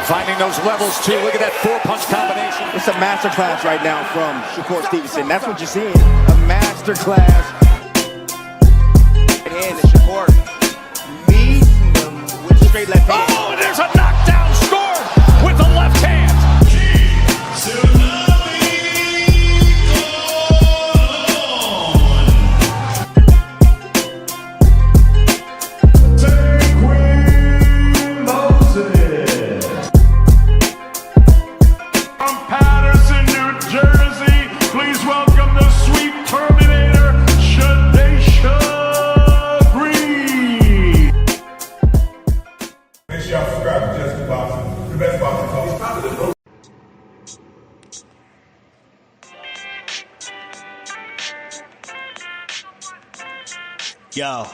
Finding those levels too. Look at that 4-punch combination. It's a masterclass right now from Shakur Stevenson. That's what you're seeing. A masterclass. And Shakur leads him with a straight left hand. Oh, and there's a knockdown scored with the left hand. Yo,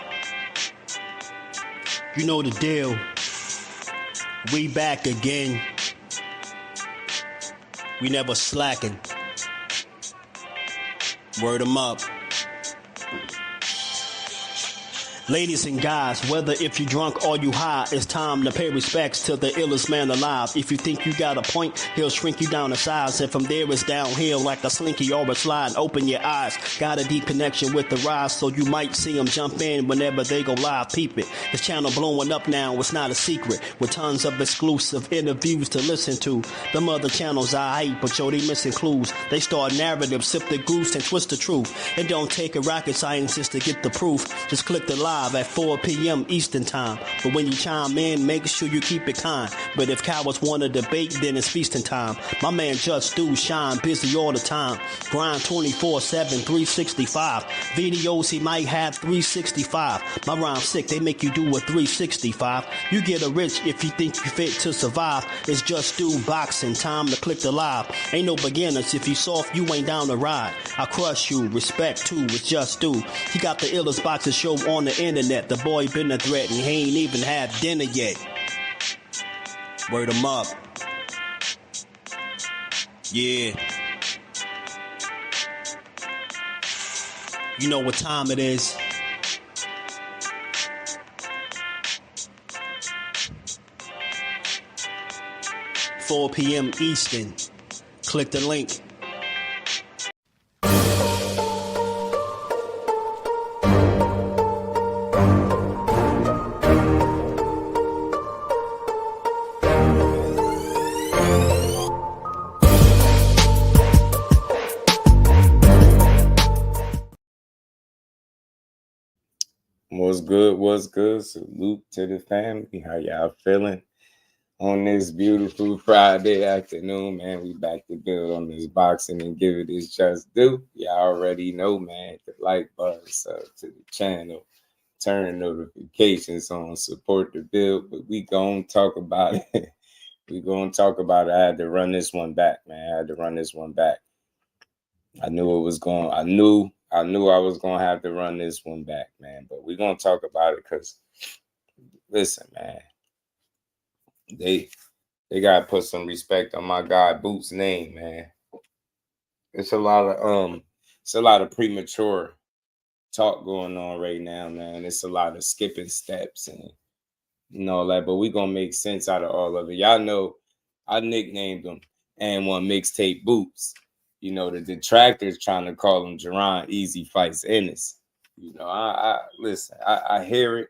you know the deal. We back again. We never slacking. Word 'em up. Ladies and guys, whether if you drunk or you high, it's time to pay respects to the illest man alive. If you think you got a point, he'll shrink you down to size. And from there it's downhill like a slinky or a slide. Open your eyes, got a deep connection with the rise, so you might see them jump in whenever they go live. Peep it, this channel blowing up now, it's not a secret. With tons of exclusive interviews to listen to. Them other channels I hate, but yo, they missing clues. They start narratives, sip the goose and twist the truth. It don't take a rocket scientist to get the proof. Just click the live at 4 p.m. Eastern time. But when you chime in, make sure you keep it kind. But if cowards want to debate, then it's feasting time. My man Jusdu shine busy all the time. Grind 24/7, 365. Videos he might have 365. My rhyme sick, they make you do a 365. You get a rich if you think you fit to survive. It's Jusdueboxing, time to click the live. Ain't no beginners, if you soft, you ain't down to ride. I crush you, respect too, it's Jusdu. He got the illest boxing show on the internet. The boy been a threat and he ain't even had dinner yet. Word 'em up. Yeah. You know what time it is. $4 p.m. Eastern. Click the link. What's good? What's good? Salute to the family. How y'all feeling on this beautiful Friday afternoon, man? We back to build on this boxing and give it its just due. Y'all already know, man. The like button, sub to the channel, turn notifications on, support the build. But we gonna talk about it. We gonna talk about it. I had to run this one back, man. I had to run this one back. I knew it was going. I knew I was gonna have to run this one back, man. But we're gonna talk about it because, listen, man, they gotta put some respect on my guy Boot's name, man. It's a lot of premature talk going on right now, man. It's a lot of skipping steps and all that. But we gonna make sense out of all of it. Y'all know I nicknamed them AND1 Mixtape Boots. You know, the detractors trying to call him Jaron Easy Fights Ennis. You know, I hear it,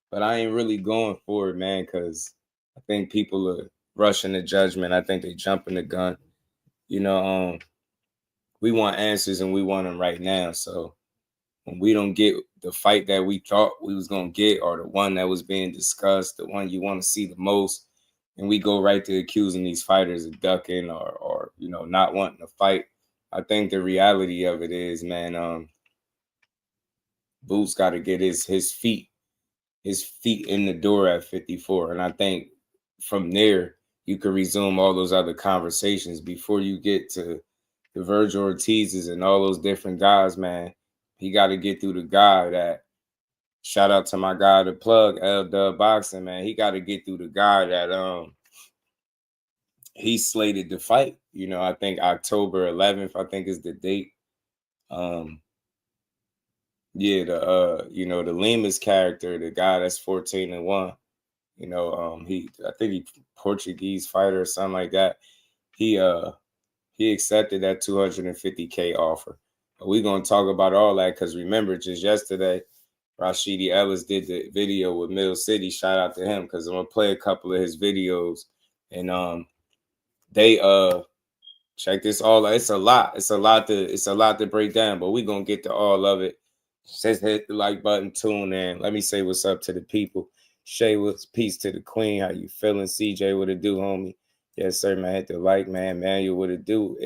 but I ain't really going for it, man, because I think people are rushing to judgment. I think they jumping the gun. You know, we want answers and we want them right now. So when we don't get the fight that we thought we was going to get, or the one that was being discussed, the one you want to see the most, and we go right to accusing these fighters of ducking or you know, not wanting to fight. I think the reality of it is, man, Boots got to get his feet in the door at 54. And I think from there, you can resume all those other conversations before you get to the Vergil Ortizes and all those different guys, man. He got to get through the guy that, shout out to my guy, the plug, Jusdueboxing, man. He got to get through the guy that he's slated to fight. You know, I think October 11th, I think is the date. Yeah, the Lima's character, the guy that's 14-1, You know, I think he Portuguese fighter or something like that. He accepted that 250K offer. We're gonna talk about all that because remember, just yesterday, Rashidi Ellis did the video with Mill City. Shout out to him because I'm gonna play a couple of his videos, and they check this all out. It's a lot to break down, but we're gonna get to all of it. Just hit the like button, tune in. Let me say what's up to the people. Shay, what's peace to the queen? How you feeling? CJ, what it do, homie? Yes, sir, man. Hit the like, man. Manuel, what it do?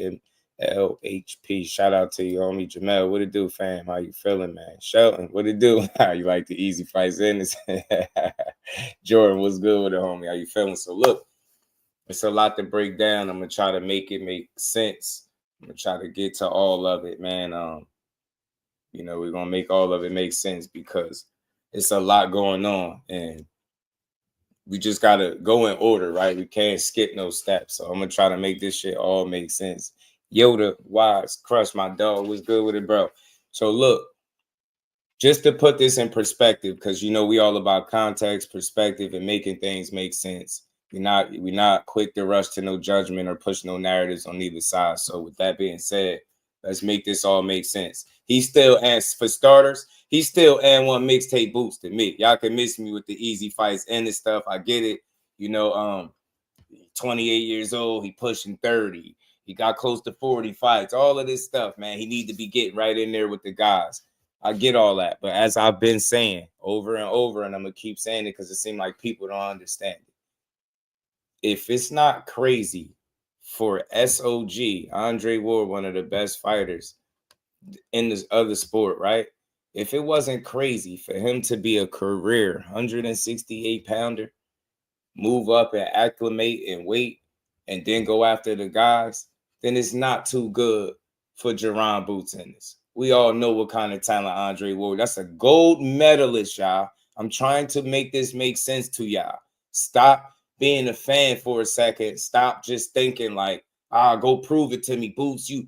LHP. Shout out to you, homie. Jamel, what it do, fam? How you feeling, man? Shelton, what it do? How you like the easy fights in this? Jordan, what's good with it, homie? How you feeling? So look, it's a lot to break down. I'm gonna try to make it make sense. I'm gonna try to get to all of it, man. You know, we're gonna make all of it make sense because it's a lot going on, and we just gotta go in order, right? We can't skip no steps. So I'm gonna try to make this shit all make sense. Yoda, Wise, Crush, my dog, what's good with it, bro? So look, just to put this in perspective, because you know we all about context, perspective, and making things make sense. We're not quick to rush to no judgment or push no narratives on either side. So with that being said, let's make this all make sense. He's still, and for starters, he's still AND1 mixtape boots to me. Y'all can miss me with the easy fights and the stuff. I get it. You know, 28 years old, he pushing 30. He got close to 40 fights. All of this stuff, man. He need to be getting right in there with the guys. I get all that. But as I've been saying over and over, and I'm going to keep saying it because it seems like people don't understand it. If it's not crazy for SOG, Andre Ward, one of the best fighters in this other sport, right? If it wasn't crazy for him to be a career 168-pounder, move up and acclimate and wait, and then go after the guys, then it's not too good for Jaron Boots Ennis. We all know what kind of talent Andre Ward. That's a gold medalist, y'all. I'm trying to make this make sense to y'all. Stop being a fan for a second. Stop just thinking like, go prove it to me, Boots. You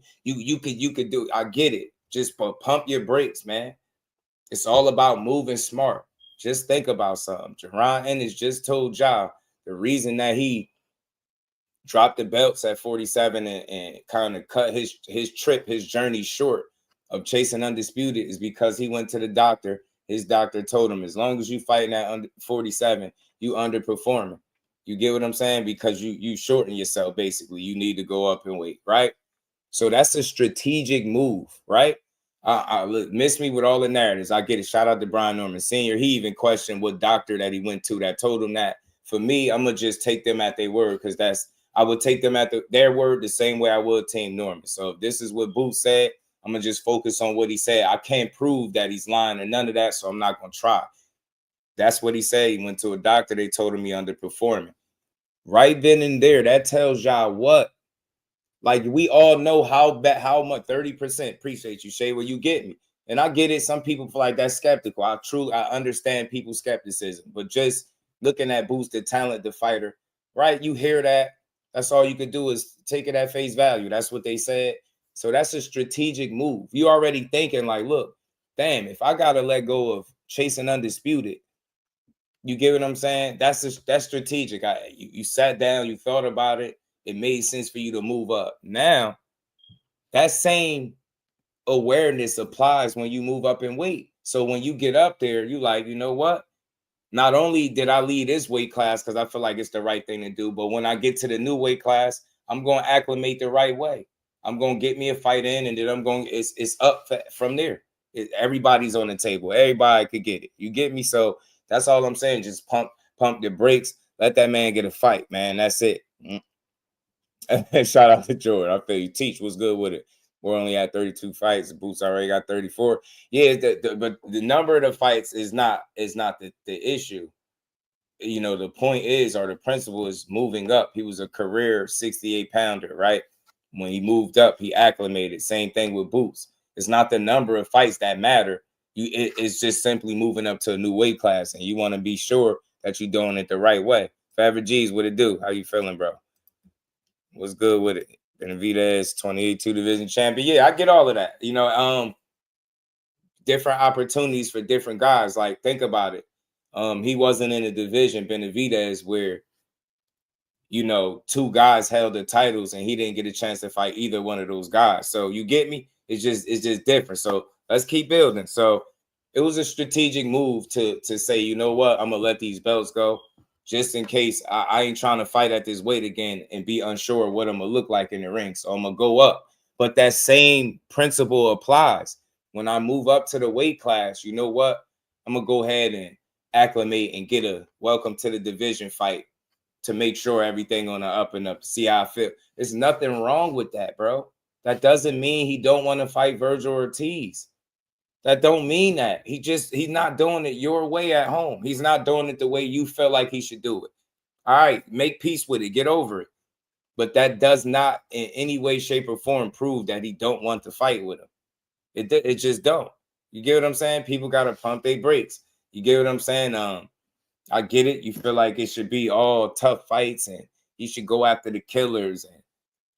could do it. I get it. Just pump your brakes, man. It's all about moving smart. Just think about something. Jaron Ennis just told y'all the reason that he dropped the belts at 47 and kind of cut his journey short of chasing undisputed is because he went to the doctor. His doctor told him, as long as you fighting at 47, you underperforming. You get what I'm saying? Because you shorten yourself, basically. You need to go up and weight, right? So that's a strategic move, right? Look, miss me with all the narratives. I get it. Shout out to Brian Norman Sr. He even questioned what doctor that he went to that told him that. For me, I'm going to just take them at their word because I would take them at their word the same way I would Team Norman. So if this is what Boots said, I'm going to just focus on what he said. I can't prove that he's lying or none of that, so I'm not going to try. That's what he said. He went to a doctor. They told him he underperforming. Right then and there, that tells y'all what? Like, we all know how much 30%. Appreciate you, Shay, where you get me. And I get it. Some people feel like that's skeptical. I understand people's skepticism. But just looking at Boots, the talent, the fighter, right? You hear that. That's all you could do is take it at face value. That's what they said. So that's a strategic move. You already thinking like, look, damn, if I got to let go of chasing undisputed, you get what I'm saying? That's strategic. You sat down, you thought about it. It made sense for you to move up. Now, that same awareness applies when you move up in weight. So when you get up there, you like, you know what? Not only did I lead this weight class because I feel like it's the right thing to do, but when I get to the new weight class, I'm going to acclimate the right way. I'm going to get me a fight in, and then it's up from there. Everybody's on the table. Everybody could get it. You get me? So that's all I'm saying. Just pump the brakes. Let that man get a fight, man. That's it. Shout out to Jordan. I feel you. Teach was good with it. We're only at 32 fights. Boots already got 34. Yeah, but the number of the fights is not the issue. You know, the point is, or the principle is moving up. He was a career 68-pounder, right? When he moved up, he acclimated. Same thing with Boots. It's not the number of fights that matter. It's just simply moving up to a new weight class, and you want to be sure that you're doing it the right way. Favorite G's, what it do? How you feeling, bro? What's good with it? Benavidez, 28-2 division champion. Yeah, I get all of that. You know, different opportunities for different guys. Like, think about it. He wasn't in a division, Benavidez, where, you know, two guys held the titles and he didn't get a chance to fight either one of those guys. So you get me? It's just different. So let's keep building. So it was a strategic move to say, you know what, I'm gonna let these belts go just in case I ain't trying to fight at this weight again and be unsure of what I'm gonna look like in the ring. So I'm gonna go up. But that same principle applies. When I move up to the weight class, you know what? I'm gonna go ahead and acclimate and get a welcome to the division fight to make sure everything on the up and up. See how I feel. There's nothing wrong with that, bro. That doesn't mean he don't want to fight Vergil Ortiz. That don't mean that. He's not doing it your way at home. He's not doing it the way you feel like he should do it. All right, make peace with it. Get over it. But that does not in any way, shape, or form prove that he don't want to fight with him. It just don't. You get what I'm saying? People got to pump their brakes. You get what I'm saying? I get it. You feel like it should be all tough fights and you should go after the killers. And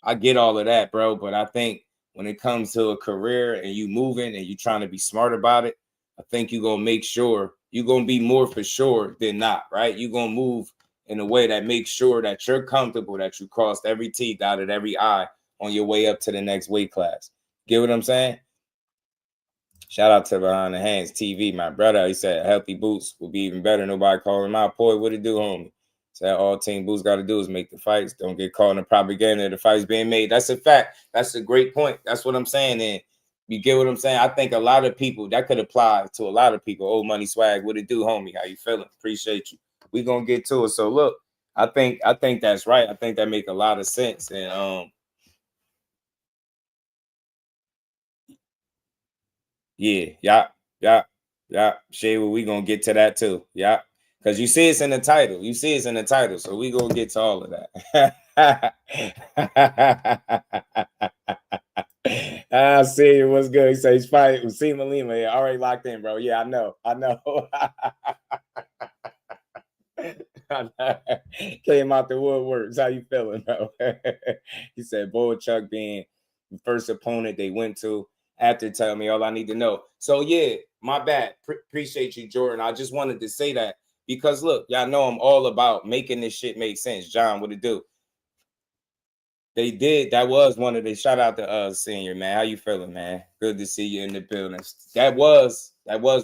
I get all of that, bro. But I think when it comes to a career and you moving and you trying to be smart about it, I think you're going to make sure you're going to be more for sure than not, right? You're going to move in a way that makes sure that you're comfortable, that you crossed every T, dotted every I on your way up to the next weight class. Get what I'm saying? Shout out to Behind the Hands TV, my brother. He said healthy boots will be even better. Nobody calling him out. Boy, what it do, homie? Said all team boots got to do is make the fights. Don't get caught in the propaganda of the fights being made. That's a fact. That's a great point. That's what I'm saying. And you get what I'm saying? I think a lot of people, that could apply to a lot of people. Old money swag, what it do, homie? How you feeling? Appreciate you. We gonna get to it. So look, I think that's right. I think that make a lot of sense. And yeah. Shay, we gonna get to that too. Yeah. Because you see it's in the title. You see it's in the title. So we gonna get to all of that. I see it. What's good? He says he's fighting with Seema Lima. Yeah, already locked in, bro. Yeah, I know. Came out the woodworks. How you feeling, bro? He said Chuck being the first opponent they went to after telling me all I need to know. So yeah, my bad. Appreciate you, Jordan. I just wanted to say that because look, y'all know I'm all about making this shit make sense. John, what it do? They did. That was one of the shout out to senior, man. How you feeling, man? Good to see you in the building. That was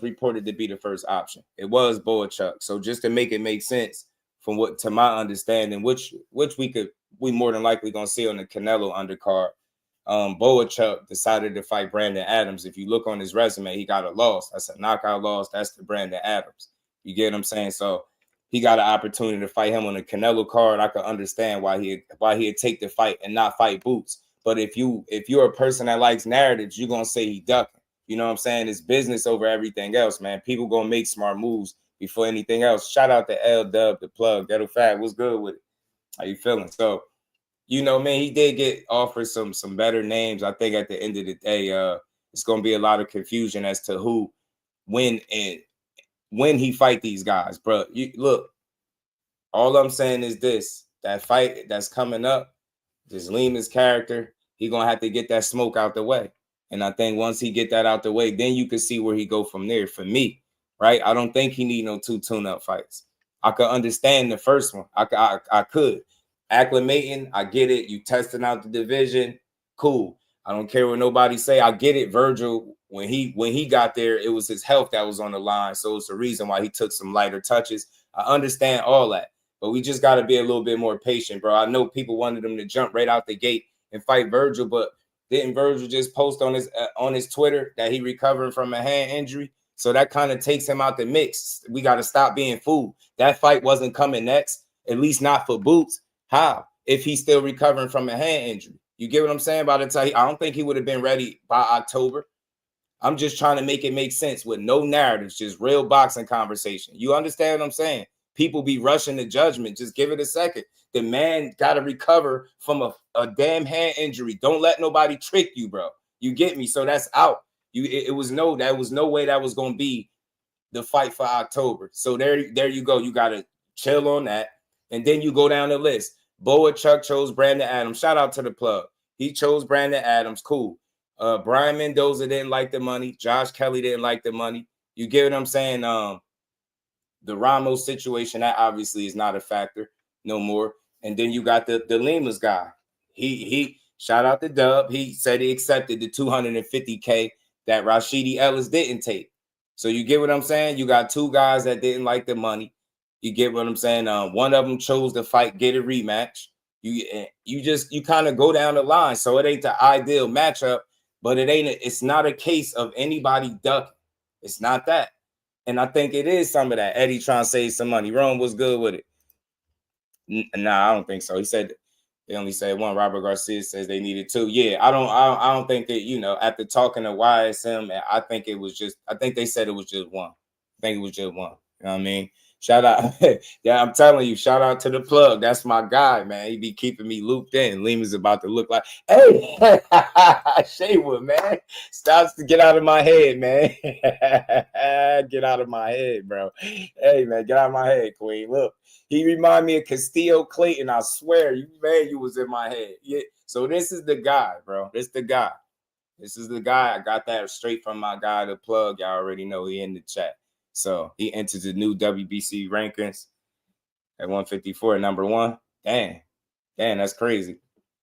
reported to be the first option. It was Chuck. So just to make it make sense from what to my understanding, which we more than likely gonna see on the Canelo undercard. Chuck decided to fight Brandon Adams. If you look on his resume, he got a loss. That's a knockout loss. That's the Brandon Adams. You get what I'm saying? So he got an opportunity to fight him on the Canelo card. I could understand why he'd take the fight and not fight Boots. But if you're a person that likes narratives, you're gonna say he ducking. You know what I'm saying? It's business over everything else, man. People gonna make smart moves before anything else. Shout out to L Dub, the plug. Ghetto Fat, what's good with it? How you feeling? So, you know, man, he did get offered some better names. I think at the end of the day, it's gonna be a lot of confusion as to who, when he fight these guys, bro. You look, all I'm saying is this: that fight that's coming up, this Lima's character, he gonna have to get that smoke out the way. And I think once he get that out the way, then you can see where he go from there. For me, right? I don't think he need no 2 tune-up fights. I could understand the first one. I could. Acclimating, I get it. You testing out the division, cool. I don't care what nobody say. I get it. Vergil, when he got there, it was his health that was on the line. So it's the reason why he took some lighter touches. I understand all that. But we just got to be a little bit more patient, bro. I know people wanted him to jump right out the gate and fight Vergil, but didn't Vergil just post on his Twitter that he recovering from a hand injury? So that kind of takes him out the mix. We got to stop being fooled. That fight wasn't coming next, at least not for Boots. How? If he's still recovering from a hand injury. You get what I'm saying? By the time I don't think he would have been ready by October. I'm just trying to make it make sense with no narratives, just real boxing conversation. You understand what I'm saying? People be rushing to judgment. Just give it a second. The man got to recover from a damn hand injury. Don't let nobody trick you, bro. You get me? So that's out. There was no way that was going to be the fight for October. So there you go. You got to chill on that. And then you go down the list. Chuck chose Brandon Adams. Shout out to the plug. He chose Brandon Adams. Cool. Brian Mendoza didn't like the money. Josh Kelly didn't like the money. You get what I'm saying? The Ramos situation, that obviously is not a factor no more. And then you got the Limas guy. He shout out to Dub. He said he accepted the $250K that Rashidi Ellis didn't take. So you get what I'm saying? You got two guys that didn't like the money. You get what I'm saying? One of them chose to fight, get a rematch. You kind of go down the line. So it ain't the ideal matchup, but it's not a case of anybody ducking. It's not that. And I think it is some of that. Eddie trying to save some money. Rome was good with it. Nah, I don't think so. He said they only said one. Robert Garcia says they needed two. Yeah, I don't think that, you know, after talking to YSM, I think they said it was just one. I think it was just one. You know what I mean? Shout out. Yeah, I'm telling you, shout out to the plug. That's my guy, man. He be keeping me looped in. Lima's about to look like, hey, Shaywood, man. Stops to get out of my head, man. Get out of my head, bro. Hey, man, get out of my head, Queen. Look, he remind me of Castillo Clayton. I swear, you was in my head. Yeah. So this is the guy, bro. This the guy. This is the guy. I got that straight from my guy, the plug. Y'all already know he in the chat. So he enters the new WBC rankings at 154 at number 1. Damn, that's crazy.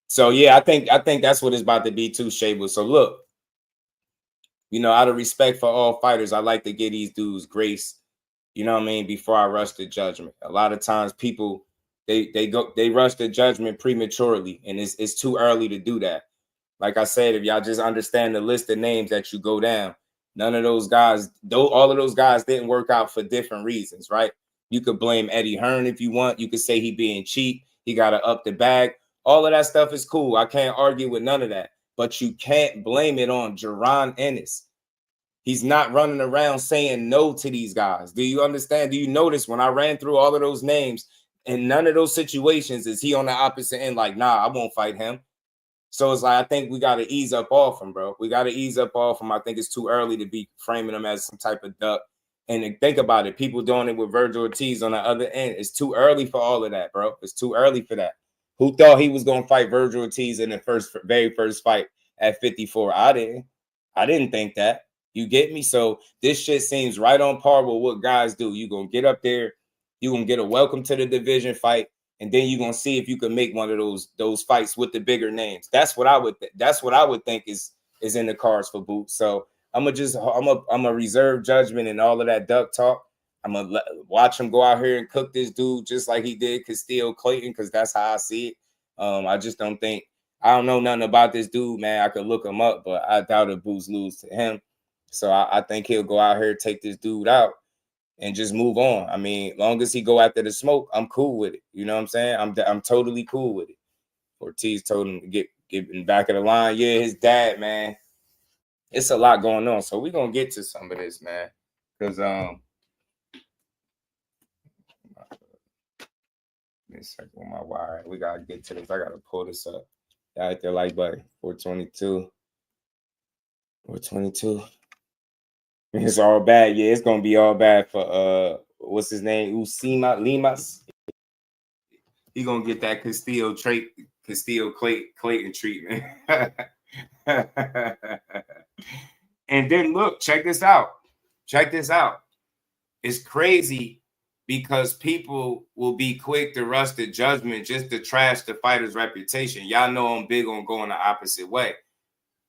So yeah, I think that's what it's about to be too, Shable. So look, you know, out of respect for all fighters, I like to give these dudes grace. You know what I mean? Before I rush to judgment. A lot of times people they rush to judgment prematurely, and it's too early to do that. Like I said, if y'all just understand the list of names that you go down. None of those guys, though, all of those guys didn't work out for different reasons, right? You could blame Eddie Hearn if you want. You could say he being cheap. He got to up the bag. All of that stuff is cool. I can't argue with none of that. But you can't blame it on Jaron Ennis. He's not running around saying no to these guys. Do you understand? Do you notice when I ran through all of those names, in none of those situations is he on the opposite end like, nah, I won't fight him. So it's like, I think we got to ease up off him, bro. We got to ease up off him. I think it's too early to be framing him as some type of duck. And think about it. People doing it with Vergil Ortiz on the other end. It's too early for all of that, bro. It's too early for that. Who thought he was going to fight Vergil Ortiz in the very first fight at 54? I didn't think that. You get me? So this shit seems right on par with what guys do. You're going to get up there. You're going to get a welcome to the division fight. And then you're gonna see if you can make one of those fights with the bigger names. That's what I would think is in the cards for Boots. So I'm a reserve judgment and all of that duck talk. I'm gonna watch him go out here and cook this dude just like he did Castillo Clayton, because that's how I see it. I just don't think, I don't know nothing about this dude, man. I could look him up, but I doubt if Boots lose to him. So I think he'll go out here, take this dude out, and just move on. I mean, long as he go after the smoke, I'm cool with it. You know what I'm saying? I'm totally cool with it. Ortiz told him to get in the back of the line. Yeah, his dad, man. It's a lot going on. So we're going to get to some of this, man. Because, let me check on my wire. We got to get to this. I got to pull this up. Y'all hit the like button. 422. 422. It's all bad. Yeah, it's gonna be all bad for what's his name? Limas. He gonna get that Castillo Clayton treatment. And then look, check this out. It's crazy because people will be quick to rush to judgment just to trash the fighter's reputation. Y'all know I'm big on going the opposite way.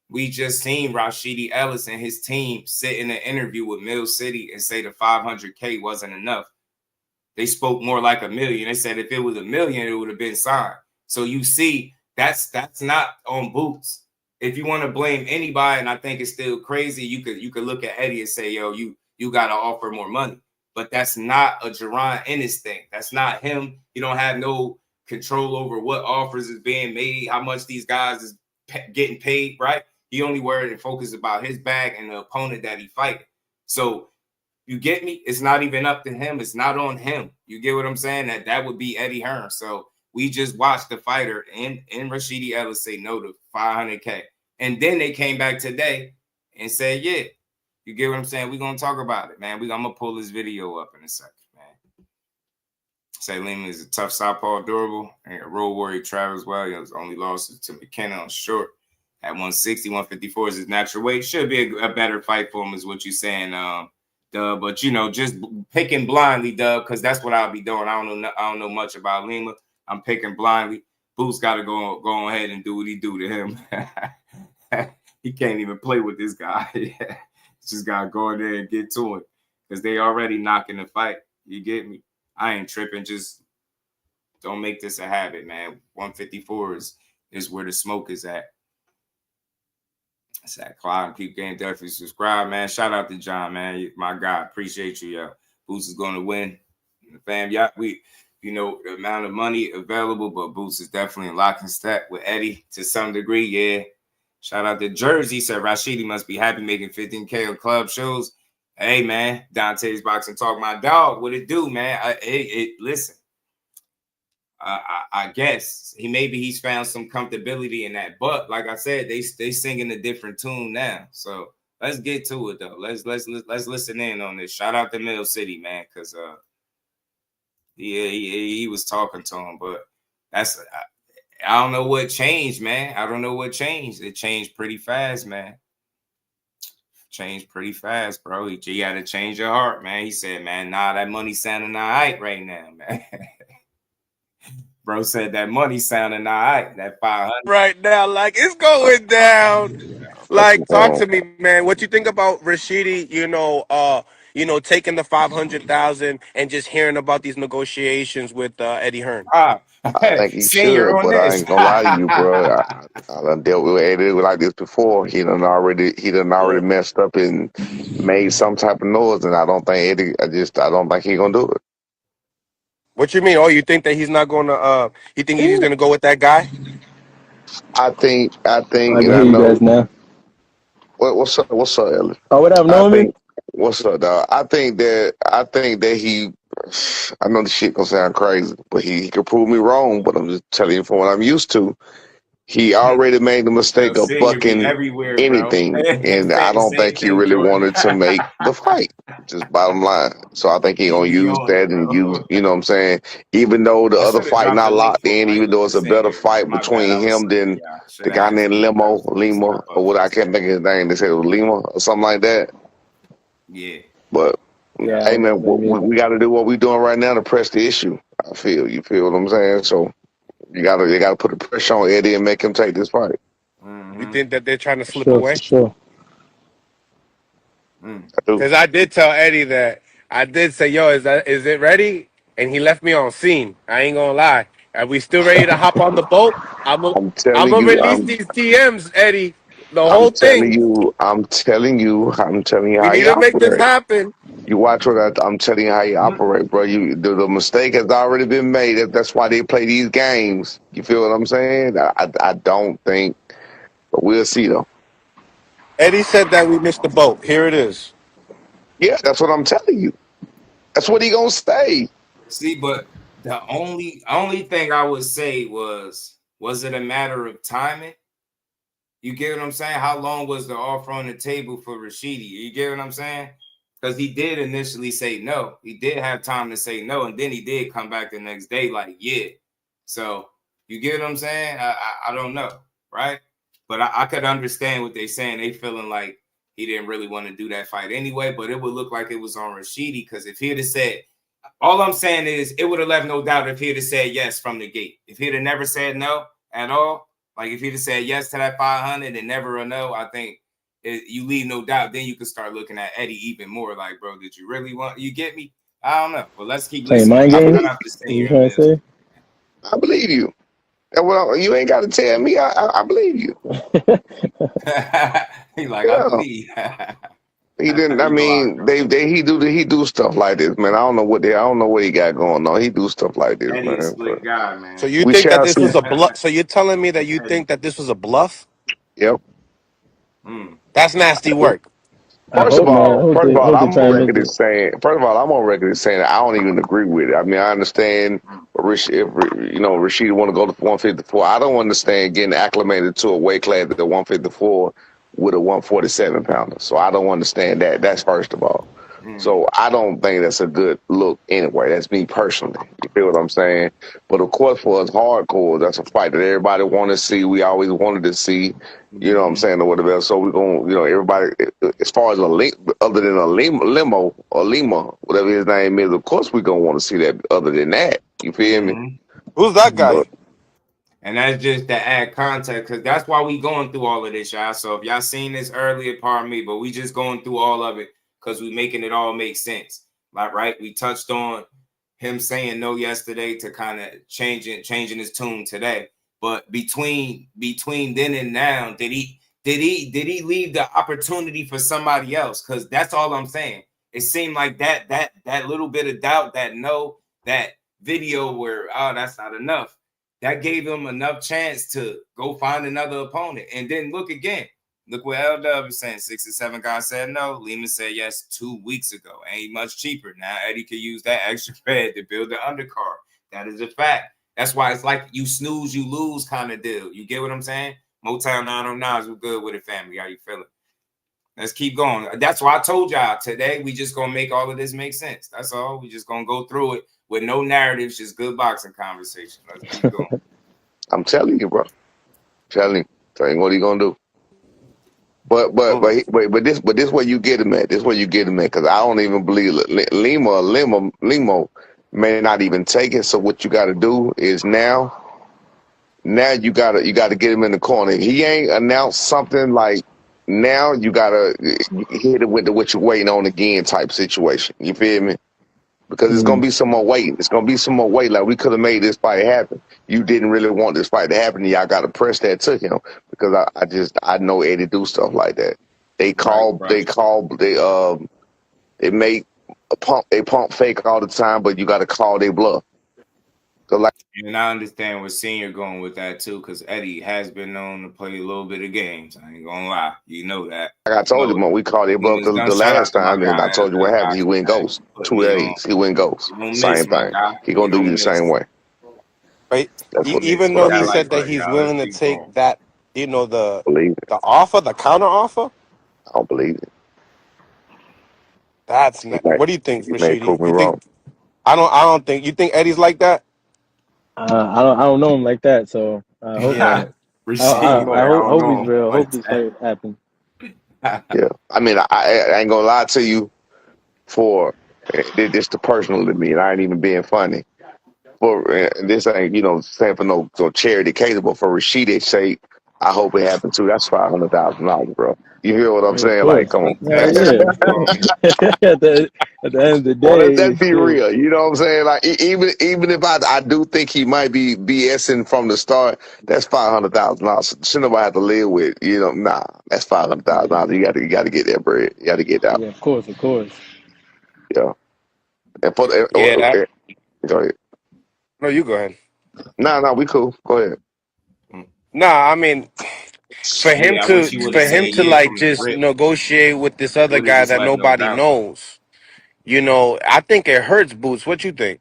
We just seen Rashidi Ellis and his team sit in an interview with Mill City and say the 500K wasn't enough. They spoke more like $1 million. They said if it was $1 million, it would have been signed. So you see, that's not on Boots. If you want to blame anybody, and I think it's still crazy, you could look at Eddie and say, yo, you got to offer more money. But that's not a Jaron Ennis thing. That's not him. You don't have no control over what offers is being made, how much these guys is getting paid, right? He only worried and focused about his bag and the opponent that he fighting. So you get me? It's not even up to him. It's not on him. You get what I'm saying? That would be Eddie Hearn. So we just watched the fighter and Rashidi Ellis say no to 500K. And then they came back today and said, yeah, you get what I'm saying? We're going to talk about it, man. I'm going to pull this video up in a second, man. Say Lehman is a tough southpaw, durable, and a road warrior travels well. His only losses to McKenna on short. At 160, 154 is his natural weight. Should be a better fight for him, is what you're saying, But you know, just picking blindly, because that's what I'll be doing. I don't know much about Lima. I'm picking blindly. Boots got to go ahead and do what he do to him. He can't even play with this guy. Just got to go in there and get to it because they already knocking the fight. You get me? I ain't tripping. Just don't make this a habit, man. 154 is where the smoke is at. That's that Clyde. Keep getting definitely subscribe, man. Shout out to John, man. My guy. Appreciate you, yo. Boots is going to win. Fam, yeah, you know, the amount of money available, but Boots is definitely in lock and step with Eddie to some degree. Yeah. Shout out to Jersey. Said Rashidi must be happy making 15K on club shows. Hey, man. Dante's Boxing Talk, my dog. What it do, man? Listen. I guess he's found some comfortability in that, but like I said, they singing a different tune now. So let's get to it though. Let's listen in on this. Shout out to Mill City, man, because he was talking to him, but that's I don't know what changed, man. I don't know what changed. It changed pretty fast, man. Changed pretty fast, bro. You got to change your heart, man. He said, man, nah, that money sounding all right right now, man. Bro said that money sounding all right. That 500 right now, like it's going down. Like, talk to me, man. What you think about Rashidi? Taking the 500,000 and just hearing about these negotiations with Eddie Hearn. I think he Senior should, on but I this. ain't gonna lie to you, bro. I done dealt with Eddie like this before. He done already messed up and made some type of noise, and I don't think Eddie. I don't think he gonna do it. What you mean? Oh, you think that he's not going to? You think he's going to go with that guy? I think, I and can I hear you know guys now. what's up, Ellis? Oh, what up, I Norman? think what's up, dog. I think that he. I know the shit gonna sound crazy, but he could prove me wrong. But I'm just telling you from what I'm used to. He already made the mistake of Senior be bucking everywhere, bro. anything, and I don't Same think he thing, really Jordan. wanted to make the fight. Just bottom line. So I think he He gonna be use on that it, and bro. you know what I'm saying. Even though the I other should have fight dropped the not link locked for in, my even though it's a better senior. fight My bad. between I was him sorry, than y'all. Should the have guy asked named for you guys Lima, I or what I apologize. can't think of his name. They said it was Lima or something like that. Yeah. But Yeah, I hey don't know man, what that means. we got to do what we doing right now to press the issue. You feel what I'm saying? So you gotta put the pressure on Eddie and make him take this fight. You think that they're trying to For slip sure, for away? sure. I do. Because I did tell Eddie that I did say, "Yo, is it ready?" And he left me on scene. I ain't gonna lie. Are we still ready to hop on the boat? I'm I'm telling gonna you, release these TMs, Eddie. The I'm whole telling thing. you, I'm telling you We how need you to make this operate. happen. You watch I'm telling you how you operate, bro. The mistake has already been made. That's why they play these games. You feel what I'm saying? I don't think, but we'll see though. Eddie said that we missed the boat. Here it is. Yeah, that's what I'm telling you. That's what he gonna say. See, but the only thing I would say was it a matter of timing? You get what I'm saying? How long was the offer on the table for Rashidi? You get what I'm saying? Because he did initially say no. He did have time to say no, and then he did come back the next day like, yeah. So you get what I'm saying? I don't know, right? But I could understand what they're saying. They feeling like he didn't really want to do that fight anyway, but it would look like it was on Rashidi because if he'd have said, all I'm saying is it would have left no doubt if he'd have said yes from the gate. If he'd have never said no at all, like if he'd have said yes to that 500 and never a no, I think you leave no doubt. Then you could start looking at Eddie even more like, bro, did you really want, you get me? I don't know. But let's keep Playing listening. mind I games? believe, Shout out to What you Senior and trying to Mills. say? I believe you. And well, you ain't got to tell me. I believe you. He like, I Yeah. believe. He didn't. I You know, mean, he do stuff like this, man. I don't know what he got going on. He do stuff like this, Eddie a man. But slick guy, So man. you we think that shall this see. was a bluff? So you're telling me that you Eddie. think that this was a bluff? Yep. That's nasty work. I hope, man. I hope they I'm on try and make record it. as saying. First of all, I'm on record as saying that I don't even agree with it. I mean, I understand if Rashidi want to go to 154. I don't understand getting acclimated to a weight class at 154 with a 147 pounder. So I don't understand that. That's first of all. So I don't think that's a good look anyway. That's me personally. You feel what I'm saying? But of course, for us hardcore, that's a fight that everybody want to see. We always wanted to see. You know what I'm saying, or whatever. So we're going, everybody, as far as other than a limo or Lima, whatever his name is, of course we're going to want to see that other than that. You feel me? Who's that guy? And that's just to add context, because that's why we going through all of this, y'all. So if y'all seen this earlier, pardon me, but we just going through all of it because we making it all make sense. Like, right, we touched on him saying no yesterday to kind of changing his tune today. But between then and now, did he leave the opportunity for somebody else? Because that's all I'm saying. It seemed like that little bit of doubt, that video where, oh, that's not enough. That gave him enough chance to go find another opponent. And then look again. Look what LW is saying. 6 and 7 guys said no. Lehman said yes 2 weeks ago. Ain't much cheaper. Now Eddie could use that extra bread to build the undercard. That is a fact. That's why it's like you snooze, you lose kind of deal. You get what I'm saying? Motown 909s were good with it, family. How you feeling? Let's keep going. That's why I told y'all today we just going to make all of this make sense. That's all. We just going to go through it with no narratives, just good boxing conversation. Let's keep going. I'm telling you, bro. Telling you. Telling what he going to do. But this where you get him at. This where you get him at, because I don't even believe Limo may not even take it. So what you got to do is now you gotta get him in the corner. If he ain't announced something, like, now you gotta hit it with what you're waiting on again type situation. You feel me? Because it's gonna be some more waiting. It's gonna be some more wait. Like, we could have made this fight happen. You didn't really want this fight to happen, and y'all gotta press that to him, because I know Eddie do stuff like that. They pump fake all the time, but you gotta call their bluff. So, like, and I understand where Senior going with that too, because Eddie has been known to play a little bit of games. I ain't gonna lie, you know that. I told you, man, we called their bluff the last time, and I told you what happened. He went ghost. 2 days, he went ghost. Same thing. He gonna do you the same way. Right? Even though he said that he's willing to take that, the offer, the counter offer. I don't believe it. That's not, what do you think, He may prove Rashidi? me You wrong. think? I don't think. You think Eddie's like that? I don't know him like that, so I hope not. I hope he's real. Hope this fight happens. Yeah, I mean, I ain't gonna lie to you. For this the personal to me, and I ain't even being funny. For this ain't saying for no charity case, but for Rashidi sake, I hope it happens too. That's $500,000, bro. You hear what I'm saying? Like, come on. Hell yeah. at the end of the day, Let's be real. You know what I'm saying? Like, even if I do think he might be BSing from the start, that's $500,000. Should nobody have to live with? Nah, that's $500,000. You got to get that bread. You got to get that. Yeah, of course. Yeah. And for Yeah. go ahead. No, you go ahead. No, we cool. Go ahead. Nah, I mean, for him to like just negotiate with this other guy that nobody knows, I think it hurts Boots. What you think?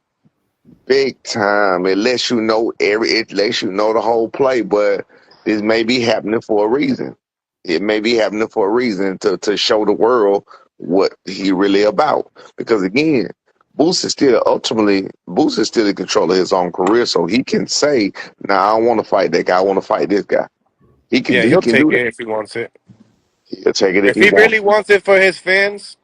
Big time. It lets you know the whole play, but this may be happening for a reason. It may be happening for a reason to show the world what he really about. Because again, Boots is still in control of his own career, so he can say, "Nah, I don't want to fight that guy. I want to fight this guy." He can He'll do take that. it if he wants it. He'll take it If if he he wants. really wants it for his fans,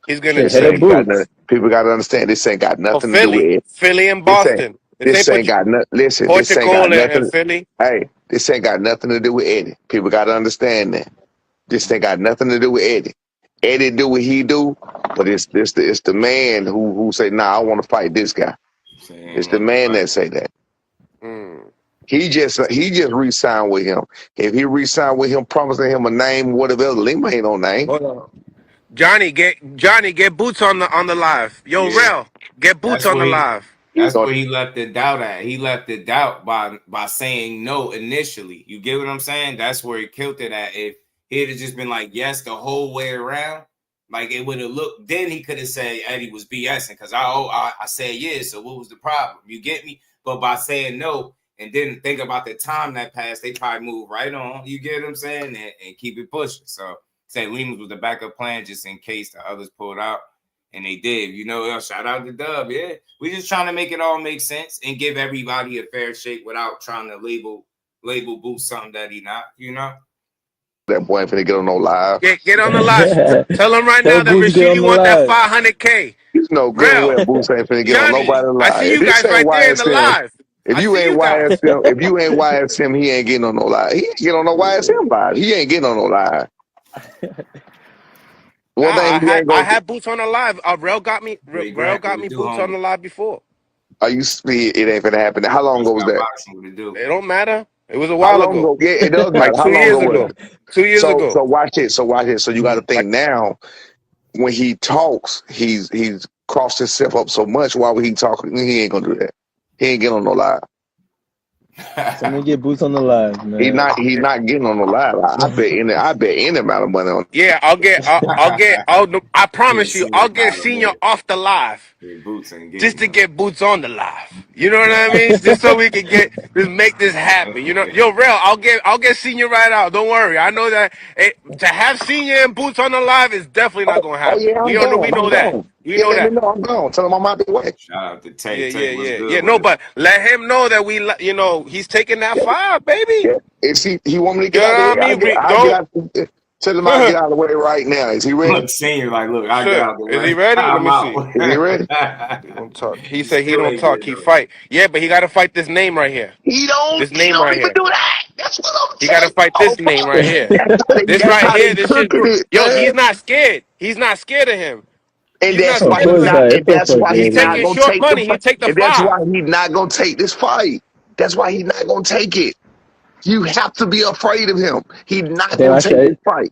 he's gonna Shit, take hit it. Boots. People got to understand this ain't got For nothing to do with it. Philly and This ain't Boston. this ain't got nothing. Listen, this ain't got Portugal and nothing. Philly. Hey, this ain't got nothing to do with Eddie. People got to understand that. This ain't got nothing to do with Eddie. Eddie do what he do, but it's the man who say, "Nah, I want to fight this guy." It's the man that say that. He just re-signed with him. If he re-signed with him, promising him a name, whatever else, Lima ain't no name. Hold on. Johnny, get Boots on the live. Yo, Rel, get Boots on the live. That's where he left the doubt at. He left the doubt by saying no initially. You get what I'm saying? That's where he killed it at. If he'd have just been like yes the whole way around, like it would have looked. Then he could have said Eddie was BSing because I said yes. So what was the problem? You get me? But by saying no and didn't think about the time that passed, they probably moved right on. You get what I'm saying? And keep it pushing. So say Lehman was the backup plan just in case the others pulled out. And they did, shout out to Dub. Yeah, we just trying to make it all make sense and give everybody a fair shake without trying to label Boots something that he not, That boy ain't finna get on no live. Get on the live. Tell him right Tell now that Boots to get on Rashidi the want that live. 500K. You know good and Real. well Boots ain't finna get on Johnny, nobody I live. see If you this guys ain't right there in the YSM, live. if I you see ain't you guys. YSM, he ain't getting on no live. He ain't getting on no YSM live. He ain't getting on no live. Nah, One thing he ain't I gonna do. had Boots on the live. Rail got me Great Grant, what it do, Boots on homie? the live before. You see, it ain't finna happen. How long ago was Got that? boxing, what it do? It don't matter. It was a How while long ago. ago? Yeah, it does matter. Like How 2 long years ago was ago. it? 2 years So ago. watch it. So watch it. So you got to think now. When he talks, he's crossed himself up so much. Why would he talk? He ain't gonna do that. He ain't getting on no live. Somebody get Boots on the live, He man. not getting on the live. I bet any amount of money on. Yeah, I Yeah, promise you, senior I'll get battle, Senior man. off the live. Yeah, Boots ain't Just getting to get Boots on the live. You know what I mean? Just so we can just make this happen. Yo, Real, I'll get Senior right out. Don't worry. I know that to have Senior and Boots on the live is definitely not gonna Oh happen. yeah, We I'm don't know. We gone. I'm know that. gone. We Yeah, know let me that. know. I'm gone. Tell him I'm out the way. Shout out to Tay. Yeah, yeah, Tay, what's yeah, good yeah. with No, it? but let him know that he's taking that Yeah, 5, baby. yeah. Is he want me to You get know out the what I way? mean? I get Don't. out. Tell him I'll get out of the way right now. Is he ready? Look, senior, like, look, I get Shit. out the Is he way. ready? Let I'm me see. Is he ready? out. He don't talk. He He said he still don't ain't talk. getting He up. fight. Yeah, but he got to fight this name right here. He This don't name right even here. do that. That's what I'm He got to saying. fight Oh, this name bro. right here. This That's right how they here. This shit. cooking it, Yo, he's man. not scared. He's not scared of him. And He's not that's Of why scared of he's course him. not. not. And Get the that's fuck why He he's out of not taking here. gonna short take the money. He fight. take the And that's 5. why he's not gonna take this fight. That's why he's not gonna take it. You have to be afraid of him. He's not Damn, gonna I take this should. fight.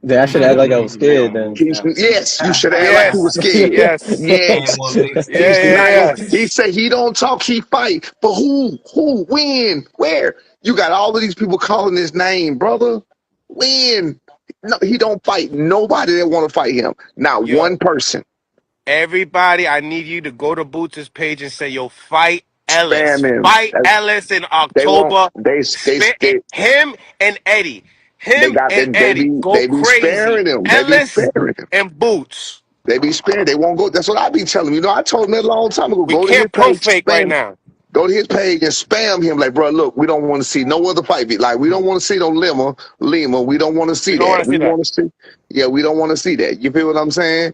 Damn, I should act like I was They scared on then. Boots now. Yes, you should act like he was Yes. scared. Yes. Yes, And one mixtape. he's Yeah. not Yeah. gonna. He Yes. said he don't talk, he fight. But who? Who? When? Where? You got all of these people calling his name, brother. When? No, he don't fight nobody that want to fight him. Not Yo, one person. everybody, I need you to go to Boots' page and say, yo, fight Ellis. Spam him. Fight Ellis in They won't. October. They Him and Eddie. they Him got and them. Eddie. Go They be crazy. sparing him. They be Ellis sparing him. and Boots. They be sparing. They won't go. That's what I be telling him. You know, I told him that a long time ago. We Go to his can't pro page, fake right spam. now. Go to his page and spam him like, bro, look, we don't want to see no other fight. Like, we don't want to see no Lima. We don't want to We see don't want that. to see We that. want to see, yeah, we don't want to see that. You feel what I'm saying?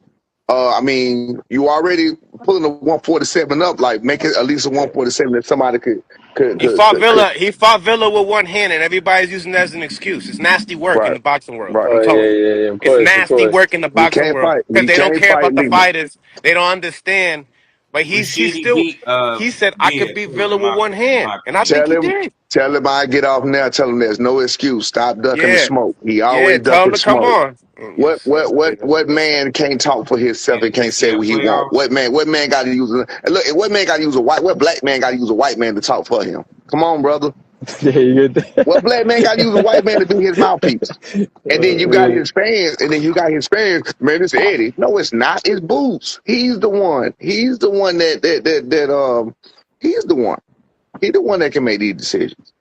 I mean, you already pulling the 147 up, like make it at least a 147 that somebody could. He fought Villa with one hand, and everybody's using that as an excuse. It's nasty work in Right, the boxing world. right. I'm Oh yeah, telling you. yeah, yeah. Of It's course, of nasty course. work in the He boxing can't world fight. because He they don't can't care fight about the Lima. fighters. They don't understand. But he's Rashidi still beat he said I could Bia beat too, Villa with one in hand, my and I opinion. think Tell he him, did. tell him I get off now. Tell him there's no excuse. Stop ducking the Yeah, smoke. He yeah. always Tell him ducking to come smoke. on. What Yes, what that's what good. what man can't talk for himself and And can't this say year what he want? playoffs, What man got to use? And look, what man got to use a white? What black man got to use a white man to talk for him? Come on, brother. Yeah, you good. What black man got to use a white man to be his mouthpiece? And then you got Yeah. his fans, and then you got his fans. Man, it's Eddie. No, it's not. It's Boots. He's the one. He's the one that he's the one. He's the one that can make these decisions.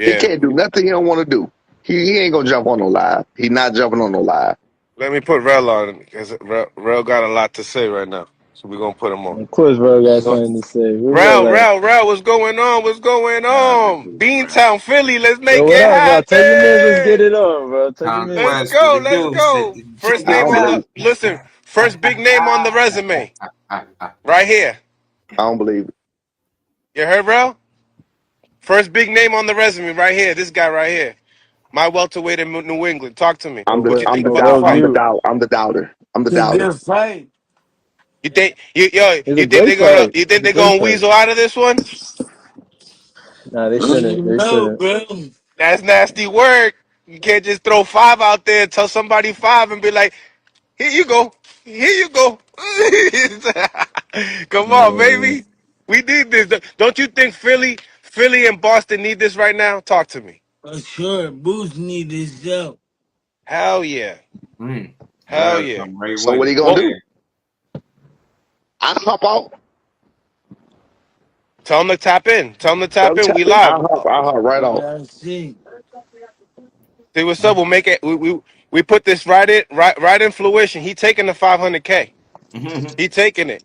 He Yeah. can't do nothing he don't want to do. He ain't gonna jump on no live. He's not jumping on no live. Let me put Rel on because Rel got a lot to say right now, so we're gonna put him on. Of course, bro got something to say. Where Rel, Rel at? Rel, Rel, what's going on? What's going on? Beantown, Philly, let's Yo, make what it up, bro? Tell your man let's get happen. it on, bro. Tell your man. Let's Conquest, what go, it let's do? Set go. the First I name don't on believe the it. listen. First big name on the resume, right here. I don't believe it. You heard, Rel? First big name on the resume, right here. This guy right here. My welterweight in New England. Talk to me. I'm Well, the What you what, think I'm the about what the doubt. else I'm fight? the you? doubt. I'm the doubter. I'm the It's a doubter. good fight. You think It's a great fight. you think It's a they're great gonna fight. weasel out of this one? Nah, they I don't shouldn't. even They know, shouldn't. bro. That's nasty work. You can't just throw 5 out there and tell somebody 5 and be like, here you go. Here you go. Come on, Man, baby. We need this. Don't you think Philly and Boston need this right now? Talk to me. For sure, Boots need his help. Hell yeah. Hell Well, yeah. come right So with what it. he gonna Well, do? I hop out. tell them to tap in. Tell them to Tell tap him in. tap We in. live. I hop right We off. gotta see. See what's up. We'll make it. We put this right in fruition. He taking the 500K. He taking it.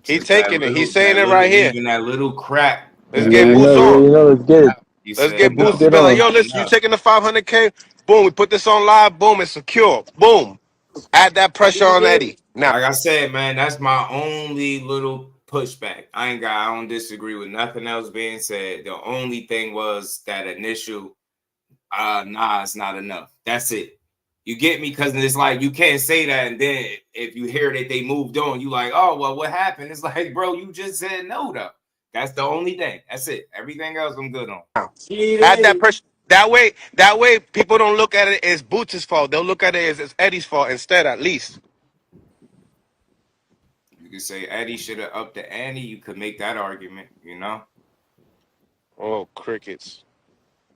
He Just that taking it. He's little, saying it right here. even that little crack. Let's Yeah, get you Boots know, on. let's get it. He Let's said get Let's Boots no. to get be like, on. yo, listen, you taking the 500K? Boom, we put this on live. Boom, it's secure. Boom. Add that pressure on Eddie. Now, Like I said, man, that's my only little pushback. I don't disagree with nothing else being said. The only thing was that initial, nah, it's not enough. That's it. You get me? Because it's like you can't say that, and then if you hear that they moved on, you like, oh well, what happened? It's like, bro, you just said no though. That's the only thing. That's it. Everything else I'm good on. add that pressure. That way, people don't look at it as Boots' fault. They'll look at it as Eddie's fault instead, at least. You could say Eddie should have upped the ante. You could make that argument, you know. Oh, crickets.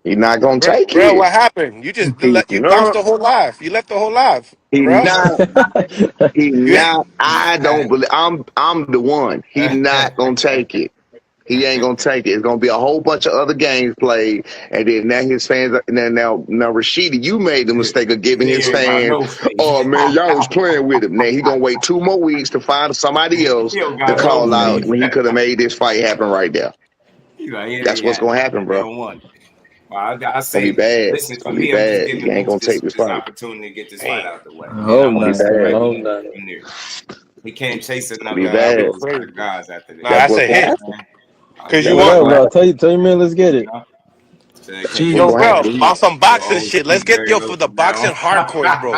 He not gonna take Bro, it. what happened? You just He you bounced no. the whole live. You left the whole live, He bro. not. He You not. I don't believe. I'm the one. He not gonna take it. He ain't gonna take it. It's gonna be a whole bunch of other games played, and then now his fans. And then now Rashidi, you made the mistake of giving He his ain't got fans. no face. Oh man, y'all was playing with him. Now he gonna wait 2 more weeks to find somebody else He don't to got no call out, face. and he could have made this fight happen right there. He like, he That's ain't what's had gonna nothing. happen, He bro. don't want it. Well, I It's gonna be say, bad. listen, It's for gonna be me, I'm just bad. giving He ain't Boots gonna take this this fight. opportunity to get this fight damn. out the way. I And hope I want to not, It's see gonna be man. I bad. where he hope goes not. from there. He can't chase It's gonna another be That'd be bad. crazy. guys after Nah, this. That's that's what's a gonna hit. happen. Cause you That's What what's want, up, gonna bro? happen. Tell your man, let's get it. So they That's can't what's yo, chase gonna bro, happen. another on some They'll boxing always shit. Let's keep get Barry for Hills the from boxing now hardcores, bro.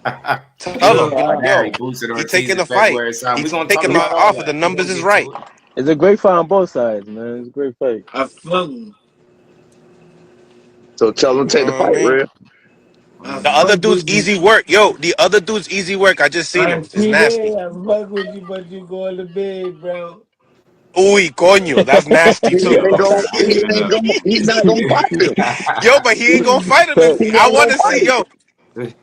on. Tell We're them, gonna get Barry Oh, Boots and he Ortiz taking in the fight. February. So we're He's gonna talk taking the about fight all off. If that. the We're gonna numbers is get to right. it. it's a great fight on both sides, man. It's a great fight. I fuck him. So tell him to You take the know what I fight, mean? real. I The other fuck dude's with you. easy work. Yo, the other dude's easy work. I just seen I him. It's see nasty. that. I fuck with you, but you going to bed, bro. Uy, coño. That's nasty He too. ain't Yo, gonna. nah, He shut ain't up. gonna. He not gonna fight him. Yo, but he ain't gonna fight him. So He I ain't want gonna to see. fight him.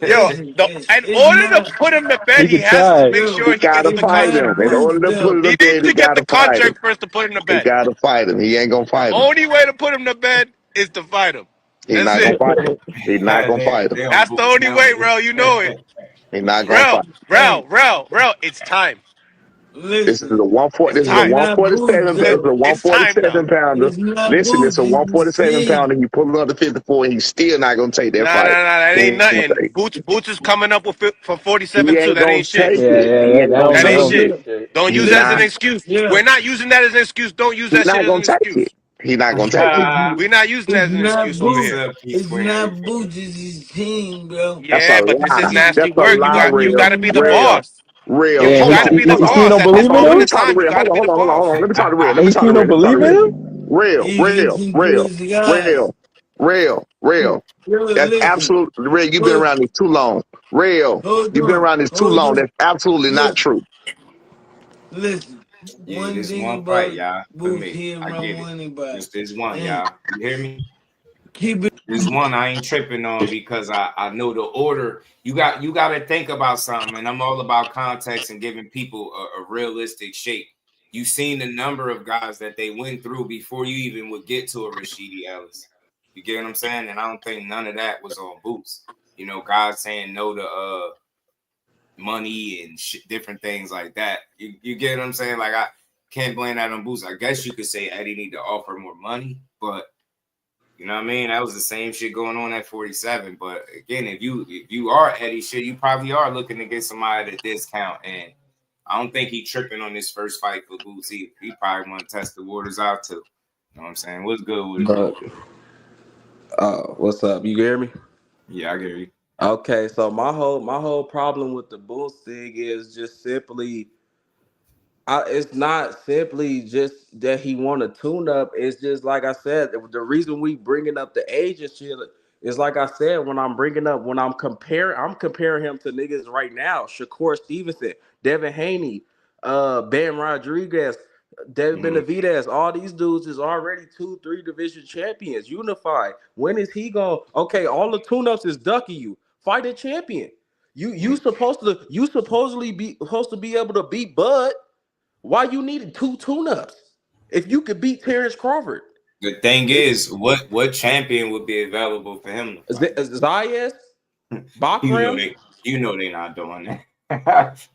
Yo. Listen, The, in it's order to not. put him to bed, he he could has to try. make Yo, He sure he gets gotta the it's fight contract him. not In first. order boost to put up. him He to needs bed, he to get the gotta fight him. contract first to put him to He bed. gotta fight him. He ain't gonna fight him. Only way to put him to bed is to fight him. He That's not gonna it. fight him. He not gonna fight him. They on That's the Boots only now. way, bro. You know it. He not gonna fight him. Hey, It's time. This is listen, a one forty. It's This is a it's time. one not forty boost seven. This is up. a one It's forty time now. seven pounder. It's not Listen, boost. it's a It's the 147 pounder. thing. He pulled up to 54. And he's still not gonna take that Nah, fight. that He ain't ain't gonna nothing. take. Boots is coming up with for He 47 too. ain't That gonna ain't shit. take Yeah, it. yeah, He ain't that gonna That don't ain't take do shit. it. that shit. Don't He use that as an not. Listen, excuse. yeah. We're not using that as an excuse. Don't use He that shit not as gonna an take it. excuse. He not gonna take it. It's, We're not using that it's as an not excuse over What's boost. here. up, Key It's Swing? How you not feeling? boost. It's his team, bro. That's a Yeah, but this lie. is It's, nasty That's a work. lie, You real. gotta be the Real. boss. Real. You Damn, gotta be the he still boss don't at this believe in Hold on, let moment him. me in talk to time. You real. gotta be the Hold on. boss. Let me talk to real. Let me He talk to still real. don't Let me talk to believe in real. him. Real, he real, listen to real, his guys. real, real, real. Yo, That's listen. absolute real. You've been Hold, around this too long. Real. hold You've been on. around this too Hold long. on. That's absolutely not Listen. true. Listen. Yeah, One this thing one fight, about y'all. For Boost, me, he I around get it. money by. Just this one, And y'all. You hear me? keep it. This one I ain't tripping on because I know the order. You got to think about something, and I'm all about context and giving people a realistic shape. You seen the number of guys that they went through before you even would get to a Rashidi Ellis. You get what I'm saying? And I don't think none of that was on Boots. You know, guys saying no to money and different things like that. You get what I'm saying? Like I can't blame that on Boots. I guess you could say Eddie need to offer more money, but you know what I mean? That was the same shit going on at 47. But again, if you are Eddie shit, you probably are looking to get somebody at a discount. And I don't think he tripping on this first fight for Boots. He probably want to test the waters out too. You know what I'm saying? What's good with it? But what's up? You hear me? Yeah, I get you. Okay, so my whole problem with the boost thing is just simply it's not simply just that he want a tune up. It's just like I said, the reason we bringing up the age and shit is like I said when I'm comparing him to niggas right now. Shakur Stevenson, Devin Haney, Ben Rodriguez, David Benavidez. All these dudes is already 2-3 division champions. Unified. When is he going? Okay, all the tune ups is ducking you. Fight a champion. You supposedly be supposed to be able to beat Bud. Why you needed 2 tune-ups if you could beat Terrence Crawford? The thing is, what champion would be available for him to fight? Zayas, Bakram. You know they not doing that.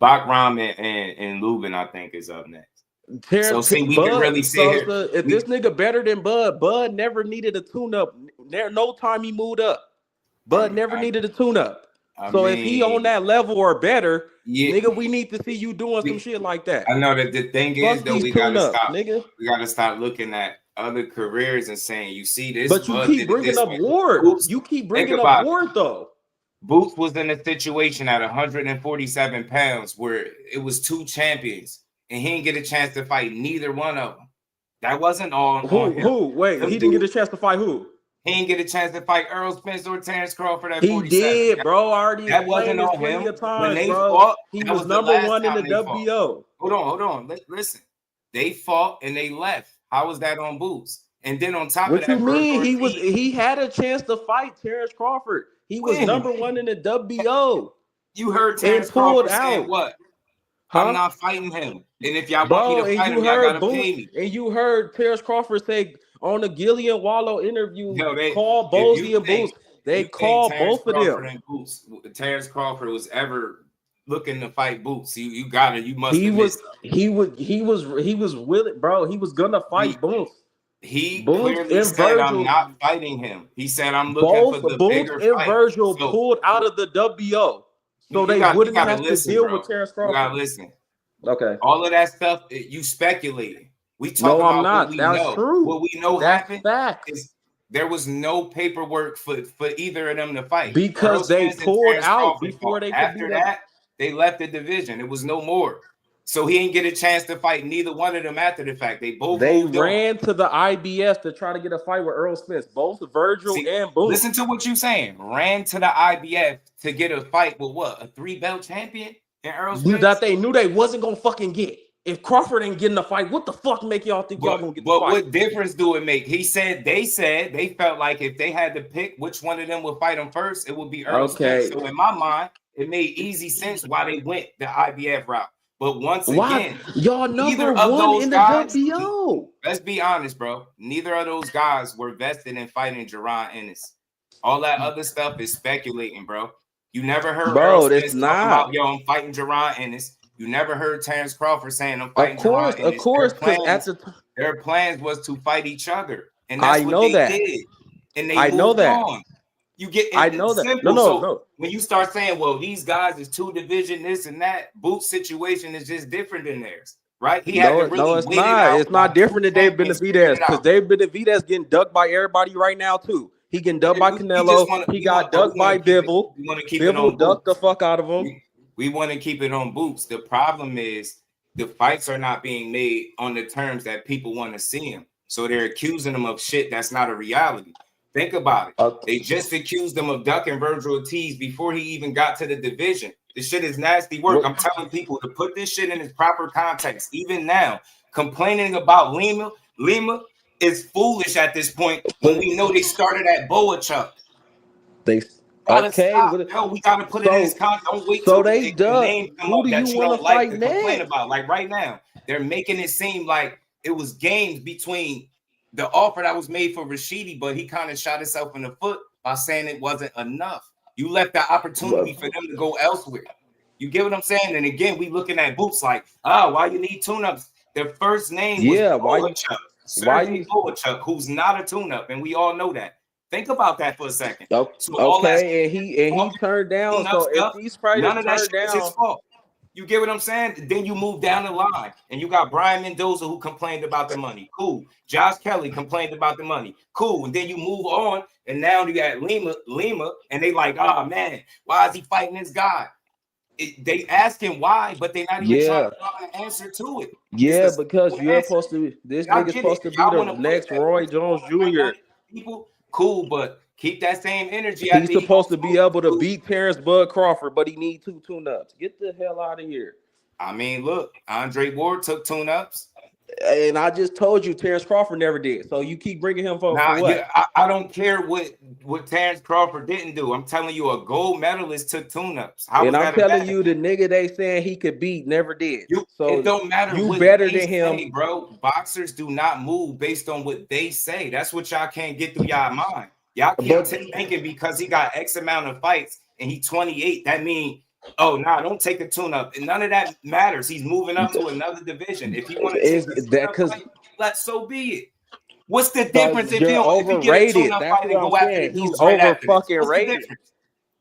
Bakram and Lubin, I think, is up next. So see, we can really see here. If this nigga better than Bud never needed a tune-up. No time he moved up. Bud never needed a tune-up. So if he on that level or better, nigga, we need to see you doing some shit like that. I know that the thing is, though, we gotta stop. Nigga. We gotta stop looking at other careers and saying, you see this. But you keep bringing up Ward. You keep bringing up Ward, though. Boots was in a situation at 147 pounds where it was 2 champions, and he didn't get a chance to fight neither one of them. That wasn't all on him. Who? Wait, he didn't get a chance to fight who? He didn't get a chance to fight Earl Spence or Terrence Crawford at 47. He did, bro. I already that wasn't on him. Times, when they bro. fought, he was number 1 in the WBO. Hold on. Listen. They fought and they left. How was that on Boots? And then on top of that, what you mean? He had a chance to fight Terrence Crawford. He was number 1 in the WBO. You heard Terrence Crawford saying what? I'm not fighting him. And if y'all want me to fight him, y'all gotta pay me. And you heard Terrence Crawford say on the Gillian Wallow interview, call Bosey and Boots. They called both of them. Terrence Crawford was ever looking to fight Boots. You must. He was willing, bro. He was gonna fight Boots. He clearly said, I'm not fighting him. He said, I'm looking for the bigger fight. Boots and Vergil pulled out of the WBO. So they wouldn't have to deal with Terrence Crawford. You gotta listen. Okay. All of that stuff, you speculating. We talk about what we know. True. What we know happened fact. is there was no paperwork for either of them to fight. Because they pulled out before they could After that, they left the division. It was no more. So he didn't get a chance to fight neither one of them after the fact. They ran to the IBS to try to get a fight with Earl Spence. Both Vergil and Boots. Listen to what you're saying. Ran to the IBF to get a fight with what? A 3-belt champion? And Earl Spence? That they knew they wasn't gonna fucking get. If Crawford ain't getting a fight, what the fuck make y'all think y'all gonna get the fight? But what difference do it make? They said they felt like if they had to pick which one of them would fight them first, it would be Earl Spence. So in my mind, it made easy sense why they went the IBF route. But once again, y'all number 1 in the WBO. Let's be honest, bro. Neither of those guys were vested in fighting Jaron Ennis. All that other stuff is speculating, bro. You never heard Earl Spence talk about, yo, I'm fighting Jaron Ennis. You never heard Terrence Crawford saying, I'm fighting Jaron Ennis. Of course, their plans was to fight each other. And that's what they did. And they moved on. You get I know that. Simple. No. When you start saying, well, these guys is 2 division, this and that, Boots' situation is just different than theirs, right? It's not. It's not different than Dave Benavidez because Dave Benavidez getting ducked by everybody right now, too. He getting ducked by Canelo. He got ducked by Bivol. Bivol ducked the fuck out of him. We want to keep it on Boots. The problem is the fights are not being made on the terms that people want to see them. So they're accusing them of shit that's not a reality. Think about it. They just accused him of ducking Vergil Ortiz before he even got to the division. This shit is nasty work. I'm telling people to put this shit in its proper context. Even now, complaining about Lima is foolish at this point when we know they started at Boachuk. We gotta put it in its context. Don't wait till they name come up that you don't like to complain about. Like right now, they're making it seem like it was games between the offer that was made for Rashidi, but he kind of shot himself in the foot by saying it wasn't enough. You left the opportunity for them to go elsewhere. You get what I'm saying? And again, we looking at Boots like, why you need tune-ups? Their first name was Boachuk, who's not a tune-up, and we all know that. Think about that for a second. And he turned down. So if these prices none of that turned shit is down, his fault. You get what I'm saying? Then you move down the line, and you got Brian Mendoza who complained about the money. Cool. Josh Kelly complained about the money. Cool. And then you move on, and now you got Lima, and they like, man, why is he fighting this guy? They ask him why, but they're not even trying to find an answer to it. Yeah, because you're supposed to. This nigga's supposed to be the next Roy Jones Jr. People, cool, but keep that same energy. He's supposed to be able to beat Terrence Bud Crawford, but he needs 2 tune-ups. Get the hell out of here. I mean, look, Andre Ward took tune-ups. And I just told you Terrence Crawford never did. So you keep bringing him for what? Yeah, I don't care what Terrence Crawford didn't do. I'm telling you, a gold medalist took tune-ups. And I'm telling you, the nigga they saying he could beat never did. So it don't matter. You better than him, say, bro. Boxers do not move based on what they say. That's what y'all can't get through y'all mind. Y'all keep thinking because he got X amount of fights and he 28, that means Oh, nah, don't take a tune-up. And none of that matters. He's moving up to another division. If he want to take a tune-up fight, so be it. What's the difference if You're if he get a overrated. tune-up That's fight what and I'm go after saying. the He's dudes right over after this? fucking What's the rated. difference?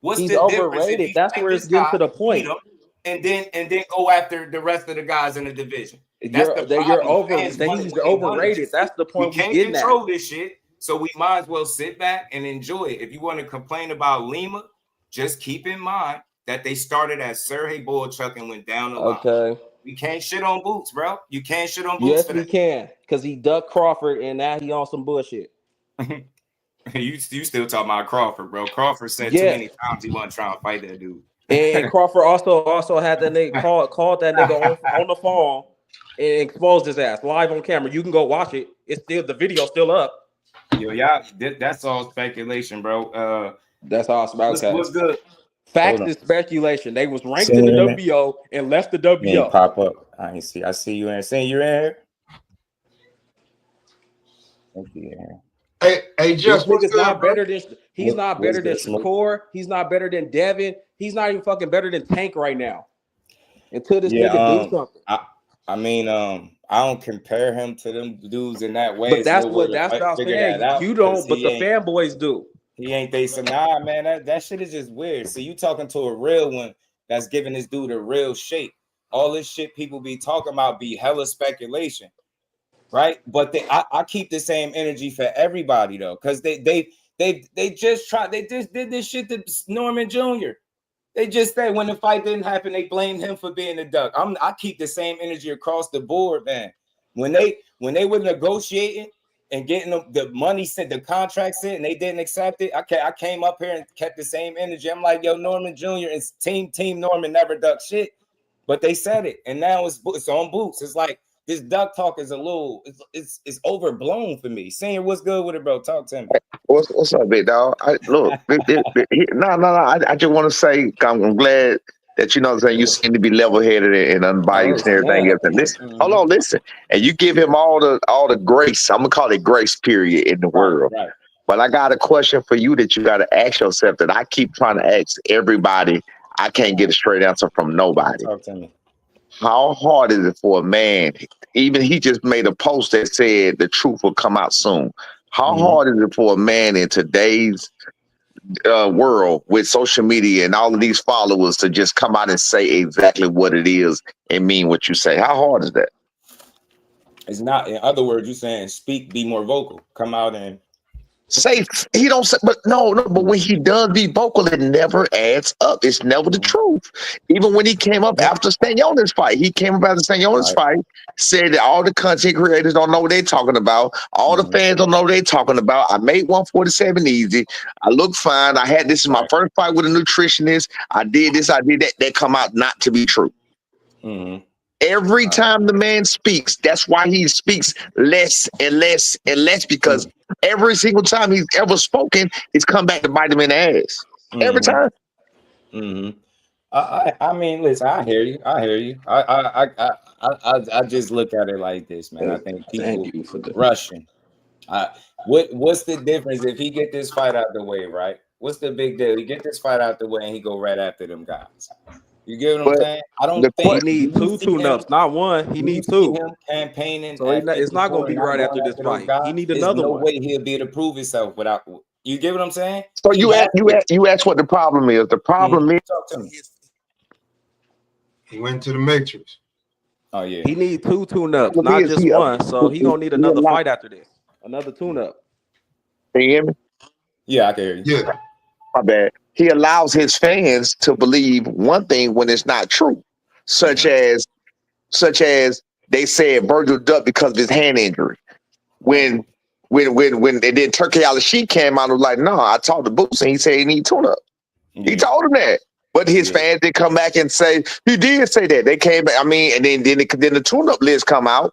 What's He's the difference if overrated. he That's fight where this it's getting guy, to the beat point. him, and then go after the rest of the guys in the division? That's the You're problem. over. Fans want it He's when they want it. overrated. That's the We point we can't getting control at. this shit, so we might as well sit back and enjoy it. If you want to complain about Lima, just keep in mind that they started as Sergey Boychuk and went down the line. Okay. We can't shit on Boots, bro. You can't shit on Boots. Yes, for we that. can, because he ducked Crawford and now he on some bullshit. you still talking about Crawford, bro? Crawford said too many times he wasn't trying to fight that dude. And Crawford also had that nigga called that nigga on the phone and exposed his ass live on camera. You can go watch it. It's still the video's still up. Yo, y'all, that's all speculation, bro. That's all about. What's good? Facts is speculation. They was ranked in the WO and left the WO. You ain't pop up. I ain't see. I see you in. Saying you're in here. Thank you. Hey, Just this nigga's not better than. He's What- not better than what's good, Shakur. He's not better than Devin. He's not even fucking better than Tank right now. Until this nigga do something. I mean, I don't compare him to them dudes in that way. But that's what I'm saying. You don't, but the fanboys do. He ain't they some nah, man. That shit is just weird. See, you talking to a real one that's giving this dude a real shape. All this shit people be talking about be hella speculation, right? But I keep the same energy for everybody though, because they just did this shit to Norman Jr. They just said when the fight didn't happen, they blamed him for being a duck. I keep the same energy across the board, man. When they were negotiating and getting the money sent, the contract sent, and they didn't accept it, I came up here and kept the same energy. I'm like, yo, Norman Jr. and Team Norman never duck shit, but they said it, and now it's on Boots. It's like this duck talk is a little, it's overblown for me. Senior, what's good with it, bro? Talk to me. What's up, big dog? I just want to say I'm glad that you know what I'm saying. You seem to be level headed and unbiased and everything else. And listen, hold on, listen, and you give him all the grace. I'm gonna call it grace period in the world. Right. But I got a question for you that you got to ask yourself that I keep trying to ask everybody. I can't get a straight answer from nobody. Talk to me. How hard is it for a man? Even he just made a post that said the truth will come out soon. How hard is it for a man in today's world with social media and all of these followers to just come out and say exactly what it is and mean what you say? How hard is that? It's not. In other words, you're saying speak, be more vocal, come out and say. He don't say, but no. But when he does be vocal, it never adds up. It's never the truth. Even when he came up after Stanionis fight, he came up after Stanionis fight, said that all the content creators don't know what they're talking about. All the fans don't know what they're talking about. I made 147 easy. I look fine. I had this is my first fight with a nutritionist. I did this. I did that. That come out not to be true. Every time the man speaks, that's why he speaks less and less and less, because every single time he's ever spoken, it's come back to bite him in the ass. Every time. I mean, listen, I hear you. I just look at it like this, man. I think people rushing. What's the difference if he get this fight out the way, right? What's the big deal? He get this fight out the way and he go right after them guys. You get what I'm saying? I don't think he need two tune-ups, not one. He need two. Him campaigning, so it's not going to be right after this fight. He need another one. No way he'll be able to prove himself without. You get what I'm saying? So you ask what the problem is. The problem is. Talk to me. He went to the Matrix. Oh yeah. He need two tune-ups, not just one. So he gonna need another fight after this. Another tune-up. Can you hear me? Yeah, I can hear you. Yeah. My bad. He allows his fans to believe one thing when it's not true, such as they said Vergil ducked because of his hand injury. When and then Turkey Al-Sheikh came out and was like, no, I talked to Boots and he said he need tune-up. He told him that. But his fans did come back and say he did say that. They came back. I mean, and then the tune-up list come out.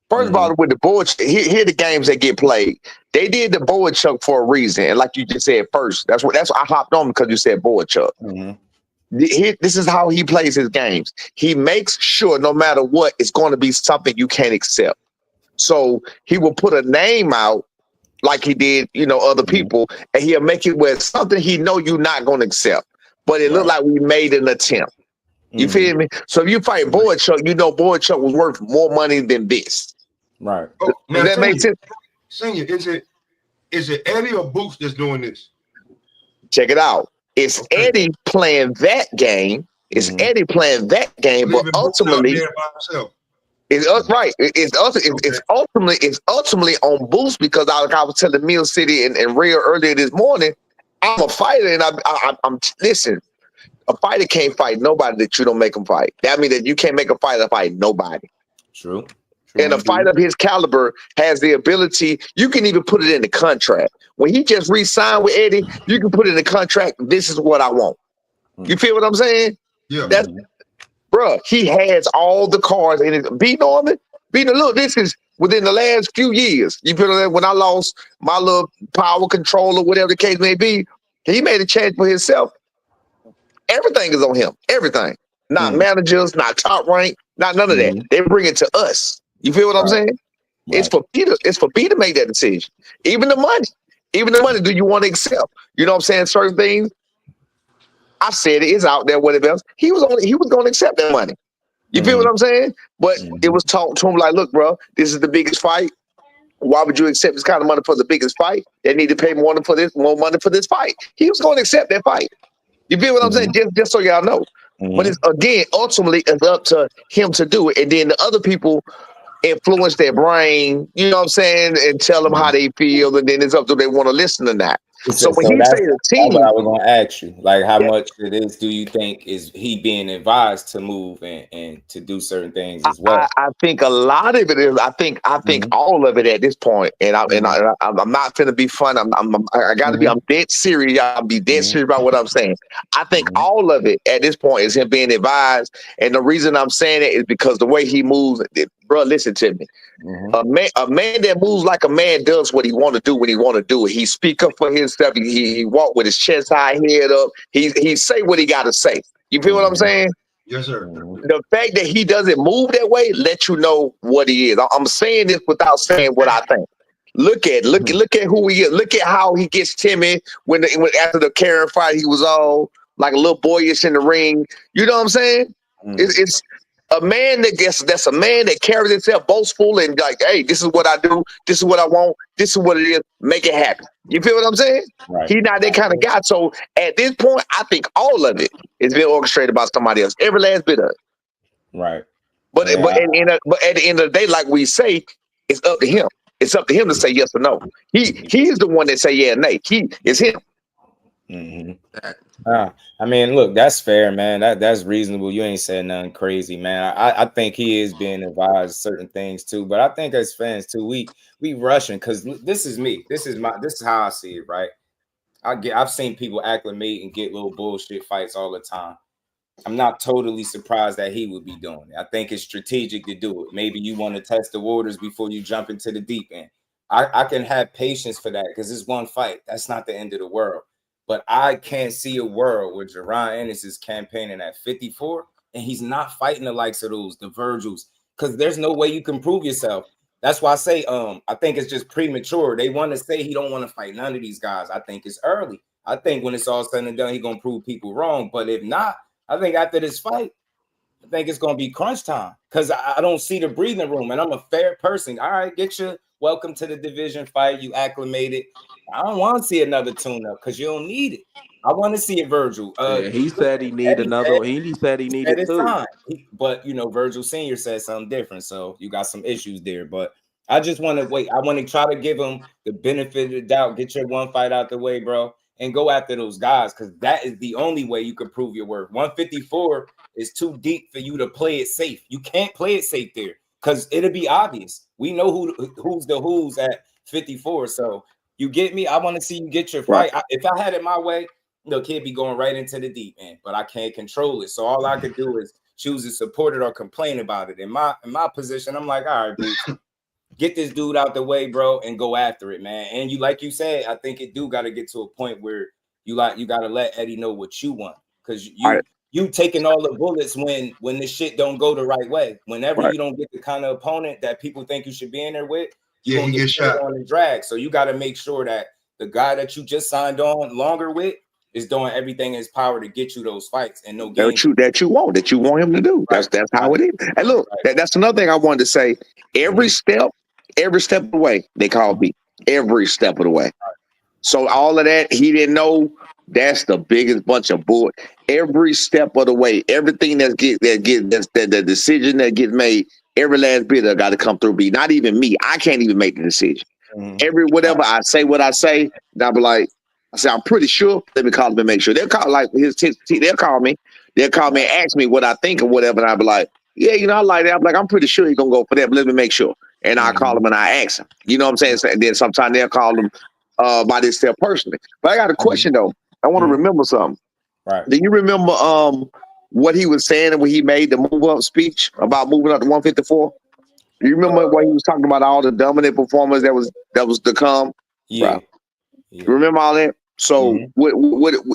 First of all, with the board, here are the games that get played. They did the board chuck for a reason, and like you just said first, that's what I hopped on because you said board chuck. This is how he plays his games. He makes sure no matter what, it's going to be something you can't accept. So he will put a name out like he did, other people, and he'll make it where it's something he know you're not going to accept. But it looked like we made an attempt. You feel me? So if you fight Boyd Chuck, you know Boyd Chuck was worth more money than this. Right. Oh, Does that make sense? Senior, is it Eddie or Boots that's doing this? Check it out. It's Eddie playing that game. It's Eddie playing that game, but ultimately, it's right. It's ultimately on Boost because I was telling Mill City and Ray earlier this morning. I'm a fighter, and I'm listen. A fighter can't fight nobody that you don't make him fight. That means that you can't make a fighter fight nobody. True. And a fighter of his caliber has the ability. You can even put it in the contract. When he just re-signed with Eddie, you can put it in the contract. This is what I want. You feel what I'm saying? Yeah. That's, bro. He has all the cards in it. B Norman, look. This is within the last few years. You feel that when I lost my little power controller, whatever the case may be, he made a change for himself. Everything is on him. Everything. Not managers, not top rank, not none of that. They bring it to us. You feel what I'm saying? It's for Peter. It's for Peter to make that decision. Even the money. Do you want to accept? You know what I'm saying? Certain things. I said it is out there. Whatever else. He was going to accept that money. You feel what I'm saying? But it was talked to him like, look, bro, this is the biggest fight. Why would you accept this kind of money for the biggest fight? They need to pay more money for this fight. He was going to accept that fight. You feel what I'm saying? Just so y'all know. But it's again, ultimately, it's up to him to do it. And then the other people influence their brain, you know what I'm saying, and tell them how they feel. And then it's up to they want to listen to that. So when he say the team, that's what I was going to ask you. Like, how much of this do you think is he being advised to move and to do certain things as well? I think a lot of it is. I think all of it at this point. And I'm not finna be fun. I got to be. I'm dead serious. I'll be dead serious about what I'm saying. I think all of it at this point is him being advised. And the reason I'm saying it is because the way he moves. Bro, listen to me. A man that moves like a man does what he want to do when he want to do it. He speak up for himself. He walk with his chest high, head up. He say what he got to say. You feel what I'm saying? Yes, sir. The fact that he doesn't move that way let you know what he is. I'm saying this without saying what I think. Look at who he is. Look at how he gets timid when after the Karen fight, he was all like a little boyish in the ring. You know what I'm saying? It's a man that's a man that carries himself boastful and like, hey, this is what I do, this is what I want, this is what it is, make it happen. You feel what I'm saying? Right. He's not that kind of guy. So at this point, I think all of it is being orchestrated by somebody else. Every last bit of it. Right. But at the end of the day, like we say, it's up to him. It's up to him to say yes or no. He's the one that say yeah or nay. It's him. I mean, look, that's fair, man. That's reasonable. You ain't saying nothing crazy, man. I think he is being advised certain things too, but I think as fans too, we rushing because this is me. This is how I see it, right? I've seen people acclimate and get little bullshit fights all the time. I'm not totally surprised that he would be doing it. I think it's strategic to do it. Maybe you want to test the waters before you jump into the deep end. I can have patience for that because it's one fight. That's not the end of the world. But I can't see a world where Jaron Ennis is campaigning at 54 and he's not fighting the likes of the Vergils, because there's no way you can prove yourself. That's why I say I think it's just premature. They want to say he don't want to fight none of these guys. I think it's early. I think when it's all said and done, he's going to prove people wrong. But if not, I think after this fight, I think it's going to be crunch time because I don't see the breathing room. And I'm a fair person. All right, get your welcome to the division fight. You acclimated. I don't want to see another tune-up because you don't need it. I want to see it, Vergil. He said he need another. He said he needed two. But Vergil Sr. said something different, so you got some issues there. But I just want to wait. I want to try to give him the benefit of the doubt. Get your one fight out the way, bro, and go after those guys because that is the only way you can prove your worth. 154 is too deep for you to play it safe. You can't play it safe there because it'll be obvious. We know who's at 54. So you get me? I want to see you get your fight. If I had it my way, kid be going right into the deep end, but I can't control it. So all I could do is choose to support it or complain about it. In my position, I'm like, all right, dude, get this dude out the way, bro, and go after it, man. And like you said, I think it do got to get to a point where you got to let Eddie know what you want, because you taking all the bullets when the shit don't go the right way. Whenever you don't get the kind of opponent that people think you should be in there with, you're gonna get shot on the drag. So you got to make sure that the guy that you just signed on longer with is doing everything in his power to get you those fights and no game. That you want him to do. Right. That's how it is. And look, that's another thing I wanted to say. Every step of the way, they called me. Every step of the way. So all of that, he didn't know. That's the biggest bunch of bull. Every step of the way, everything the decision that gets made, every last bit of got to come through me. Not even me. I can't even make the decision. Whatever I say, what I say, and I'll be like, I'm pretty sure. Let me call him and make sure. They'll call they'll call me. They'll call me and ask me what I think or whatever, and I'll be like, yeah, I like that. I'm like, I'm pretty sure he's gonna go for that, but let me make sure. And I call him and I ask him. You know what I'm saying? And then sometimes they'll call him by themselves personally. But I got a question though. I want to remember something. Right. Do you remember what he was saying when he made the move up speech about moving up to 154? Do you remember when he was talking about all the dominant performers that was to come? Yeah. You remember all that? So what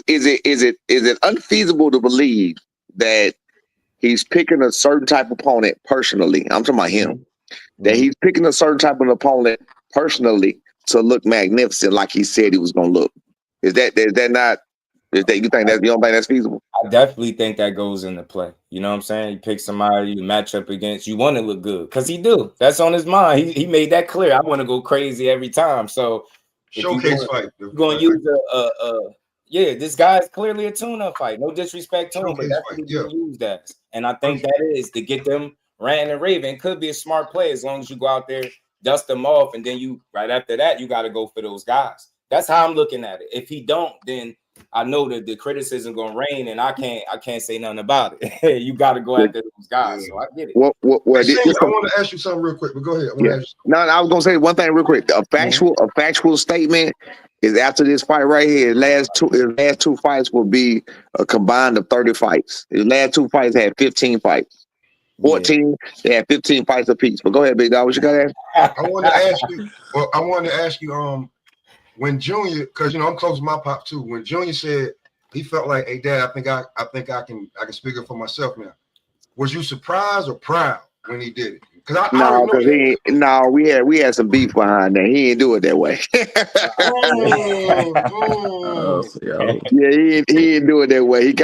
is it unfeasible to believe that he's picking a certain type of opponent personally? I'm talking about him. That he's picking a certain type of opponent personally to look magnificent like he said he was gonna look. You think you don't think that's feasible? I definitely think that goes into play. You know what I'm saying? You pick somebody you match up against, you want to look good because he do. That's on his mind. He made that clear. I want to go crazy every time. So showcase fight. You're going to use this guy's clearly a tune-up fight. No disrespect to him, but that's what he's going to use that. And I think that is to get them ranting and raving. Could be a smart play as long as you go out there, dust them off, and then you right after that you got to go for those guys. That's how I'm looking at it. If he don't, then I know that the criticism gonna rain, and I can't say nothing about it. You got to go after those guys. So I get it. I want to ask you something real quick, but go ahead. I was gonna say one thing real quick. A factual statement is after this fight right here. His last two fights will be a combined of 30 fights. His last two fights had 15 fights. 14. They had 15 fights apiece. But go ahead, big dog. What you got to ask? I wanted to ask you. When Junior, because I'm close to my pop too. When Junior said he felt like, "Hey, Dad, I think I can speak up for myself now." Was you surprised or proud when he did it? Because we had some beef behind that. He didn't do it that way. Yeah, he didn't do it that way. It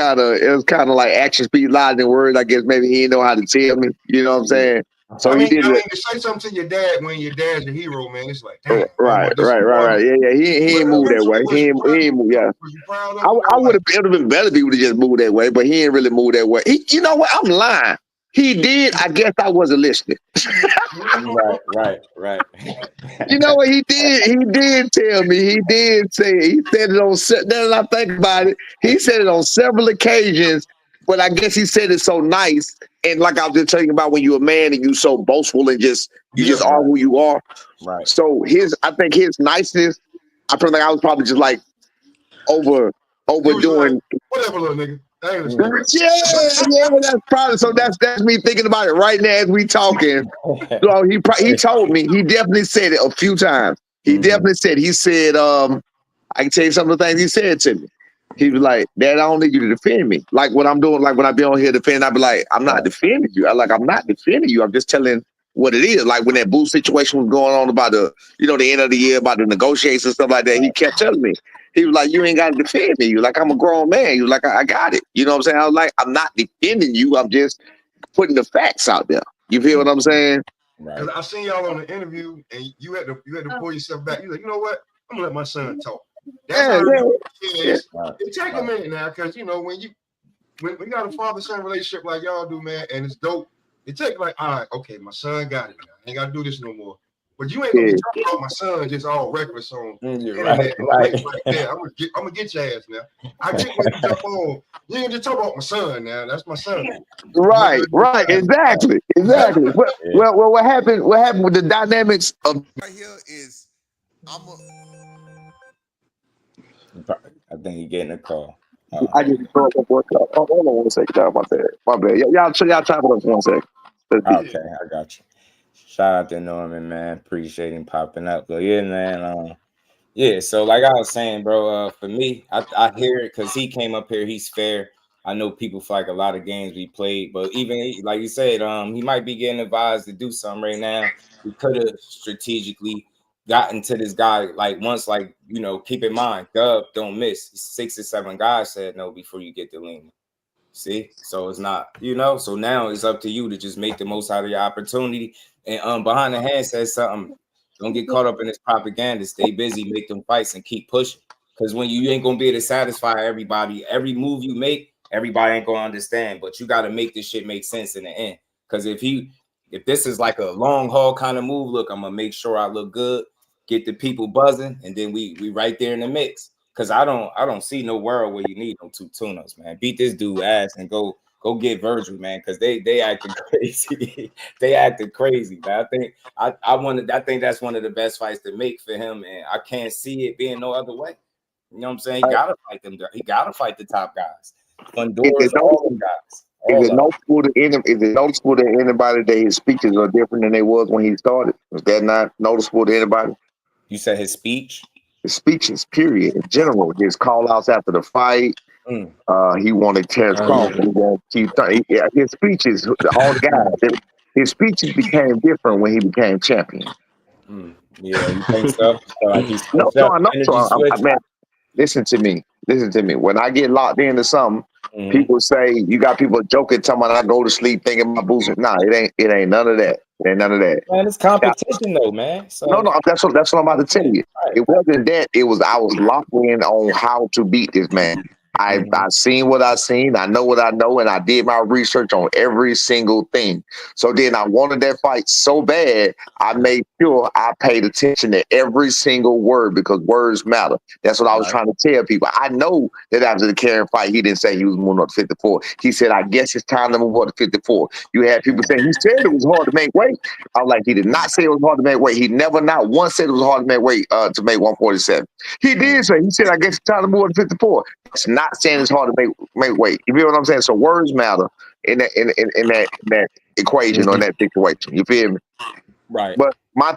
was kind of like action speaks louder than words. I guess maybe he didn't know how to tell me. You know what I'm saying? So he did to say something to your dad when your dad's your hero, man. It's like, damn, right. Yeah. He ain't moved that way. He ain't move. Yeah. Was you proud of I would have. It would have been better if he would have just moved that way, but he ain't really moved that way. You know what? I'm lying. He did. I guess I wasn't listening. Right. You know what he did? He did tell me. He did say it. He said it on. Now that I think about it, he said it on several occasions. But I guess he said it so nice, and like I was just telling you about when you're a man and you so boastful and just are who you are. Right. So I think his niceness. I feel like I was probably just like overdoing. Like, whatever, little nigga. Yeah, that's probably so. That's me thinking about it right now as we talking. So he told me. He definitely said it a few times. He definitely said. He said, I can tell you some of the things he said to me. He was like, "Dad, I don't need you to defend me. Like what I'm doing. Like when I be on here defending, I be like, I'm not defending you. I'm not defending you. I'm just telling what it is. Like when that boo situation was going on about the end of the year about the negotiations and stuff like that. He kept telling me. He was like, you ain't got to defend me. You like, I'm a grown man. You like, I got it. You know what I'm saying? I was like, I'm not defending you. I'm just putting the facts out there. You feel what I'm saying? Right. I seen y'all on the interview, and you had to pull yourself back. You like, you know what? I'm gonna let my son talk. That's it take a minute now, because when you got a father-son relationship like y'all do, man, and it's dope. It take like, all right, okay, my son got it now. I ain't gotta do this no more. But you ain't gonna be talking about my son just all reckless on right. I'm gonna get your ass now. I get when you jump on. You ain't just talk about my son now. That's my son. Right. Exactly. Well, what happened with the dynamics of right here is I think you're getting a call. I just throw up hold on 1 second. My bad. Y'all chop it up for 1 second. Okay, I got you. Shout out to Norman, man. Appreciate him popping up. But yeah, man. So like I was saying, bro, for me, I hear it because he came up here. He's fair. I know people feel like a lot of games we played, but even like you said, he might be getting advised to do something right now. We could have strategically gotten to this guy like once, like, you know, keep in mind, Dub don't miss. 6 or 7 guys said no before you get to Lima. See, so it's not, you know, so now it's up to you to just make the most out of your opportunity. And behind the hand says something. Don't get caught up in this propaganda. Stay busy, make them fights, and keep pushing. Because when you ain't gonna be able to satisfy everybody, every move you make, everybody ain't gonna understand. But you got to make this shit make sense in the end. Because if this is like a long haul kind of move, look, I'm gonna make sure I look good, get the people buzzing, and then we right there in the mix. Because I don't see no world where you need no 2 tune-ups, man. Beat this dude ass and go get Vergil, man, because they acting crazy. They acting crazy, man. I think that's one of the best fights to make for him, and I can't see it being no other way. You know what I'm saying? He gotta fight them. He gotta fight the top guys. Fundors, all them guys. Is it noticeable to anybody that his speeches are different than they was when he started? Was that not noticeable to anybody? You said his speech? His speeches, period, in general. His call outs after the fight. He wanted Terrence Crawford. His speeches, all the guys, his speeches became different when he became champion. Yeah, you think so? Like he's no, man, listen to me. When I get locked into something, people say you got people joking, talking about I go to sleep thinking my boots. Nah, it ain't none of that. It ain't none of that. Man, it's competition though, man. So. No, that's what I'm about to tell you. Right. It wasn't that. It was I was locked in on how to beat this man. I seen what I seen. I know what I know, and I did my research on every single thing. So then I wanted that fight so bad, I made sure I paid attention to every single word because words matter. That's what I was trying to tell people. I know that after the Karen fight, he didn't say he was moving up to 54. He said, I guess it's time to move up to 54. You had people saying he said it was hard to make weight. I was like, he did not say it was hard to make weight. He never not once said it was hard to make weight to make 147. He did say, he said, I guess it's time to move up to 54. It's not saying it's hard to make weight. You feel what I'm saying? So words matter in that equation or in that situation. You feel me? Right. But my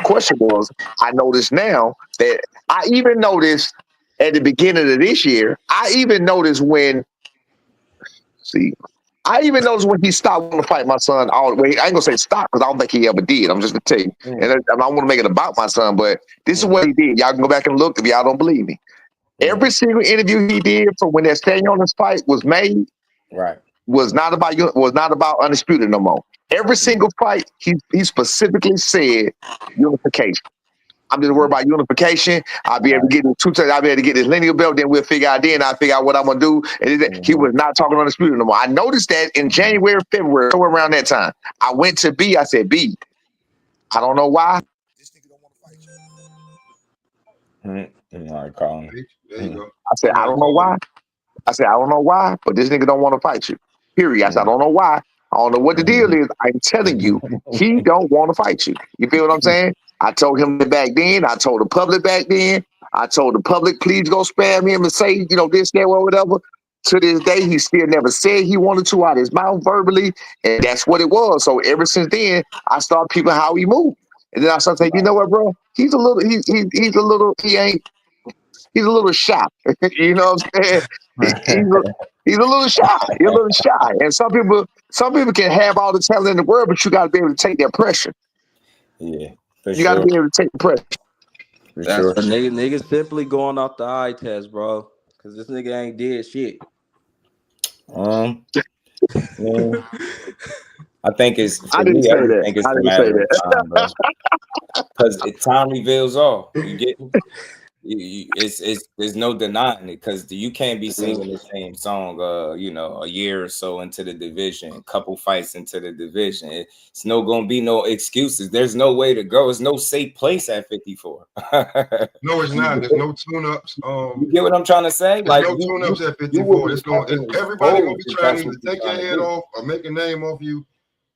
question was, I noticed now that I even noticed at the beginning of this year, I even noticed when he stopped wanting to fight my son all the way. I ain't gonna say stop because I don't think he ever did. I'm just gonna tell you. And I don't want to make it about my son, but this is what he did. Y'all can go back and look if y'all don't believe me. Every single interview he did from when that Staying on this fight was made, was not about Undisputed no more. Every single fight, he specifically said unification. I'm just worried about unification. I'll be able to get I'll be able to get this lineal belt. Then we'll figure out. Then I figure out what I'm gonna do. And he was not talking Undisputed no more. I noticed that in January, February, somewhere around that time. I went to B. I said, B. I don't know why. This nigga don't want to fight you. All right, Colin. There you go. I said, I don't know why. But this nigga don't want to fight you. Period. I said, I don't know why. I don't know what the deal is. I'm telling you, he don't want to fight you. You feel what I'm saying? I told him back then. I told the public back then. I told the public, please go spam him and say, this, that, or whatever. To this day, he still never said he wanted to out his mouth verbally, and that's what it was. So ever since then, I started peeping how he moved. And then I started saying, you know what, bro? He's a little shy. You know what I'm saying? He's a little shy. He's a little shy. And some people can have all the talent in the world, but you got to be able to take that pressure. Yeah, you got to be able to take the pressure. That's a nigga simply going off the eye test, bro. Because this nigga ain't did shit. I think it's. I didn't say that. I didn't say that. Because time reveals all. You get. There's no denying it because you can't be singing the same song a year or so into the division, a couple fights into the division. It's gonna be no excuses. There's no way to go. There's no safe place at 54. No, it's not. There's no tune-ups. You get what I'm trying to say? Like no tune-ups at 54. Everybody gonna be trying to take your head off or make a name off you.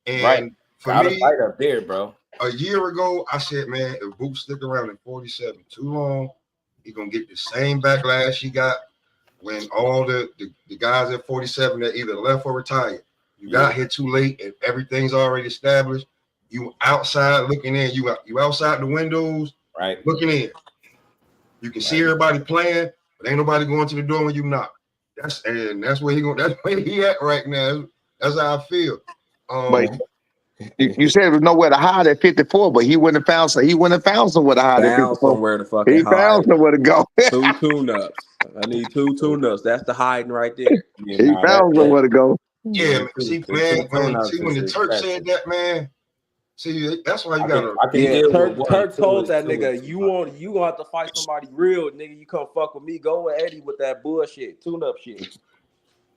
And for me, fight up there, bro. A year ago, I said, man, if Boots stick around at 47 too long, he's gonna get the same backlash he got when all the guys at 47 that either left or retired. You got here too late and everything's already established. You outside looking in, you outside the windows, looking in. You can see everybody playing, but ain't nobody going to the door when you knock. That's where he at right now. That's how I feel. You said there was nowhere to hide at 54, but he wouldn't have found. He wouldn't have found somewhere to hide at Found 54. somewhere to fucking He found hide. somewhere to go. 2 tune-ups. I need 2 tune-ups. That's the hiding right there. Yeah, He nah, found that somewhere to go. Yeah, man. the See, two man, tune-ups when is the Turk excessive. said that, man. See, that's why you I gotta. can Yeah, deal with one. Turk told that two nigga, is too you much. gonna have to fight somebody real, nigga. You come fuck with me. Go with Eddie with that bullshit, tune-up shit.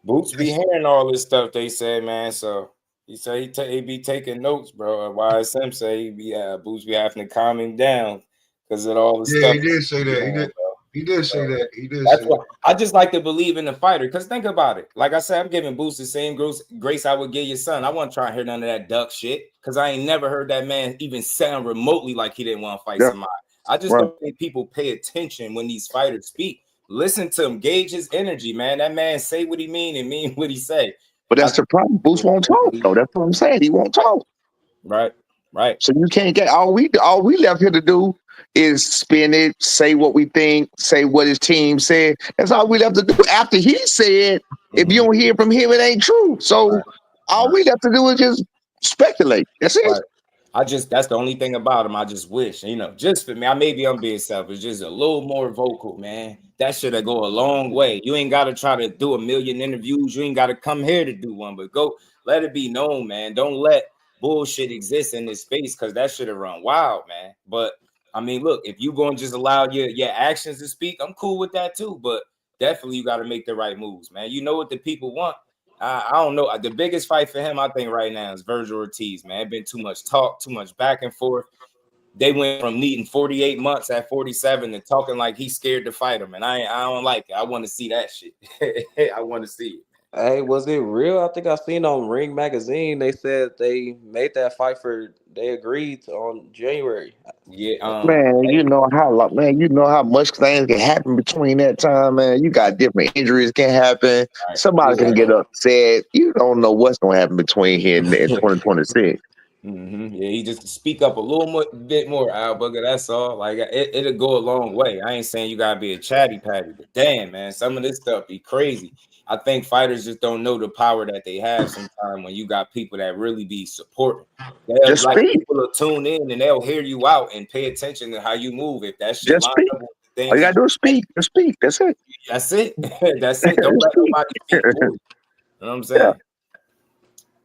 Boots be hearing all this stuff they say, man. So he said he be taking notes, bro. YSM say he be Boots be having to calm him down because of all the Yeah, stuff. he did say that. He Doing, did. bro. He did say that. He did That's say why that. I just like to believe in the fighter. Because think about it. Like I said, I'm giving Boots the same grace I would give your son. I want to try and hear none of that duck shit. Because I ain't never heard that man even sound remotely like he didn't want to fight Yeah, somebody. I just right. don't think people pay attention when these fighters speak. Listen to him, gauge his energy, man. That man say what he mean and mean what he say. But that's the problem. Boots won't talk, though. That's what I'm saying. He won't talk. Right. So you can't get all we left here to do is spin it, say what we think, say what his team said. That's all we left to do. After he said, if you don't hear from him, it ain't true. So all we left to do is just speculate. That's it. Right. That's the only thing about him. I just wish, just for me, I'm being selfish, just a little more vocal, man. That should go a long way. You ain't got to try to do a million interviews. You ain't got to come here to do one, but go let it be known, man. Don't let bullshit exist in this space because that should have run wild, man. But I mean, look, if you going to just allow your actions to speak, I'm cool with that too. But definitely you got to make the right moves, man. You know what the people want. I don't know. The biggest fight for him, I think, right now is Vergil Ortiz, man. It's been too much talk, too much back and forth. They went from needing 48 months at 47 and talking like he's scared to fight him. And I don't like it. I want to see that shit. I want to see it. Hey, was it real? I think I seen on Ring Magazine they said they made that fight they agreed on January. Yeah. Man, you know how much things can happen between that time, man. You got different injuries can happen. Right. Somebody can get upset. You don't know what's gonna happen between here and 2026. Yeah, he just speak up a little bit more, Al Booger. That's all. Like it'll go a long way. I ain't saying you gotta be a chatty patty, but damn, man, some of this stuff be crazy. I think fighters just don't know the power that they have sometimes when you got people that really be supporting. Just like speak. people will tune in and they'll hear you out and pay attention to how you move. If that shit Just lines speak. up with the things All you gotta do is speak. Just speak. That's it. that's it. That's it. Don't let nobody speak for you. You know what I'm saying? Yeah.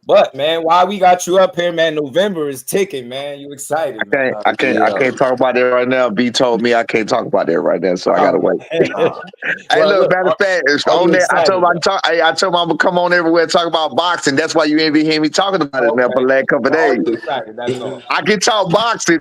But man, why we got you up here, man? November is ticking, man. You excited, man? I can't talk about that right now. B told me I can't talk about that right now, so I gotta wait. Hey, Well, look, matter of fact, it's are on you there. I told him excited, I told him I'm gonna come on everywhere and talk about boxing. That's why you ain't been hearing me talking about it now for the last couple of Are days. you excited? That's all. I can talk boxing.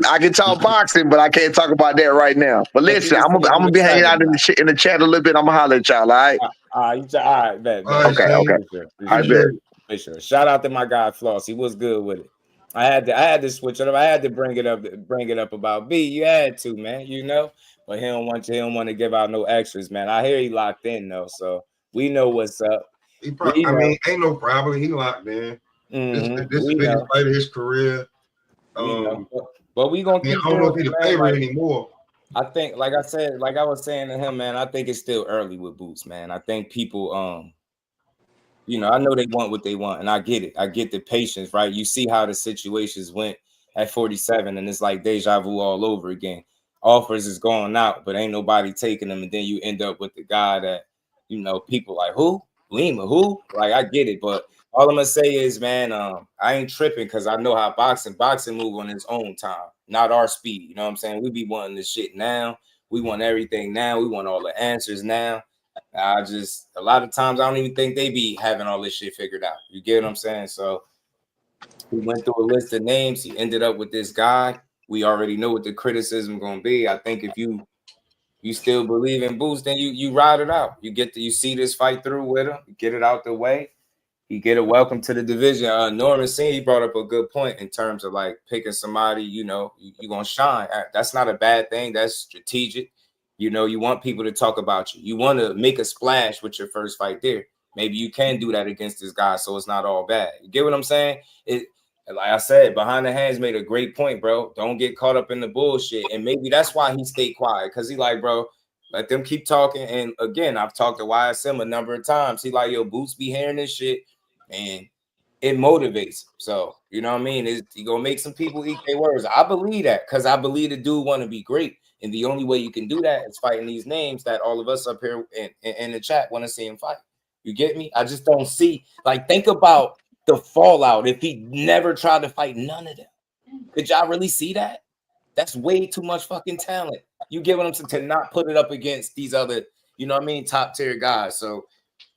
But I can't talk about that right now. But listen, you I'm just said gonna you be hanging out excited in the chat a little bit. I'm gonna holler at y'all. All right. all right, bet. All right, Okay. Shane. I bet. For sure. Shout out to my guy Floss. He was good with it. I had to switch it up. I had to bring it up about B. You had to, man. But he don't want to give out no extras, man. I hear he locked in though, so we know what's up. I mean, ain't no problem. He locked in. This is the biggest fight of his career. But we gonna keep. I don't know if he's a favorite anymore. I think, like I said, like I was saying to him, man, I think it's still early with Boots, man. I think people, I know they want what they want, and I get it. I get the patience, right? You see how the situations went at 47, and it's like deja vu all over again. Offers is going out, but ain't nobody taking them, and then you end up with the guy that, people like, who? Lima, who? Like, I get it, but all I'm gonna say is, man, I ain't tripping because I know how boxing move on its own time, not our speed. You know what I'm saying? We be wanting this shit now. We want everything now. We want all the answers now. A lot of times I don't even think they be having all this shit figured out. You get what I'm saying? So he went through a list of names. He ended up with this guy. We already know what the criticism gonna be. I think if you still believe in Boots, then you ride it out. You see this fight through with him, get it out the way. You get a welcome to the division. Norman Singh, he brought up a good point in terms of like picking somebody, you're gonna shine. That's not a bad thing. That's strategic. You want people to talk about you. You want to make a splash with your first fight there. Maybe you can do that against this guy, so it's not all bad. You get what I'm saying? Like I said, behind the hands made a great point, bro. Don't get caught up in the bullshit. And maybe that's why he stayed quiet, because he like, bro, let them keep talking. And again, I've talked to YSM a number of times. He like, yo, Boots be hearing this shit, and it motivates him. So, you know what I mean? You're going to make some people eat their words. I believe that because I believe the dude want to be great. And the only way you can do that is fighting these names that all of us up here in the chat want to see him fight. You get me? I just don't see. Like, think about the fallout if he never tried to fight none of them. Did y'all really see that? That's way too much fucking talent. You give him to not put it up against these other, you know what I mean, top tier guys. So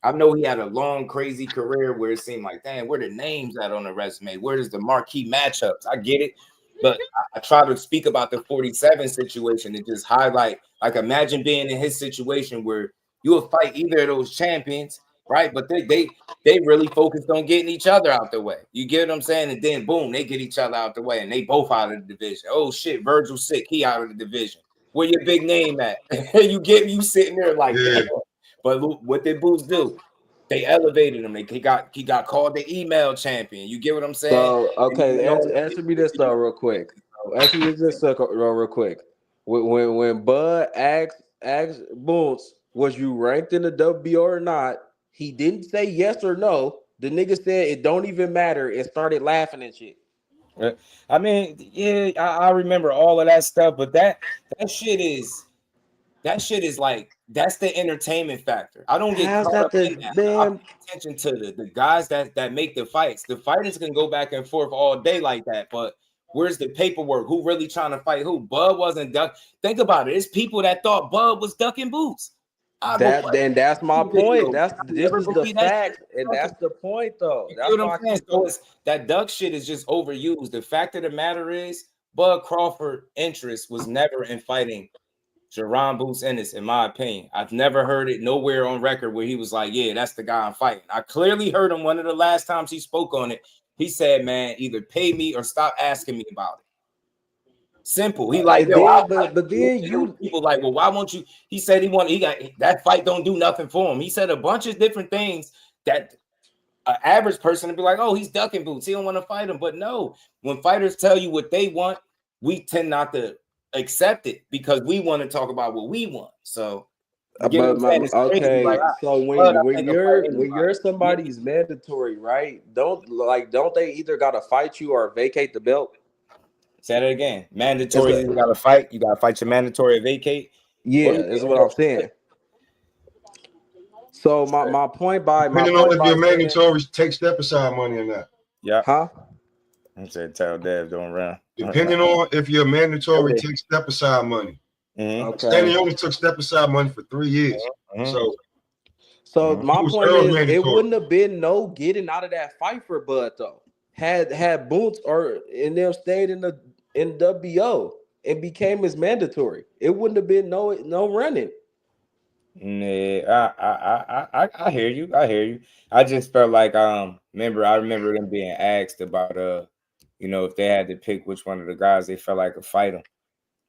I know he had a long, crazy career where it seemed like, damn, where the names at on the resume? Where is the marquee matchups? I get it. But I try to speak about the 47 situation and just highlight, like, imagine being in his situation where you will fight either of those champions, right? But they really focused on getting each other out the way. You get what I'm saying? And then boom, they get each other out the way and they both out of the division. Oh shit, Vergil sick, he out of the division. Where your big name at? You get you sitting there like, damn. But what did Boots do? They elevated him. He got called the email champion. You get what I'm saying? So okay, answer me this though, real quick. Answer me this real quick. When Bud asked Boots, was you ranked in the WBO or not? He didn't say yes or no. The nigga said it don't even matter and started laughing and shit. I mean, yeah, I remember all of that stuff, but that shit is like, that's the entertainment factor. I don't get caught up in that. I pay attention to the guys that make the fights. The fighters can go back and forth all day like that, but where's the paperwork? Who really trying to fight who? Bud wasn't duck. Think about it. It's people that thought Bud was ducking Boots. That's my point. This is the fact, and that's the point, though. That's what I'm saying. So that duck shit is just overused. The fact of the matter is, Bud Crawford's interest was never in fighting Jaron Boots Ennis, in my opinion. I've never heard it nowhere on record where he was like, yeah, that's the guy I'm fighting. I clearly heard him one of the last times he spoke on it. He said, man, either pay me or stop asking me about it. Simple. He like, yo, but then you people like, well, why won't you? He said he got that fight don't do nothing for him. He said a bunch of different things that an average person would be like, oh, he's ducking Boots. He don't want to fight him. But no, when fighters tell you what they want, we tend not to accept it because we want to talk about what we want. So okay, like, so when you're somebody's mandatory, right? Don't they either gotta fight you or vacate the belt? Say that again. Mandatory, you gotta fight. You gotta fight your mandatory or vacate. Yeah, that's what I'm saying. So my point by depending on if your mandatory take step aside money or not. Yeah. Huh? I said tell Dev don't run. Depending on if your mandatory takes step aside money. Okay. Stanley only took step aside money for 3 years. So my point is, it wouldn't have been no getting out of that fight for Bud though. Had Boots or and them stayed in WBO and became his mandatory, it wouldn't have been no running. Yeah, I hear you. I just felt like I remember them being asked about if they had to pick which one of the guys they felt like could fight him.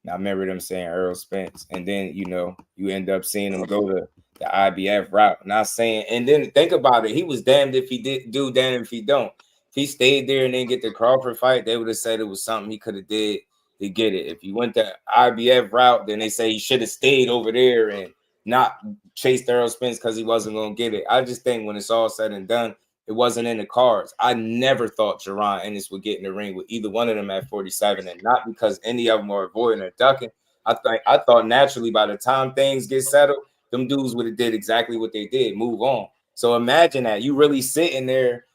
And I remember them saying Earl Spence, and then you end up seeing him go to the IBF route. Not saying, and then think about it, he was damned if he did do, damned if he don't. If he stayed there and didn't get the Crawford fight, they would have said it was something he could have did to get it. If he went the IBF route, then they say he should have stayed over there and not chased Earl Spence because he wasn't going to get it. I just think when it's all said and done, it wasn't in the cards. I never thought Jaron Ennis would get in the ring with either one of them at 47, and not because any of them are avoiding or ducking. I thought naturally by the time things get settled, them dudes would have did exactly what they did, move on. So imagine that. You really sitting there.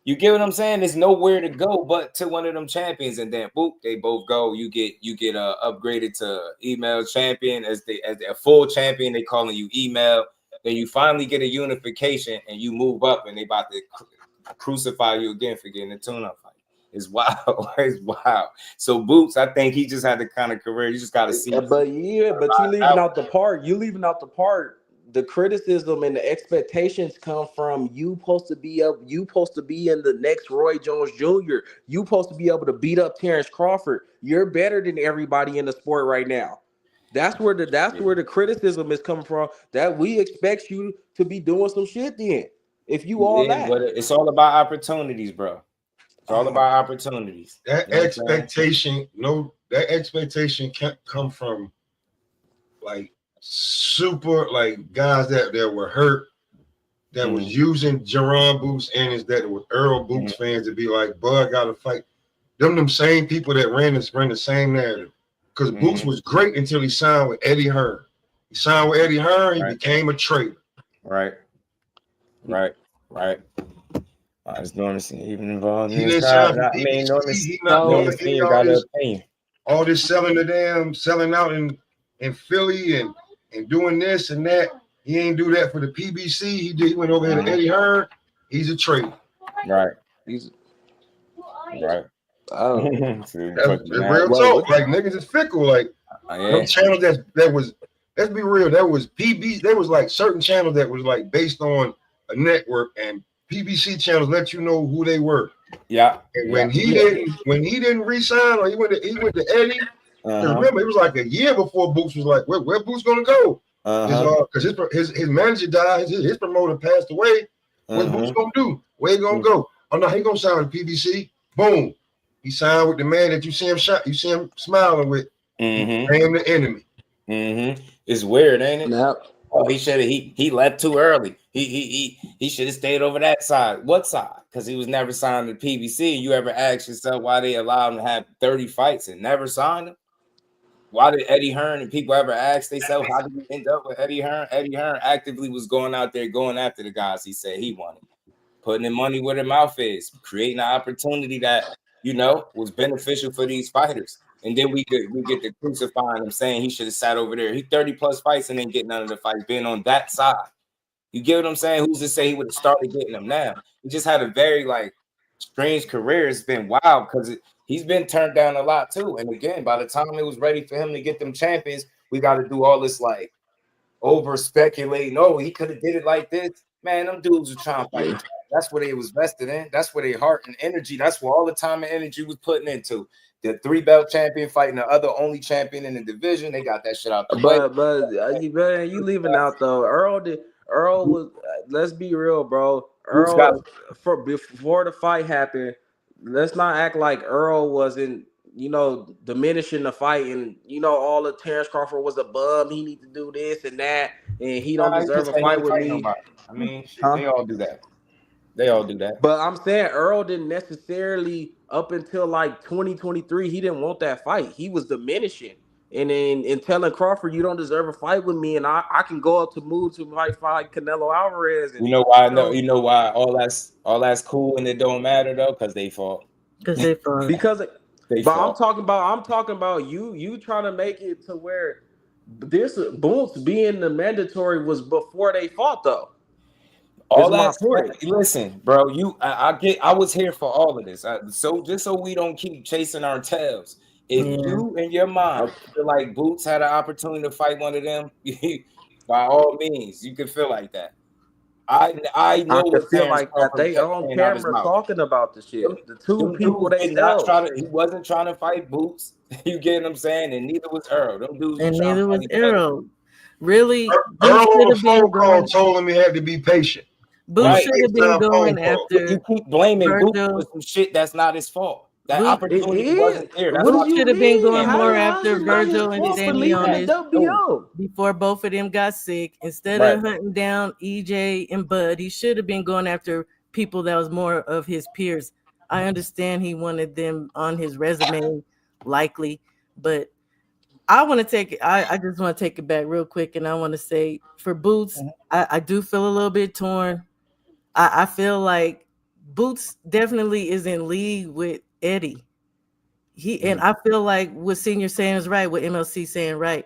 You get what I'm saying? There's nowhere to go but to one of them champions, and then boop, they both go. You get upgraded to email champion as a full champion. They calling you email. Then you finally get a unification, and you move up, and they about to crucify you again for getting a tune-up fight. It's wild. It's wild. So Boots, I think he just had the kind of career. You just got to see. But you leaving out the part. You leaving out the part. The criticism and the expectations come from you supposed to be in the next Roy Jones Jr. You supposed to be able to beat up Terrence Crawford. You're better than everybody in the sport right now. That's where the criticism is coming from. That we expect you to be doing some shit then. If you all that, but it's all about opportunities, bro. It's all about opportunities. That expectation can't come from like super like guys that were hurt that was using Jaron Boots Ennis, that was Earl Boots fans to be like, Bud got to fight. Them same people that ran the same narrative. Because Boots was great until he signed with Eddie Hearn. He signed with Eddie Hearn, he became a traitor. Right. I was doing this even involved in He this. didn't sign for I mean, PBC. He not doing any all this selling out in Philly and doing this and that. He ain't do that for the PBC. He went over here to Eddie Hearn. He's a traitor. Right. That's real talk. Like niggas is fickle. Like them channels that was, let's be real, that was PB. There was like certain channels that was like based on a network, and PBC channels let you know who they were. Yeah. And when he didn't resign, or he went to Eddie. Remember, it was like a year before Boots was like, where Boots gonna go? Because his manager died, his promoter passed away. What Boots gonna do? Where he gonna go? Oh no, he gonna sign with PBC. Boom. He signed with the man that you see him smiling with. Became the enemy. It's weird, ain't it? Yep. Oh, he left too early. He should have stayed over that side. What side? Because he was never signed to PBC. You ever ask yourself why they allowed him to have 30 fights and never signed him? Why did Eddie Hearn and people ever ask themselves how did we end up with Eddie Hearn? Eddie Hearn actively was going out there going after the guys he said he wanted, putting in money where their mouth is, creating an opportunity that was beneficial for these fighters. And then we get to crucifying him, saying he should have sat over there. He 30 plus fights and didn't get none of the fights, being on that side. You get what I'm saying? Who's to say he would have started getting them now? He just had a very strange career. It's been wild because he's been turned down a lot too. And again, by the time it was ready for him to get them champions, we got to do all this over speculating. Oh, he could have did it like this. Man, them dudes were trying to fight. That's what they was vested in. That's where their heart and energy. That's where all the time and energy was putting into. The 3-belt champion fighting the other only champion in the division. They got that shit out the way. But you leaving out though. Earl was. Let's be real, bro. Earl before the fight happened. Let's not act like Earl wasn't, diminishing the fight, and all the Terrence Crawford was a bum. He need to do this and that, and he don't deserve a fight with me. I mean, they all do that. They all do that. But I'm saying Earl didn't necessarily, up until 2023, he didn't want that fight. He was diminishing. And then in telling Crawford, you don't deserve a fight with me, and I can go up to move to fight Canelo Alvarez. And, you know why? You know why all that's cool and it don't matter though, because they fought. Because they fought. I'm talking about you trying to make it to where this Boots being the mandatory was before they fought though. All that point. Listen, bro. I was here for all of this. So just so we don't keep chasing our tails. If you in your mind feel like Boots had an opportunity to fight one of them, by all means, you can feel like that. I know what feel like that. They on camera talking about the shit. The two people they know. He wasn't trying to fight Boots. You get what I'm saying? And neither was Earl. Them dudes. And neither was Earl. Really, Earl on the phone call told him he had to be patient. Boots should have been going after. You keep blaming Boots for some shit that's not his fault. That opportunity wasn't there. Boots should have been going more after Vergil and Sammy on before both of them got sick. Instead of hunting down EJ and Bud, he should have been going after people that was more of his peers. I understand he wanted them on his resume, likely, but I want to take it. I just want to take it back real quick, and I want to say for Boots, I do feel a little bit torn. I feel like Boots definitely is in league with Eddie. And I feel like what Senior saying is right, what MLC saying right.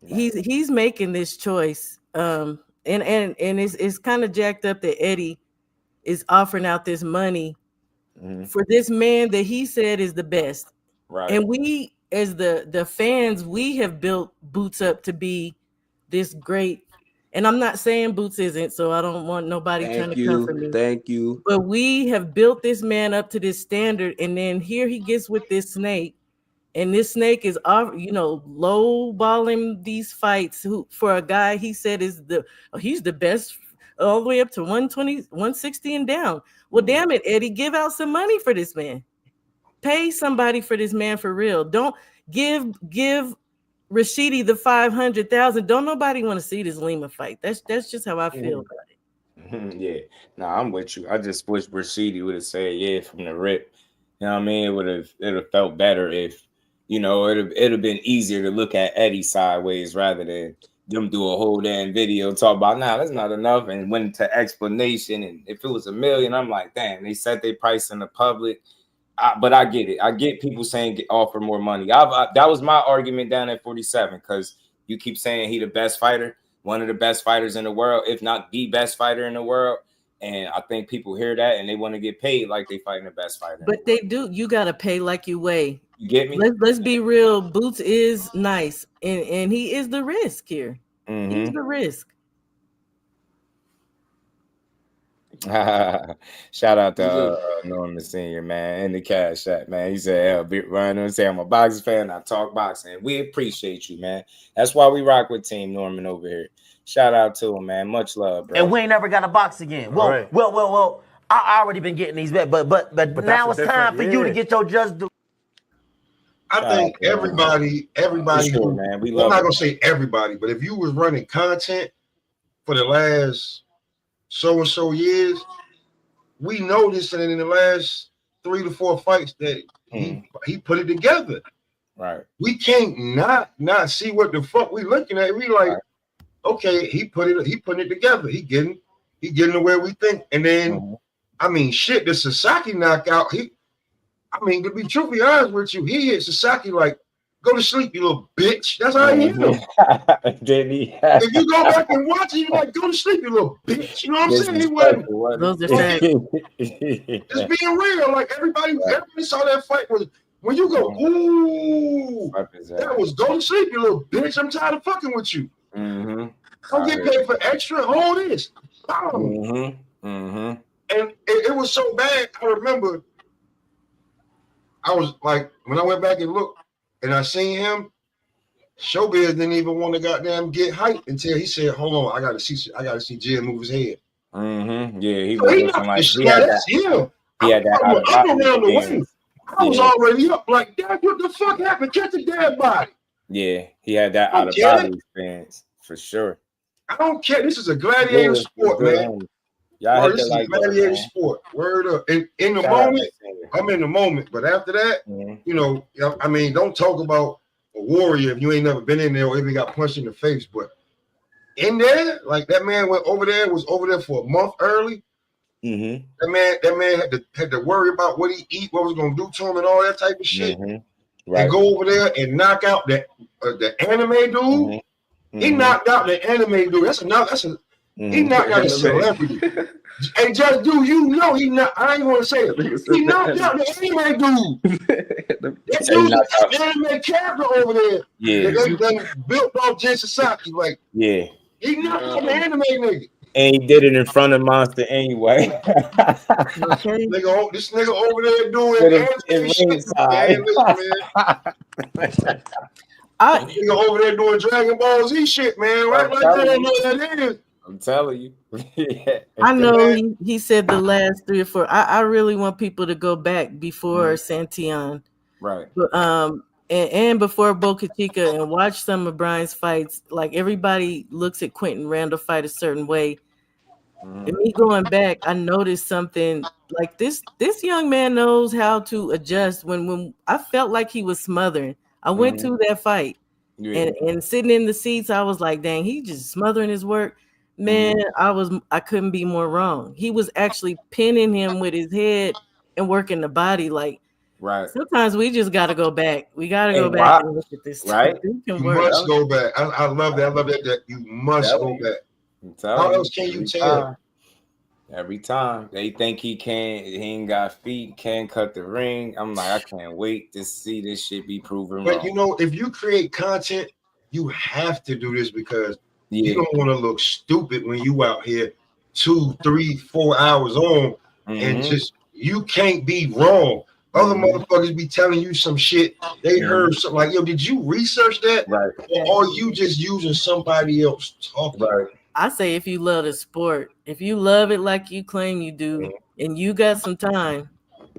He's making this choice. And it's kind of jacked up that Eddie is offering out this money for this man that he said is the best. Right. And we, as the fans, we have built Boots up to be this great. And I'm not saying Boots isn't, so I don't want nobody trying to come for me. Thank you. But we have built this man up to this standard, and then here he gets with this snake, and this snake is, low balling these fights. Who for a guy he said he's the best all the way up to 120, 160 and down. Well, damn it, Eddie, give out some money for this man. Pay somebody for this man for real. Don't give Rashidi the $500,000. Don't nobody want to see this Lima fight. That's just how I feel about it. Yeah, nah, I'm with you. I just wish Rashidi would have said yeah from the rip. You know what I mean? It'd have felt better if it'd have been easier to look at Eddie sideways rather than them do a whole damn video talk about that's not enough and went into explanation. And if it was $1 million, I'm like, damn, they set their price in the public. But I get it. I get people saying offer more money. That was my argument down at 47 because you keep saying he the best fighter, one of the best fighters in the world, if not the best fighter in the world. And I think people hear that and they want to get paid like they fighting the best fighter. But they do. You got to pay like you weigh. You get me? Let's be real. Boots is nice, and he is the risk here. Mm-hmm. He's the risk. Shout out to Norman Senior, man, in the cash app, man. He said, "Big Ryan, say I'm a boxing fan. I talk boxing. We appreciate you, man. That's why we rock with Team Norman over here. Shout out to him, man. Much love, bro. And we ain't never got to box again. Well, right. well. I already been getting these bets, but now it's time for you to get your just due. I think everybody sure, man. I'm not gonna say everybody, but if you was running content for the last so and so years, we noticed that in the last 3 to 4 fights that he put it together. Right. We can't not see what the fuck we looking at. We like, okay, he putting it together. He getting to where we think. And then I mean, shit, the Sasaki knockout. To be truthfully honest with you, he hit Sasaki like, go to sleep, you little bitch. That's how he hit him. Did he? If you go back and watch it, you're like, go to sleep, you little bitch. You know what I'm saying? He wasn't. Those are facts. It's being real. Like everybody saw that fight was when you go, ooh, that was go to sleep, you little bitch. I'm tired of fucking with you. Don't get paid for extra. Hold this. And it was so bad. I remember I was like, when I went back and looked and I seen him, Showbiz didn't even want to goddamn get hyped until he said, hold on, I gotta see Jim move his head. Yeah, he was looking like that's him. He had that I'm around the way. I was already up like, Dad, what the fuck happened? Catch the dead body. Yeah, he had that out of body experience for sure. I don't care. This is a gladiator sport, man. Y'all this is a gladiator sport. Word up. In the moment, I'm in the moment. But after that, don't talk about a warrior if you ain't never been in there or even got punched in the face. But in there, like that man was over there for a month early. That man had to worry about what he eat, what was gonna do to him, and all that type of shit. And go over there and knock out the anime dude. He knocked out the anime dude. He knocked out a celebrity. And just do I ain't gonna say it. He knocked out the anime dude. That dude's an anime character over there. Yeah. They built off Jin Sasaki. Like, yeah. He knocked out the anime nigga. And he did it in front of Monster anyway. This nigga over there doing anime shit. Nigga over there doing Dragon Ball Z shit, man. Right like that, I know what that is. I'm telling you. I know he said the last 3 or 4. I really want people to go back before Santillan. Right. But, and before Boca Chica and watch some of Brian's fights. Like everybody looks at Quentin Randall fight a certain way. And me going back, I noticed something like this young man knows how to adjust. When I felt like he was smothering, I went to that fight and sitting in the seats, I was like, dang, he just smothering his work. Man, I couldn't be more wrong. He was actually pinning him with his head and working the body. Like, sometimes we just gotta go back. We gotta go back and look at this. Right? You must go back. I love that. I love that you must go back. How else can you tell? Every time they think he ain't got feet, can't cut the ring. I'm like, I can't wait to see this shit be proven wrong. But if you create content, you have to do this because you don't want to look stupid when you out here 2, 3, 4 hours on and just you can't be wrong. Other motherfuckers be telling you some shit. They heard something like, yo, did you research that? Right. Or are you just using somebody else talking? Right. I say if you love the sport, if you love it like you claim you do, and you got some time,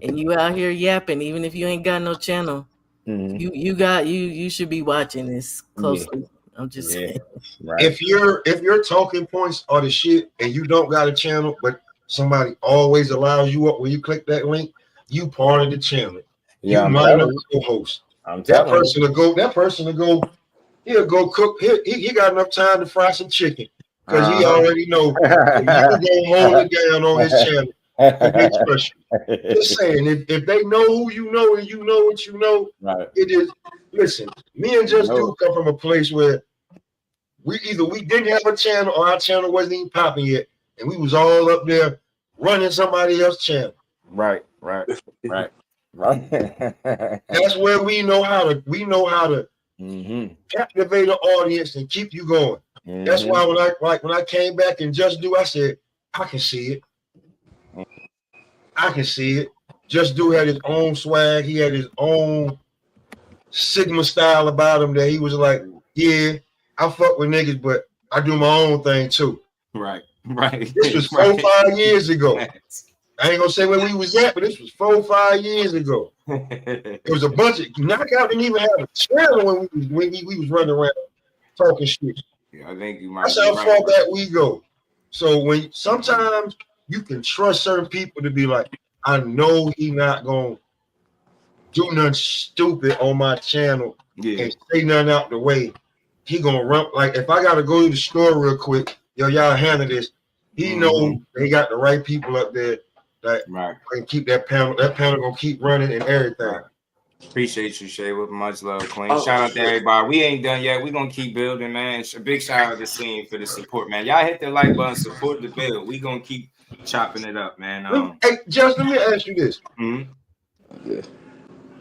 and you out here yapping, even if you ain't got no channel, you should be watching this closely. I'm just saying. Right. If your talking points are the shit and you don't got a channel, but somebody always allows you up when you click that link, you part of the channel. Yeah, you might not co-host. That person will go. He'll go cook. He got enough time to fry some chicken because he already know you gonna hold it down on his channel. Just saying, if they know who you know and you know what you know, right. It is. Listen, me and Just Do come from a place where we didn't have a channel or our channel wasn't even popping yet, and we was all up there running somebody else's channel. Right. That's where we know how to captivate an audience and keep you going. That's why when I came back and Just Do, I said, I can see it. Just Do had his own swag. He had his own Sigma style about him that he was like, yeah, I fuck with niggas, but I do my own thing too. Right. This was 4-5 years ago. I ain't gonna say where we was at, but this was 4-5 years ago. It was a bunch of Knockout didn't even have a channel when we was running around talking shit. Yeah, I think you might. That's how far back we go. So when sometimes you can trust certain people to be like, I know he not gonna do nothing stupid on my channel and say nothing out the way. He gonna run like if I gotta go to the store real quick, y'all handle this. He know they got the right people up there that can keep that panel. That panel gonna keep running and everything. Right. Appreciate you, Shay. With much love, Queen. Shout out to everybody. We ain't done yet. We gonna keep building, man. A big shout out to Scene for the support, man. Y'all hit the like button, support the build. We gonna keep chopping it up, man. Hey, Justin, let me ask you this.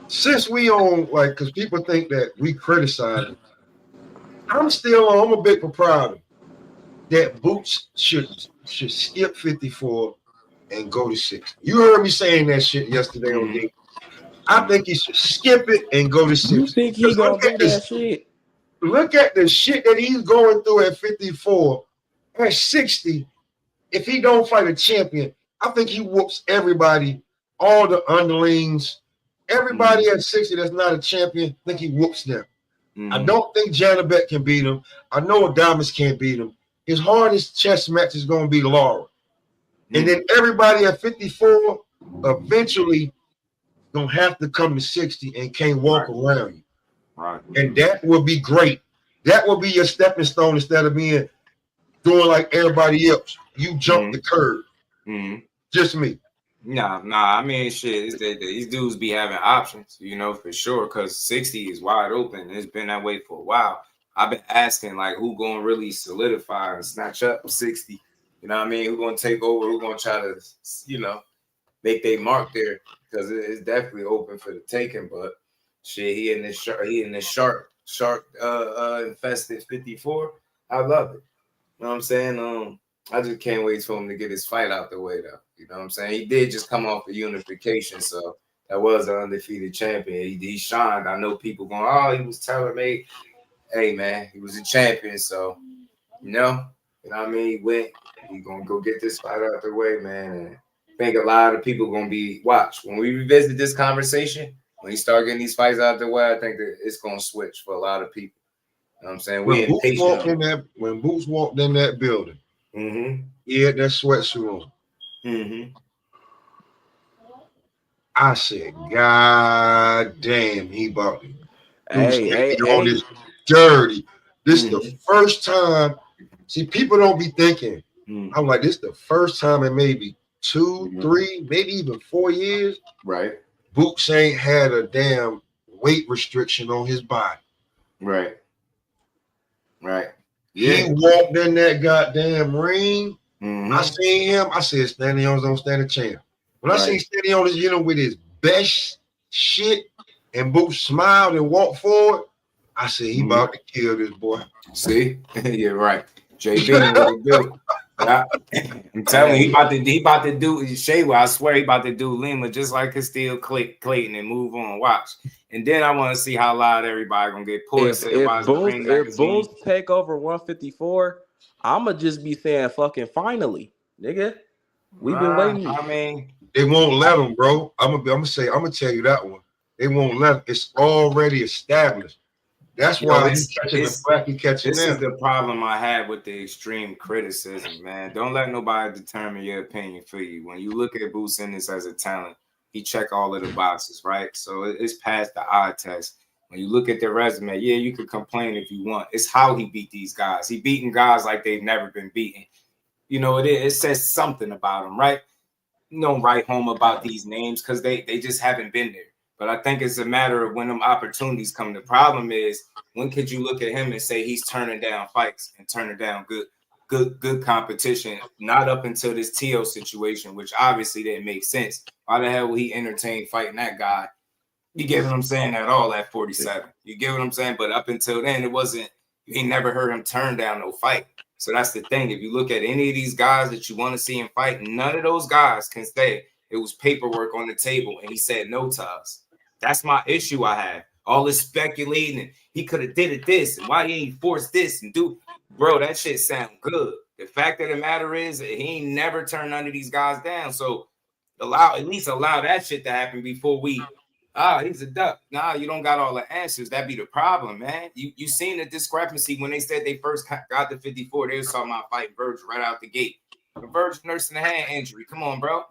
Since we on because people think that we criticize him, I'm a big proprietor that Boots should skip 54 and go to 60. You heard me saying that shit yesterday on day. I think he should skip it and go to 60. You think he gonna do that shit? Look at the shit that he's going through at 54. At 60, if he don't fight a champion, I think he whoops everybody, all the underlings, everybody at 60 that's not a champion, I think he whoops them. I don't think Janabek can beat him. I know Adamas can't beat him. His hardest chess match is going to be Laura. And then everybody at 54 eventually going to have to come to 60 and can't walk around you. Right. And that would be great. That would be your stepping stone instead of doing like everybody else. You jump the curve. Just me. Nah. I mean, shit. These dudes be having options, for sure. Because 60 is wide open. It's been that way for a while. I've been asking, like, who gonna really solidify and snatch up 60? You know what I mean? Who gonna take over? Who gonna try to, make their mark there? Because it's definitely open for the taking. But shit, he in this shark infested 54. I love it. You know what I'm saying? I just can't wait for him to get his fight out the way, though. You know what I'm saying? He did just come off a unification, so that was an undefeated champion. He shined. I know people going, oh, he was tailor-made. Hey, man, he was a champion, so, you know what I mean? He going to go get this fight out the way, man. And I think a lot of people going to be, watch, when we revisit this conversation, when he start getting these fights out the way, I think that it's going to switch for a lot of people. You know what I'm saying? When Boots walked in that building, he had that sweatsuit on. I said, God damn, he about to on this dirty. This is the first time. See, people don't be thinking. I'm like, this is the first time in maybe 2, 3, maybe even 4 years. Right. Boots ain't had a damn weight restriction on his body. Right. Yeah. He walked in that goddamn ring. I seen him. I said, Stanionis don't stand a chance. When I seen Stanionis, with his best shit, and Boots smiled and walked forward, I said, he about to kill this boy. See? You're right. JB will do. I'm telling you, he about to do Shaywa. I swear he about to do Lima just like Castillo Clayton and move on. Watch. And then I want to see how loud everybody gonna get pulled. If Bulls take over 154, I'ma just be saying fucking finally, nigga. We've been waiting. I mean, they won't let him, bro. I'm gonna tell you that one. They won't let him. It's already established. That's why he's catching the flack he catching This now. is the problem I had with the extreme criticism, man. Don't let nobody determine your opinion for you. When you look at Boots Ennis as a talent, he check all of the boxes, right? So it's past the eye test. When you look at the resume, yeah, you could complain if you want. It's how he beat these guys. He beating guys like they've never been beaten. You know, it says something about him, right? You don't write home about these names because they just haven't been there. But I think it's a matter of when them opportunities come. The problem is, when could you look at him and say he's turning down fights and turning down good competition? Not up until this T.O. situation, which obviously didn't make sense. Why the hell would he entertain fighting that guy? You get what I'm saying? At all at 47. You get what I'm saying? But up until then, it wasn't, you ain't never heard him turn down no fight. So that's the thing. If you look at any of these guys that you want to see him fight, none of those guys can say it was paperwork on the table and he said no to us. That's my issue I have. All this speculating and he could have did it this and why he ain't forced this and do, bro, that shit sound good. The fact of the matter is he ain't never turned none of these guys down. So at least allow that shit to happen before we, he's a duck. Nah, you don't got all the answers. That'd be the problem, man. You seen the discrepancy when they said they first got the 54. They was talking about fighting Vergil right out the gate. Vergil nursing a hand injury. Come on, bro.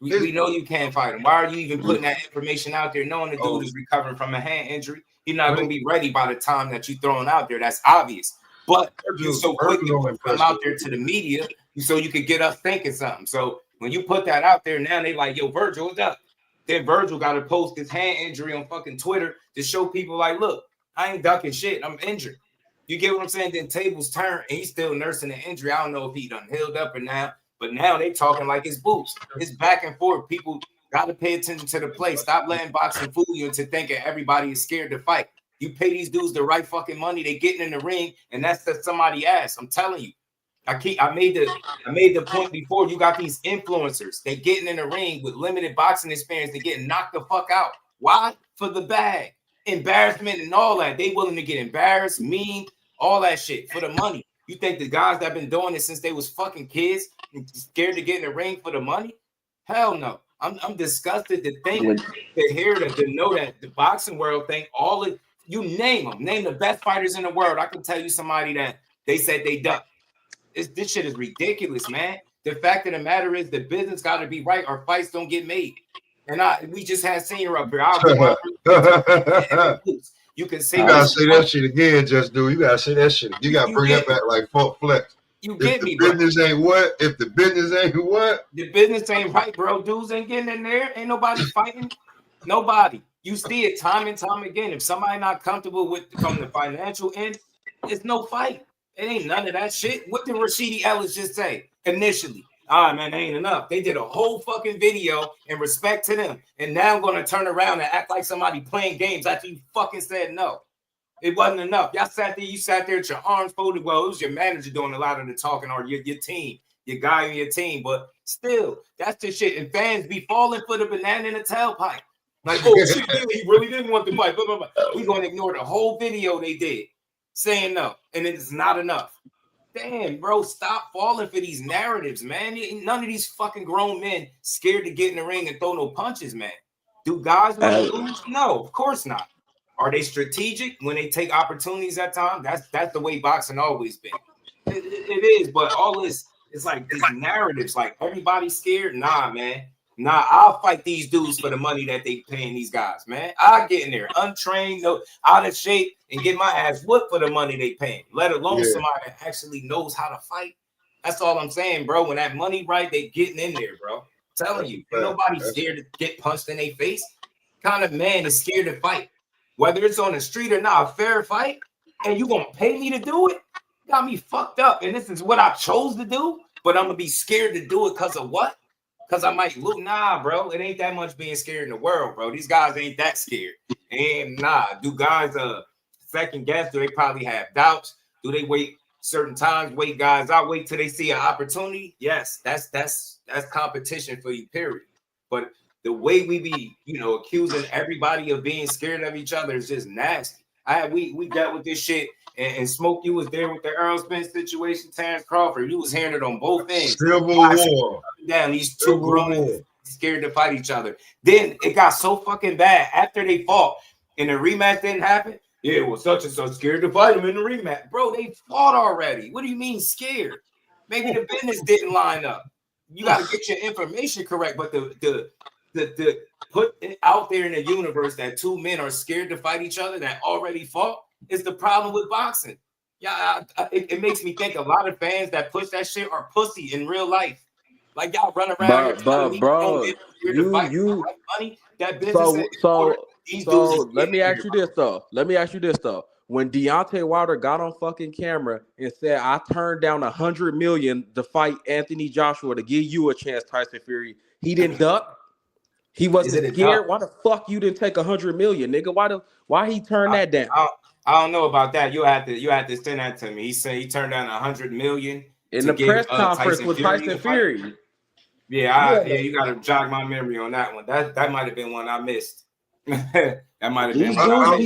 We know you can't fight him. Why are you even putting that information out there knowing the dude is recovering from a hand injury? He's not going to be ready by the time that you throw him out there. That's obvious. But you're so quick to come out there to the media so you could get us thinking something. So when you put that out there, now they like, yo, Vergil, what's up? Then Vergil got to post his hand injury on fucking Twitter to show people like, look, I ain't ducking shit. I'm injured. You get what I'm saying? Then tables turn and he's still nursing the injury. I don't know if he done healed up or now. But now they talking like it's Boots. It's back and forth. People got to pay attention to the play. Stop letting boxing fool you into thinking everybody is scared to fight. You pay these dudes the right fucking money. They getting in the ring, and that's that somebody ass. I'm telling you. I made the point before. You got these influencers. They getting in the ring with limited boxing experience. They getting knocked the fuck out. Why? For the bag, embarrassment, and all that. They willing to get embarrassed, mean, all that shit for the money. You think the guys that been doing it since they was fucking kids and scared to get in the ring for the money? Hell no. I'm disgusted to think, to hear that, to know that the boxing world think all of, you name them, name the best fighters in the world. I can tell you somebody that they said they ducked. This shit is ridiculous, man. The fact of the matter is the business got to be right or fights don't get made. And we just had Senior up here. You can say, you gotta say that shit again, just do. You gotta say that shit. You gotta bring that back like Funk Flex. You get me, bro. Business ain't what? If the business ain't what? The business ain't right, bro. Dudes ain't getting in there. Ain't nobody fighting. Nobody. You see it time and time again. If somebody not comfortable with from the financial end, it's no fight. It ain't none of that shit. What did Rashidi Ellis just say initially? Man, that ain't enough. They did a whole fucking video in respect to them. And now I'm going to turn around and act like somebody playing games after you fucking said no. It wasn't enough. Y'all sat there, you sat there with your arms folded. Well, it was your manager doing a lot of the talking or your team, your guy on your team. But still, that's the shit. And fans be falling for the banana in the tailpipe. Like, oh, shit, he really didn't want to fight. We're going to ignore the whole video they did saying no. And it's not enough. Damn, bro, stop falling for these narratives, man. None of these fucking grown men scared to get in the ring and throw no punches, man. Do guys want to lose? No, of course not. Are they strategic when they take opportunities at times? That's the way boxing always been. It is, but all this, it's like these narratives, like everybody's scared. Nah, man. Nah, I'll fight these dudes for the money that they paying these guys, man. I'll get in there untrained, no, out of shape, and get my ass whooped for the money they paying, let alone somebody that actually knows how to fight. That's all I'm saying, bro. When that money right, they getting in there, bro. I'm telling you, nobody's scared to get punched in their face. Kind of man is scared to fight. Whether it's on the street or not, a fair fight, and you gonna pay me to do it? Got me fucked up, and this is what I chose to do, but I'm gonna be scared to do it because of what? Because I might lose. Nah, bro. It ain't that much being scared in the world, bro. These guys ain't that scared. And nah, do guys second guess? Do they probably have doubts? Do they wait certain times, wait guys out, wait till they see an opportunity? Yes, that's competition for you, period. But the way we be, accusing everybody of being scared of each other is just nasty. We dealt with this shit. And Smoke, you was there with the Earl Spence situation, Terrence Crawford. You was hearing it on both ends. Civil War. Down these two grown scared to fight each other. Then it got so fucking bad after they fought and the rematch didn't happen. Yeah, well, such and such scared to fight him in the rematch. Bro, they fought already. What do you mean scared? Maybe the business didn't line up. You got to get your information correct, but the put it out there in the universe that two men are scared to fight each other that already fought is the problem with boxing. Yeah, it makes me think a lot of fans that push that shit are pussy in real life. Like y'all run around here telling me bro, you fight for money. That business so let me ask you this though. When Deontay Wilder got on fucking camera and said, "I turned down $100 million to fight Anthony Joshua to give you a chance, Tyson Fury," he didn't duck. He wasn't scared. Why the fuck you didn't take $100 million, nigga? Why he turned that down? I don't know about that. You had to send that to me. He said he turned down $100 million in the press conference with Tyson Fury. Yeah, you got to jog my memory on that one. That might have been one I missed. That might have been one.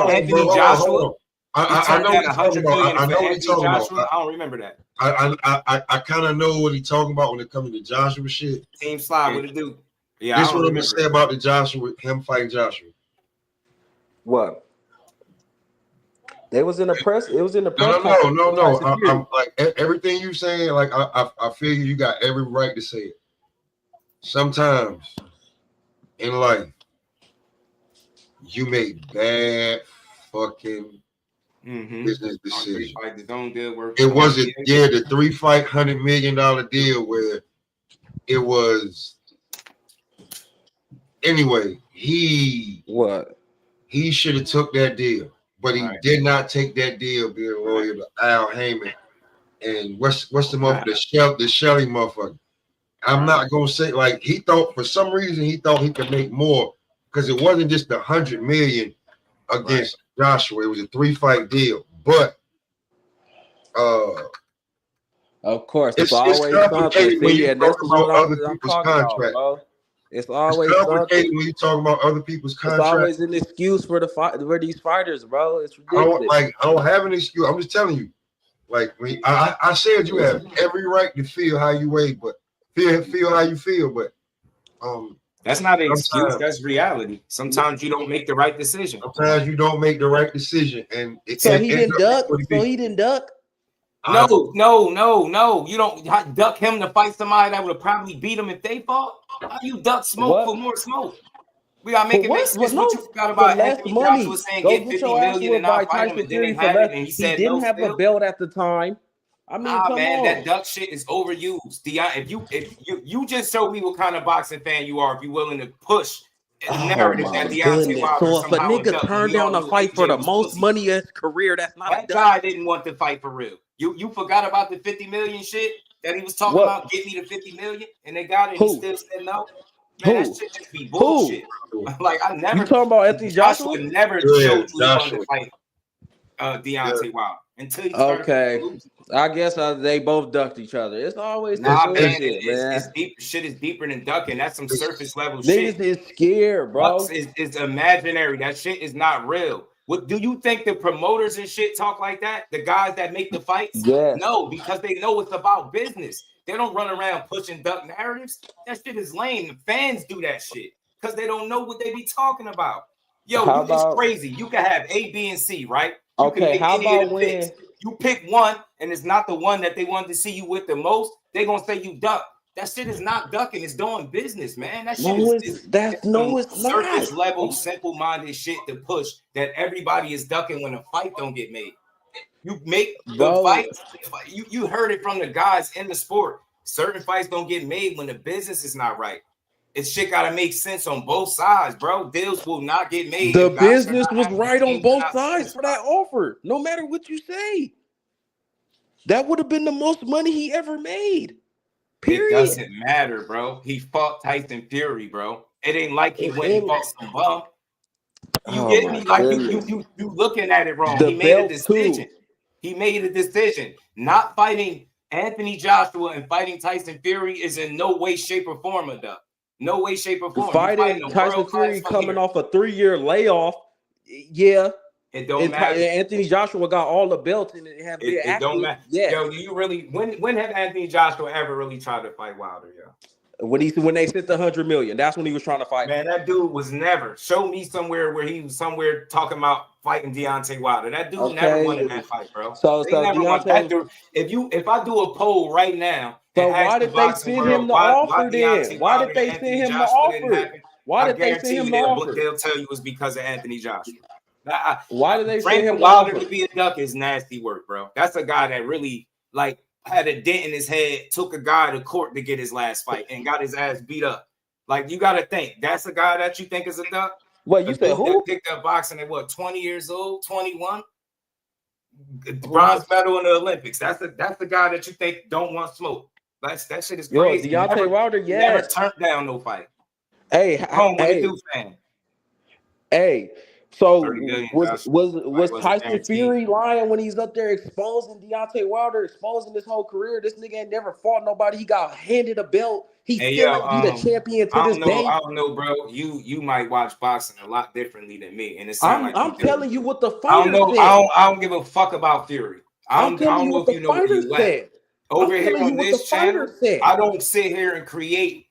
Anthony Joshua. I know what he's talking about. I know what he's talking about. I don't remember that. I kind of know what he's talking about when it comes to Joshua shit. Team Slide, what it do? Yeah, this is what I'm gonna say about the Joshua, him fighting Joshua. What? They was in the press. It was in the press. No. I'm like everything you saying. Like I feel you got every right to say it. Sometimes in life, you make bad fucking business decisions. It wasn't the 3-fight $100 million deal where it was. Anyway, he should have took that deal. But he did not take that deal being loyal to Al Heyman. And what's the motherfucker? The Shelly motherfucker. I'm not gonna say like he thought for some reason he thought he could make more because it wasn't just the $100 million against Joshua. It was a 3-fight deal. But of course, it's always something. When you talk about other people's contracts. It's always complicated when you talk about other people's contracts. It's always an excuse for these fighters, bro. It's ridiculous. I don't have an excuse. I'm just telling you. Like when I said, you have every right to feel how you weigh, but feel how you feel. But that's not an excuse. That's reality. Sometimes you don't make the right decision. Sometimes you don't make the right decision, and he didn't duck. So he didn't duck. No. You don't duck him to fight somebody that would have probably beat him if they fought. How you duck smoke for more smoke? We gotta make it make sense. What you forgot about Anthony Joshua saying get 50 million and not fight him, and then they had it, and he said he didn't have a belt at the time. I mean, come on. That duck shit is overused. If you just show me what kind of boxing fan you are, if you're willing to push the narrative that Deontay Wilder so if a nigga turned down a fight for the most money in his career, that's not that guy didn't want to fight for real. You forgot about the 50 million shit that he was talking about. Get me the 50 million, and they got it. And he still said no. Man, that shit just be bullshit. Like I never. You talking about Anthony Joshua? Never showed you wanted to fight Deontay Wilder until he started losing. I guess they both ducked each other. It's always man. It's deep. Shit is deeper than ducking. That's some surface level shit. Niggas is scared, bro. It's imaginary. That shit is not real. What do you think the promoters and shit talk like that? The guys that make the fights? Yes. No, because they know it's about business. They don't run around pushing duck narratives. That shit is lame. The fans do that shit because they don't know what they be talking about. Yo, it's crazy. You can have A, B, and C, right? Okay, how about when you pick one and it's not the one that they wanted to see you with the most? They gonna say you duck. That shit is not ducking. It's doing business, man. That shit is surface level, simple-minded shit to push that everybody is ducking when a fight don't get made. You make the fights. You heard it from the guys in the sport. Certain fights don't get made when the business is not right. It's shit gotta make sense on both sides, bro. Deals will not get made. The business was right on both sides for that offer. No matter what you say, that would have been the most money he ever made. Period. It doesn't matter, bro. He fought Tyson Fury, bro. It ain't like he went and fought some bum. You get me? Like you looking at it wrong. He made a decision. He made a decision. Not fighting Anthony Joshua and fighting Tyson Fury is in no way, shape, or form a duck. No way, shape, or form. Fighting Tyson Fury coming off a 3-year layoff. Yeah. It don't matter. Anthony Joshua got all the belts and it don't matter. Yeah. Yo, do you really when have Anthony Joshua ever really tried to fight Wilder? Yo? When they sent the 100 million, that's when he was trying to fight. Man, that dude was never. Show me somewhere where he was somewhere talking about fighting Deontay Wilder. That dude never won in that fight, bro. So never won. That dude, if I do a poll right now, so why did they send him the offer then? Why did they send him the offer? Why did they send him the offer? They'll tell you it's because of Anthony Joshua. Why did they send him the Wilder offer? to be a duck is nasty work, bro. That's a guy that really like had a dent in his head, took a guy to court to get his last fight, and got his ass beat up. Like, you got to think, that's a guy that you think is a duck? Well, you said who? Picked up boxing at what, 20 years old, 21? Bronze medal in the Olympics. That's the guy that you think don't want smoke. That shit is crazy. Deontay Wilder, never turned down no fight. Hey, Hey, so was Tyson Fury lying when he's up there exposing Deontay Wilder, exposing his whole career? This nigga ain't never fought nobody. He got handed a belt. He still might be the champion to this day. I don't know, bro. You might watch boxing a lot differently than me, and I'm telling you what the fighter said. I don't give a fuck about Fury. I'm telling you what the fighter said. Over here on this channel, I don't sit here and create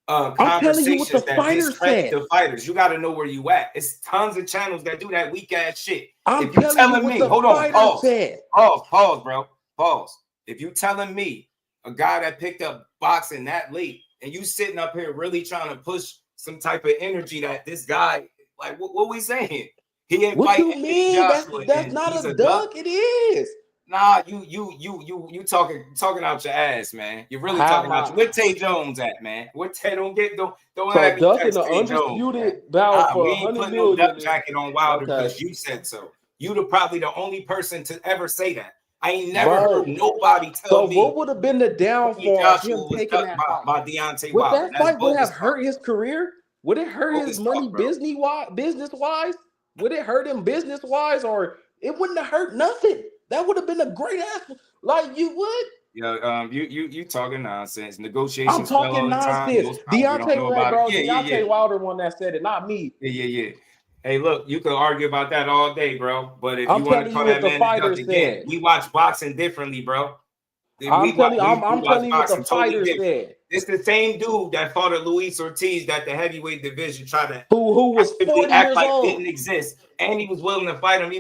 conversations that discredit the fighters. You got to know where you at. It's tons of channels that do that weak ass shit. If you telling me, hold on, pause, bro, pause. If you telling me a guy that picked up boxing that late, and you sitting up here really trying to push some type of energy that this guy, like, what we saying? He ain't what fighting. You mean? That's not a duck. It is. Nah, you talking out your ass, man. You're really talking out. Where Tay Jones at, man? Where Tay don't have duck in the undisputed battle for we ain't putting no duck jacket on Wilder because you said so. You're probably the only person to ever say that. I ain't never heard nobody tell me. So what would have been the downfall of him taking that fight? By Deontay Would Wilder. that fight would have hurt his career? Would it hurt his money business wise? Would it hurt him business wise, or it wouldn't have hurt nothing? That would have been a great ass. Like, you would. Yeah, you talking nonsense. Negotiations. I'm talking nonsense. Deontay Wilder one that said it, not me. Yeah. Hey, look, you can argue about that all day, bro. But if you want to call that man a duck again, we watch boxing differently, bro. I'm telling you what the fighter said. It's the same dude that fought at Luis Ortiz that the heavyweight division tried to who was 40 years old, didn't exist, and he was willing to fight him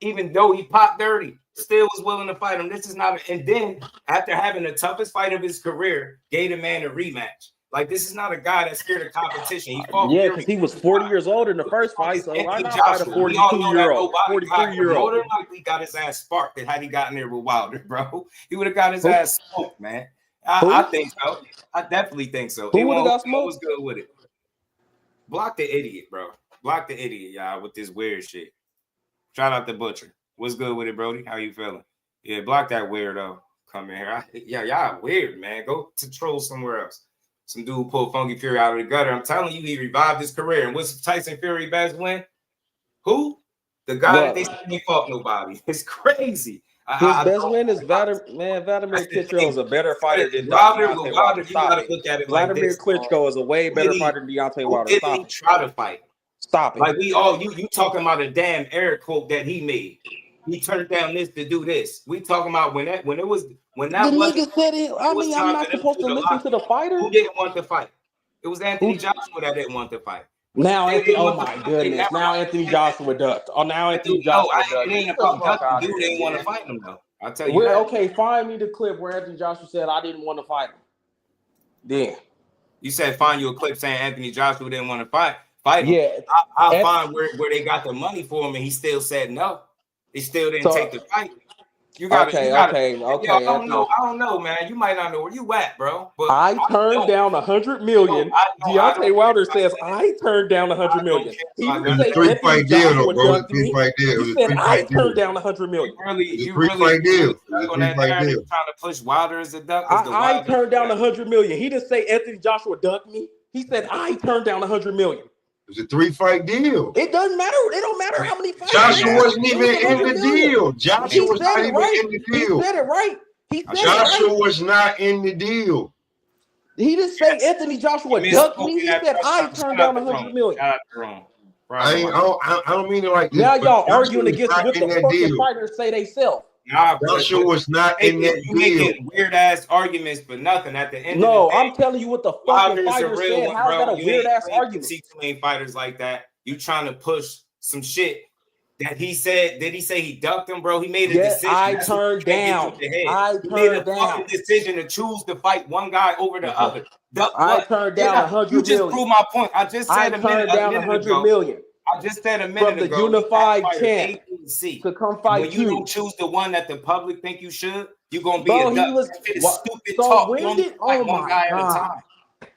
even though he popped dirty, still was willing to fight him. This is not, and then after having the toughest fight of his career, gave the man a rematch. Like, this is not a guy that's scared of competition. He fought because he was 40 years old in the first fight. So why not fight a 42-year-old, 43-year-old? More than likely got his ass sparked and had he gotten there with Wilder, bro. He would have got his ass smoked, man. I think so. I definitely think so. Who would have got smoked? Was good with it. Block the idiot, bro. Block the idiot, y'all, with this weird shit. Shout out the Butcher. What's good with it, Brody? How you feeling? Yeah, block that weirdo. Come in here. Y'all weird, man. Go to troll somewhere else. Some dude pulled Funky Fury out of the gutter. I'm telling you, he revived his career. And what's Tyson Fury best win? Who? The guy that they didn't fought nobody. It's crazy. His best win is Vladimir Klitschko is a better fighter than Deontay Wilder. You gotta look at it Vladimir like this. Klitschko is a way better fighter than Deontay Wilder. Stop it. Try to fight. Stop it. Like you talking about a damn air quote that he made. He turned down this to do this. We talking about when that nigga said it. I mean, I'm not supposed to listen to the fighter. Who didn't want to fight? It was Anthony Joshua that didn't want to fight. Now, oh my goodness! Now Anthony Joshua ducked. Oh, now Anthony Joshua ducked. It ain't about ducking. Dude didn't want to fight him though. I'll tell you. Okay, find me the clip where Anthony Joshua said I didn't want to fight him. Then you said find you a clip saying Anthony Joshua didn't want to fight him. Yeah, I'll find where they got the money for him and he still said no. He still didn't take the fight. Okay. I don't know, man. You might not know where you at, bro. But I turned down $100 million. Deontay Wilder says I turned down $100 million. He didn't say three-fight deal, though, bro. Three-fight deal. He said I turned down $100 million. You really deal. Trying to push Wilder as a duck. I turned down $100 million. He didn't say Anthony Joshua ducked me. He said I turned down $100 million. It was a 3-fight deal. It doesn't matter. It don't matter how many fights. Joshua wasn't even in the deal. Joshua was not even in the deal. He said it right. Joshua was not in the deal. He didn't say Anthony Joshua ducked me. He said I turned down $100 million. I don't mean it like this. Now y'all arguing against what the fucking fighters say they sell. Nah, Joshua was not in that you deal. making weird ass arguments for nothing. At the end of No, the day, I'm telling you what the fucking Wilder's a fighter real said. one, How's that bro. a weird ass You ain't argument? see too many fighters like that. You trying to push some shit that he said. Did he say he ducked him, bro? He made a decision. I That's what turned you can't get down. through your head. I He made a turned down. fucking decision to choose to fight one guy over the other. Duck I what? turned down 100 You just million. proved my point. I just said I turned down 100 million. I just said a minute from the ago. unified champ to come fight when you don't choose the one that the public think you should, you're gonna be Bro, a he duck. was Stupid so talk. when You only did fight one guy at a time.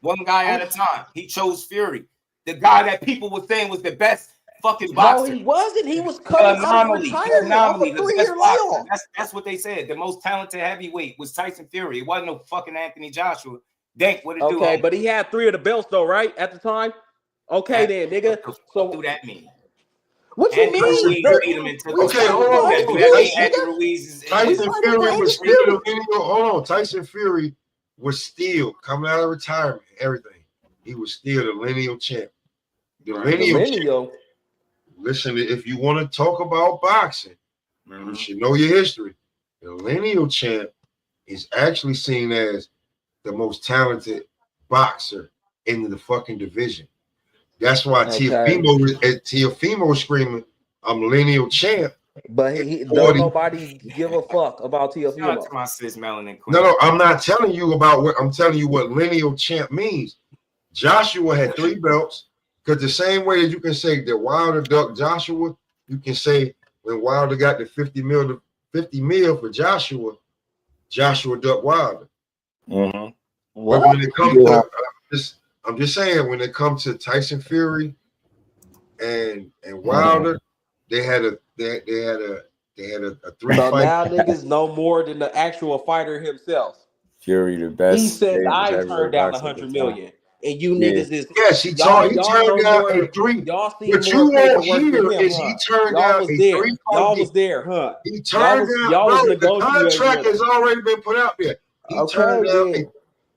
One guy at a time. He chose Fury, the guy that people were saying was the best fucking boxer. No, he wasn't. He was coming out of retirement off a 3-year layoff. That's what they said. The most talented heavyweight was Tyson Fury. It wasn't no fucking Anthony Joshua. Dank, what it do? Okay, but he had 3 of the belts though, right? At the time. Okay, then, nigga. So what do that mean? What you mean? Okay, hold on. Tyson Fury was still coming out of retirement. Everything. He was still the lineal champ. The lineal. Listen, if you want to talk about boxing, you should know your history. The lineal champ is actually seen as the most talented boxer in the fucking division. That's why Teofimo was screaming, "I'm lineal champ." But don't nobody give a fuck about Teofimo. My sis Melanin Queen. No, I'm not telling you about what I'm telling you what lineal champ means. Joshua had 3 belts, because the same way that you can say that Wilder ducked Joshua, you can say when Wilder got the 50 mil for Joshua, Joshua ducked Wilder. But when it comes to I'm just saying, when it comes to Tyson Fury and Wilder, they had a 3 So fight. now niggas know more than the actual fighter himself. Fury the best. He said I turned down 100 million. And you niggas is he turned down a 3. What you won't hear is he turned down a 3. Y'all was there, huh? He turned down. The contract has already been put out there.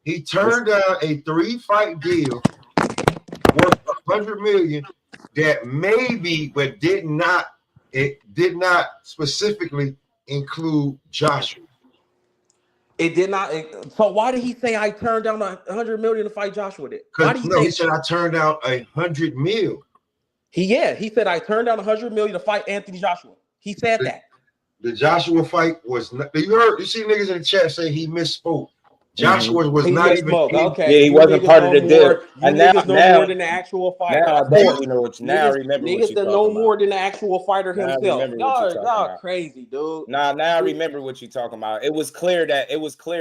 He turned down a 3-fight deal worth 100 million that maybe, but did not specifically include Joshua. It did not. So why did he say I turned down 100 million to fight Joshua? Why did he said I turned down 100 mil. He said I turned down 100 million to fight Anthony Joshua. He said that. The Joshua fight was not. You see niggas in the chat say he misspoke. Joshua was not even. Okay. Yeah, he wasn't part of the deal. And now more than the actual fighter. Now I definitely know what. Now I remember what you talking about. Niggas know more than the actual fighter himself. Y'all crazy, dude. Now I remember what you talking about. It was clear.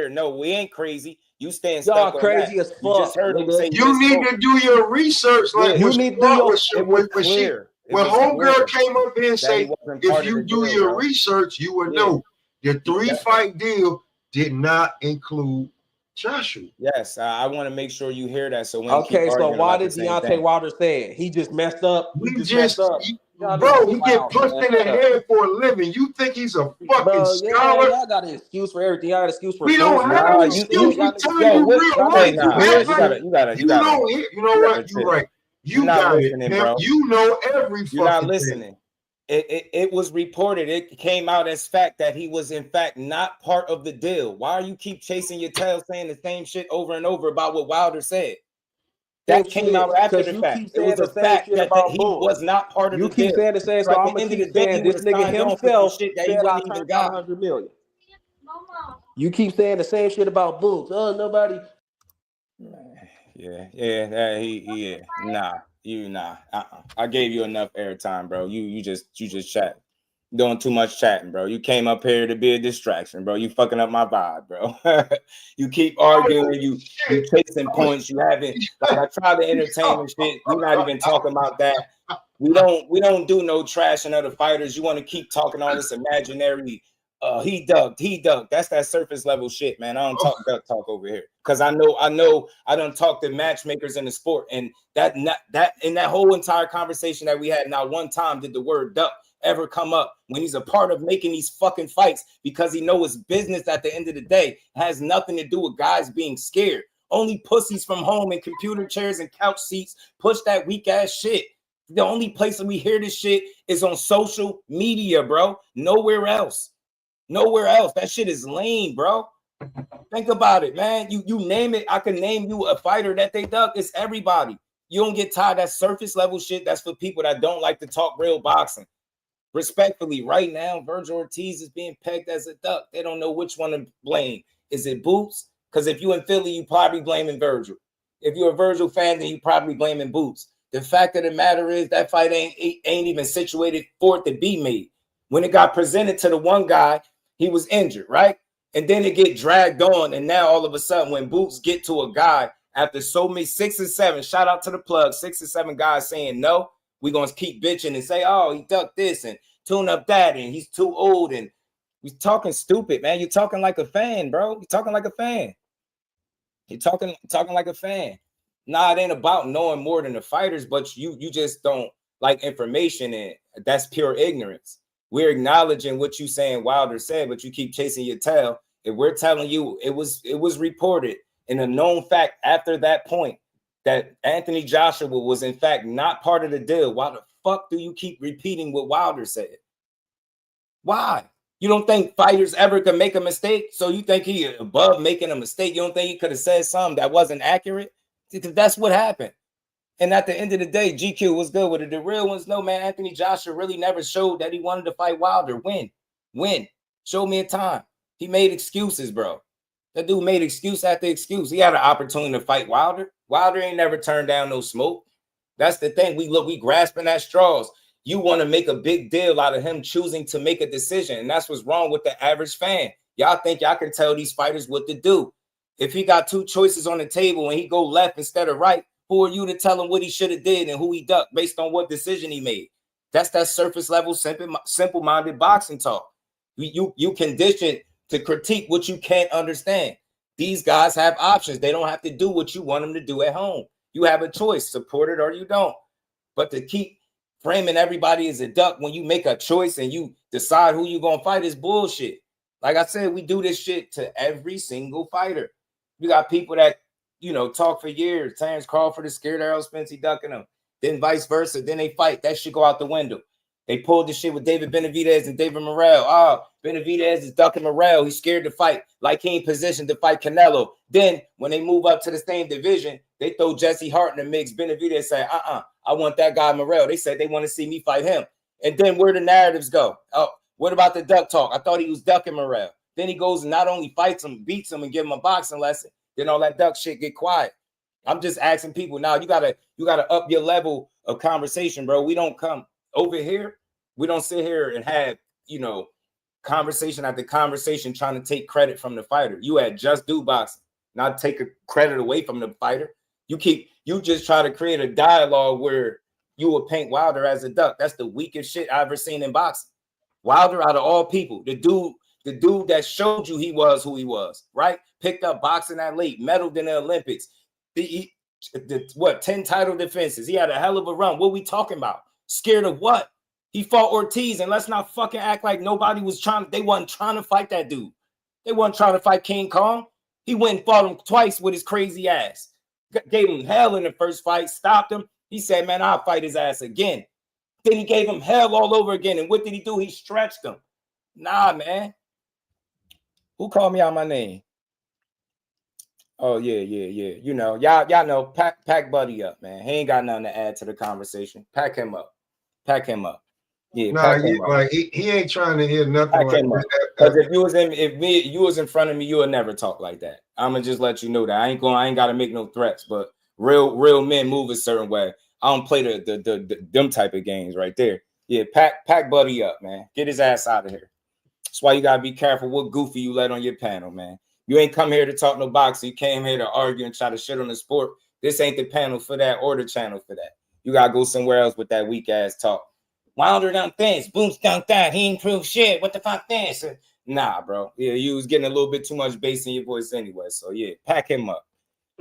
No, we ain't crazy. You staying stuck. Y'all crazy as fuck. You just heard him say you need to do your research. Like you need to do your. When homegirl came up here and said, if you do your research, you would know the 3-fight deal did not include Joshua. Yes, I want to make sure you hear that. So when so why did Deontay Wilder say it? He just messed up. He get pushed in the head for a living. You think he's a fucking scholar? Y'all got an excuse for everything. Y'all got an excuse for. We don't have an excuse. We tell you real life. You know what? You're right. You got it, bro. You know every fucking. You're not listening. It was reported. It came out as fact that he was in fact not part of the deal. Why are you keep chasing your tail saying the same shit over and over about what Wilder said? That came out after the fact. It was a fact that he was not part of the deal. You keep saying the same. So I'm gonna keep saying this nigga himself said I turned down 100 million. You keep saying the same shit about Boots. Oh, nobody. I gave you enough airtime, bro. You just chat, doing too much chatting, bro. You came up here to be a distraction, bro. You fucking up my vibe, bro. You keep arguing, you chasing points. You haven't. Like I try to entertain and shit. We're not even talking about that. We don't do no trashing other fighters. You want to keep talking all this imaginary. He ducked. That's that surface level shit, man. I don't talk duck talk over here because I know I don't talk to matchmakers in the sport, and that in that whole entire conversation that we had, not one time did the word duck ever come up when he's a part of making these fucking fights, because he knows his business at the end of the day. It has nothing to do with guys being scared. Only pussies from home and computer chairs and couch seats push that weak ass shit. The only place that we hear this shit is on social media, bro. Nowhere else. Nowhere else. That shit is lame, bro. Think about it, man. You name it. I can name you a fighter that they duck. It's everybody. You don't get tired of that surface level shit. That's for people that don't like to talk real boxing. Respectfully, right now, Vergil Ortiz is being pegged as a duck. They don't know which one to blame. Is it Boots? Because if you in Philly, you probably blaming Vergil. If you're a Vergil fan, then you probably blaming Boots. The fact of the matter is that fight ain't even situated for it to be made. When it got presented to the one guy, he was injured, right? And then it get dragged on. And now all of a sudden, when Boots get to a guy after so many 6 or 7, shout out to the plug, 6 or 7 guys saying no, we're going to keep bitching and say, oh, he ducked this and tune up that and he's too old. And we're talking stupid, man. You're talking like a fan, bro. You're talking like a fan. You're talking like a fan. Nah, it ain't about knowing more than the fighters, but you just don't like information, and that's pure ignorance. We're acknowledging what you saying Wilder said, but you keep chasing your tail. If we're telling you it was reported in a known fact after that point that Anthony Joshua was in fact not part of the deal, why the fuck do you keep repeating what Wilder said? Why? You don't think fighters ever can make a mistake? So you think he above making a mistake? You don't think he could have said something that wasn't accurate? Because that's what happened. And at the end of the day, GQ was good with it. The real ones know, man, Anthony Joshua really never showed that he wanted to fight Wilder. When? Show me a time. He made excuses, bro. That dude made excuse after excuse. He had an opportunity to fight Wilder. Wilder ain't never turned down no smoke. That's the thing. We grasping at straws. You want to make a big deal out of him choosing to make a decision. And that's what's wrong with the average fan. Y'all think y'all can tell these fighters what to do. If he got 2 choices on the table and he go left instead of right, who are you to tell him what he should have did and who he ducked based on what decision he made? That's that surface level, simple-minded boxing talk. You conditioned to critique what you can't understand. These guys have options. They don't have to do what you want them to do at home. You have a choice, support it or you don't. But to keep framing everybody as a duck when you make a choice and you decide who you're going to fight is bullshit. Like I said, we do this shit to every single fighter. You got people that, talk for years. Terrence Crawford is scared of Errol Spence, he ducking them. Then vice versa. Then they fight. That shit go out the window. They pulled the shit with David Benavidez and David Morrell. Oh, Benavidez is ducking Morrell. He's scared to fight. Like he ain't positioned to fight Canelo. Then when they move up to the same division, they throw Jesse Hart in the mix. Benavidez say, I want that guy Morrell. They said they want to see me fight him. And then where the narratives go? Oh, what about the duck talk? I thought he was ducking Morrell. Then he goes and not only fights him, beats him, and give him a boxing lesson. Then all that duck shit get quiet. I'm just asking people now. You gotta up your level of conversation, bro. We don't come over here. We don't sit here and have conversation after conversation trying to take credit from the fighter. You at Jusdueboxing, not take a credit away from the fighter. You just try to create a dialogue where you will paint Wilder as a duck. That's the weakest shit I've ever seen in boxing. Wilder, out of all people, the dude that showed you he was who he was, right? Picked up boxing that late, medaled in the Olympics. 10 title defenses. He had a hell of a run. What we talking about? Scared of what? He fought Ortiz, and let's not fucking act like nobody was they wasn't trying to fight that dude. They wasn't trying to fight King Kong. He went and fought him twice with his crazy ass. Gave him hell in the first fight, stopped him. He said, man, I'll fight his ass again. Then he gave him hell all over again. And what did he do? He stretched him. Nah, man. Who called me out my name? Oh, yeah. Y'all know, pack Buddy up, man. He ain't got nothing to add to the conversation. Pack him up. Yeah, like he ain't trying to hear nothing like that. Because if you was in front of me, you would never talk like that. I'm gonna just let you know that I ain't gotta make no threats, but real men move a certain way. I don't play the them type of games right there. Yeah, pack Buddy up, man. Get his ass out of here. That's why you gotta be careful what goofy you let on your panel, man. You ain't come here to talk no boxing. You came here to argue and try to shit on the sport. This ain't the panel for that or the channel for that. You gotta go somewhere else with that weak ass talk. Wilder done this, Boots done that. He improved shit. What the fuck this? Nah, bro. Yeah, you was getting a little bit too much bass in your voice anyway. So yeah, pack him up.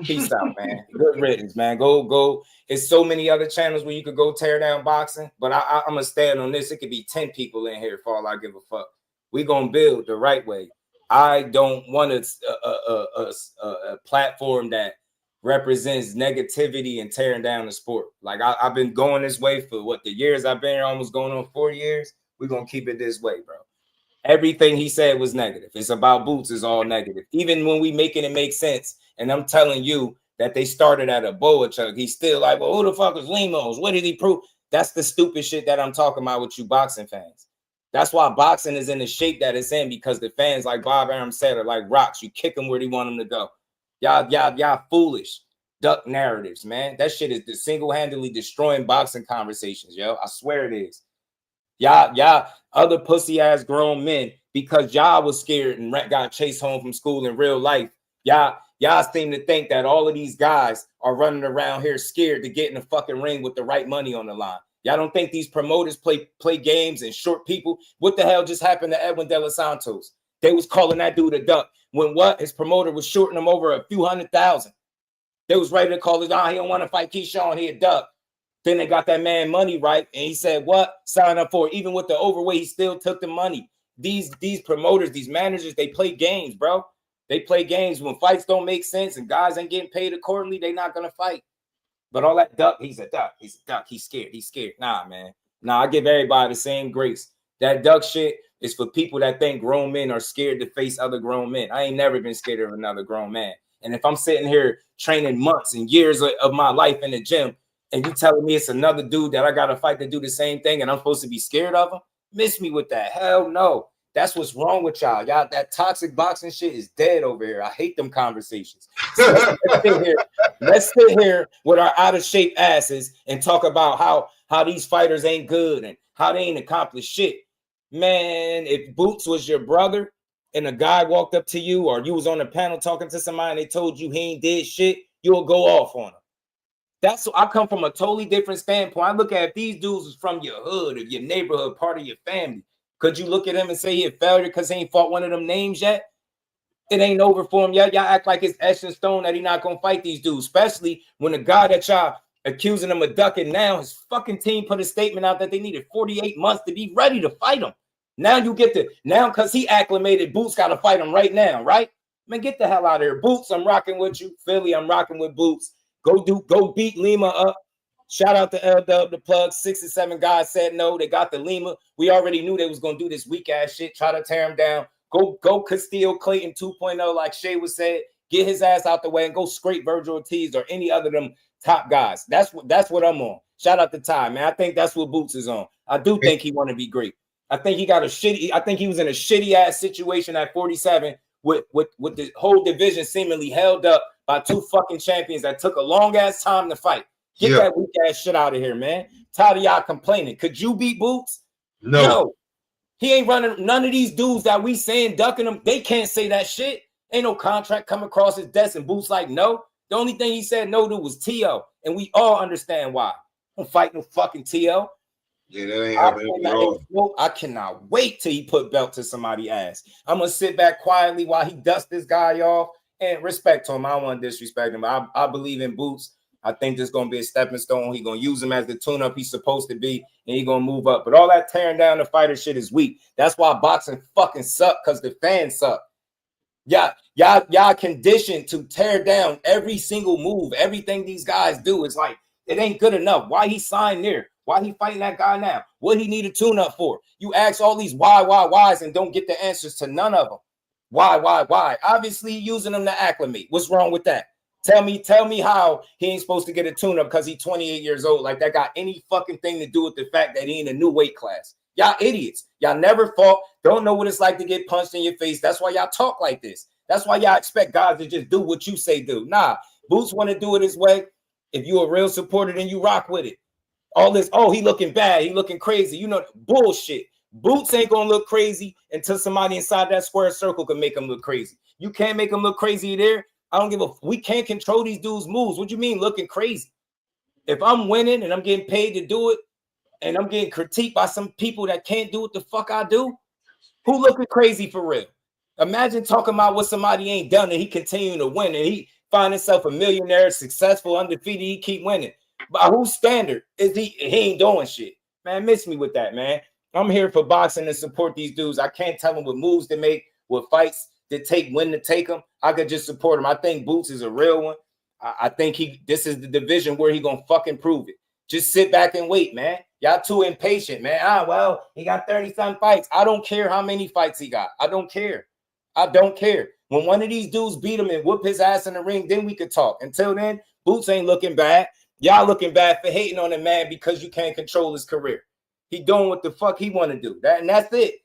Peace out, man. Good riddance, man. Go. There's so many other channels where you could go tear down boxing, but I'm gonna stand on this. It could be 10 people in here for all I give a fuck. We gonna build the right way. I don't want a platform that represents negativity and tearing down the sport. Like I've been going this way for the years I've been here, almost going on 4 years. We're gonna keep it this way, bro. Everything he said was negative. It's about Boots is all negative. Even when we making it make sense, and I'm telling you that they started at a boa chug, he's still like, well, who the fuck is Limos? What did he prove? That's the stupid shit that I'm talking about with you boxing fans. That's why boxing is in the shape that it's in, because the fans, like Bob Arum said, are like rocks. You kick them where they want them to go. Y'all foolish. Duck narratives, man. That shit is single-handedly destroying boxing conversations, yo. I swear it is. Y'all other pussy-ass grown men, because y'all was scared and got chased home from school in real life. Y'all seem to think that all of these guys are running around here scared to get in the fucking ring with the right money on the line. Y'all don't think these promoters play games and short people? What the hell just happened to Edwin De Los Santos? They was calling that dude a duck. When what? His promoter was shorting him over a few $100,000. They was ready to call it, he don't want to fight Keyshawn, he a duck. Then they got that man money right, and he said, what? Sign up for it. Even with the overweight, he still took the money. These promoters, these managers, they play games, bro. They play games. When fights don't make sense and guys ain't getting paid accordingly, they not going to fight. But all that duck, he's a duck. He's a duck. He's scared. He's scared. Nah, man. Nah, I give everybody the same grace. That duck shit is for people that think grown men are scared to face other grown men. I ain't never been scared of another grown man. And if I'm sitting here training months and years of my life in the gym, and you telling me it's another dude that I got to fight to do the same thing and I'm supposed to be scared of him? Miss me with that. Hell no. That's what's wrong with y'all. Y'all, that toxic boxing shit is dead over here. I hate them conversations. So let's sit here with our out of shape asses and talk about how these fighters ain't good and how they ain't accomplished shit. Man, if Boots was your brother and a guy walked up to you, or you was on a panel talking to somebody and they told you he ain't did shit, you'll go off on him. That's I come from a totally different standpoint. I look at if these dudes was from your hood, or your neighborhood, part of your family. Could you look at him and say he a failure because he ain't fought one of them names yet? It ain't over for him yet. Y'all act like it's etched in stone that he not gonna fight these dudes, especially when the guy that y'all accusing him of ducking now, his fucking team put a statement out that they needed 48 months to be ready to fight him. Now you get to now because he acclimated, Boots got to fight him right now, right? Man, get the hell out of here. Boots, I'm rocking with you. Philly, I'm rocking with Boots. Go beat Lima up. Shout out to LW, the plug. 6 or 7 guys said no. They got the Lima. We already knew they was going to do this weak ass shit. Try to tear him down. Go Castillo Clayton 2.0 like Shay was said. Get his ass out the way and go scrape Vergil Ortiz or any other of them top guys. That's what I'm on. Shout out to Ty, man. I think that's what Boots is on. I do think he want to be great. I think he was in a shitty ass situation at 47 with the whole division seemingly held up by 2 fucking champions that took a long ass time to fight. Get that weak ass shit out of here, man. Tired of y'all complaining. Could you beat Boots? No. He ain't running. None of these dudes that we saying ducking them, they can't say that shit. Ain't no contract come across his desk and Boots like no. The only thing he said no to was T.O. And we all understand why. Don't fight no fucking T.O. Yeah, that ain't happening at all. I cannot wait till he put belt to somebody's ass. I'm gonna sit back quietly while he dusts this guy off and respect to him. I don't want to disrespect him. I believe in Boots. I think this is going to be a stepping stone. He's going to use him as the tune-up he's supposed to be, and he's going to move up. But all that tearing down the fighter shit is weak. That's why boxing fucking suck, because the fans suck. Y'all conditioned to tear down every single move. Everything these guys do is like, it ain't good enough. Why he signed there? Why he fighting that guy now? What he need a tune-up for? You ask all these whys and don't get the answers to none of them. Why? Obviously, using them to acclimate. What's wrong with that? Tell me how he ain't supposed to get a tune-up because he's 28 years old. Like that got any fucking thing to do with the fact that he in a new weight class. Y'all idiots. Y'all never fought. Don't know what it's like to get punched in your face. That's why y'all talk like this. That's why y'all expect guys to just do what you say do. Nah, Boots want to do it his way. If you a real supporter, then you rock with it. All this, he looking bad. He looking crazy. You know, bullshit. Boots ain't going to look crazy until somebody inside that square circle can make him look crazy. You can't make him look crazy there. I don't give a. We can't control these dudes' moves. What you mean looking crazy? If I'm winning and I'm getting paid to do it, and I'm getting critiqued by some people that can't do what the fuck I do, who looking crazy for real? Imagine talking about what somebody ain't done and he continuing to win and he find himself a millionaire, successful, undefeated. He keep winning. By whose standard is he? He ain't doing shit. Man, miss me with that, man. I'm here for boxing and support these dudes. I can't tell them what moves to make, what fights to take, when to take them. I could just support him. I think Boots is a real one. I think this is the division where he gonna fucking prove it. Just sit back and wait, man. Y'all too impatient, man. Well, he got 30-some fights. I don't care how many fights he got. I don't care. I don't care. When one of these dudes beat him and whoop his ass in the ring, then we could talk. Until then, Boots ain't looking bad. Y'all looking bad for hating on the man because you can't control his career. He doing what the fuck he want to do. That's it.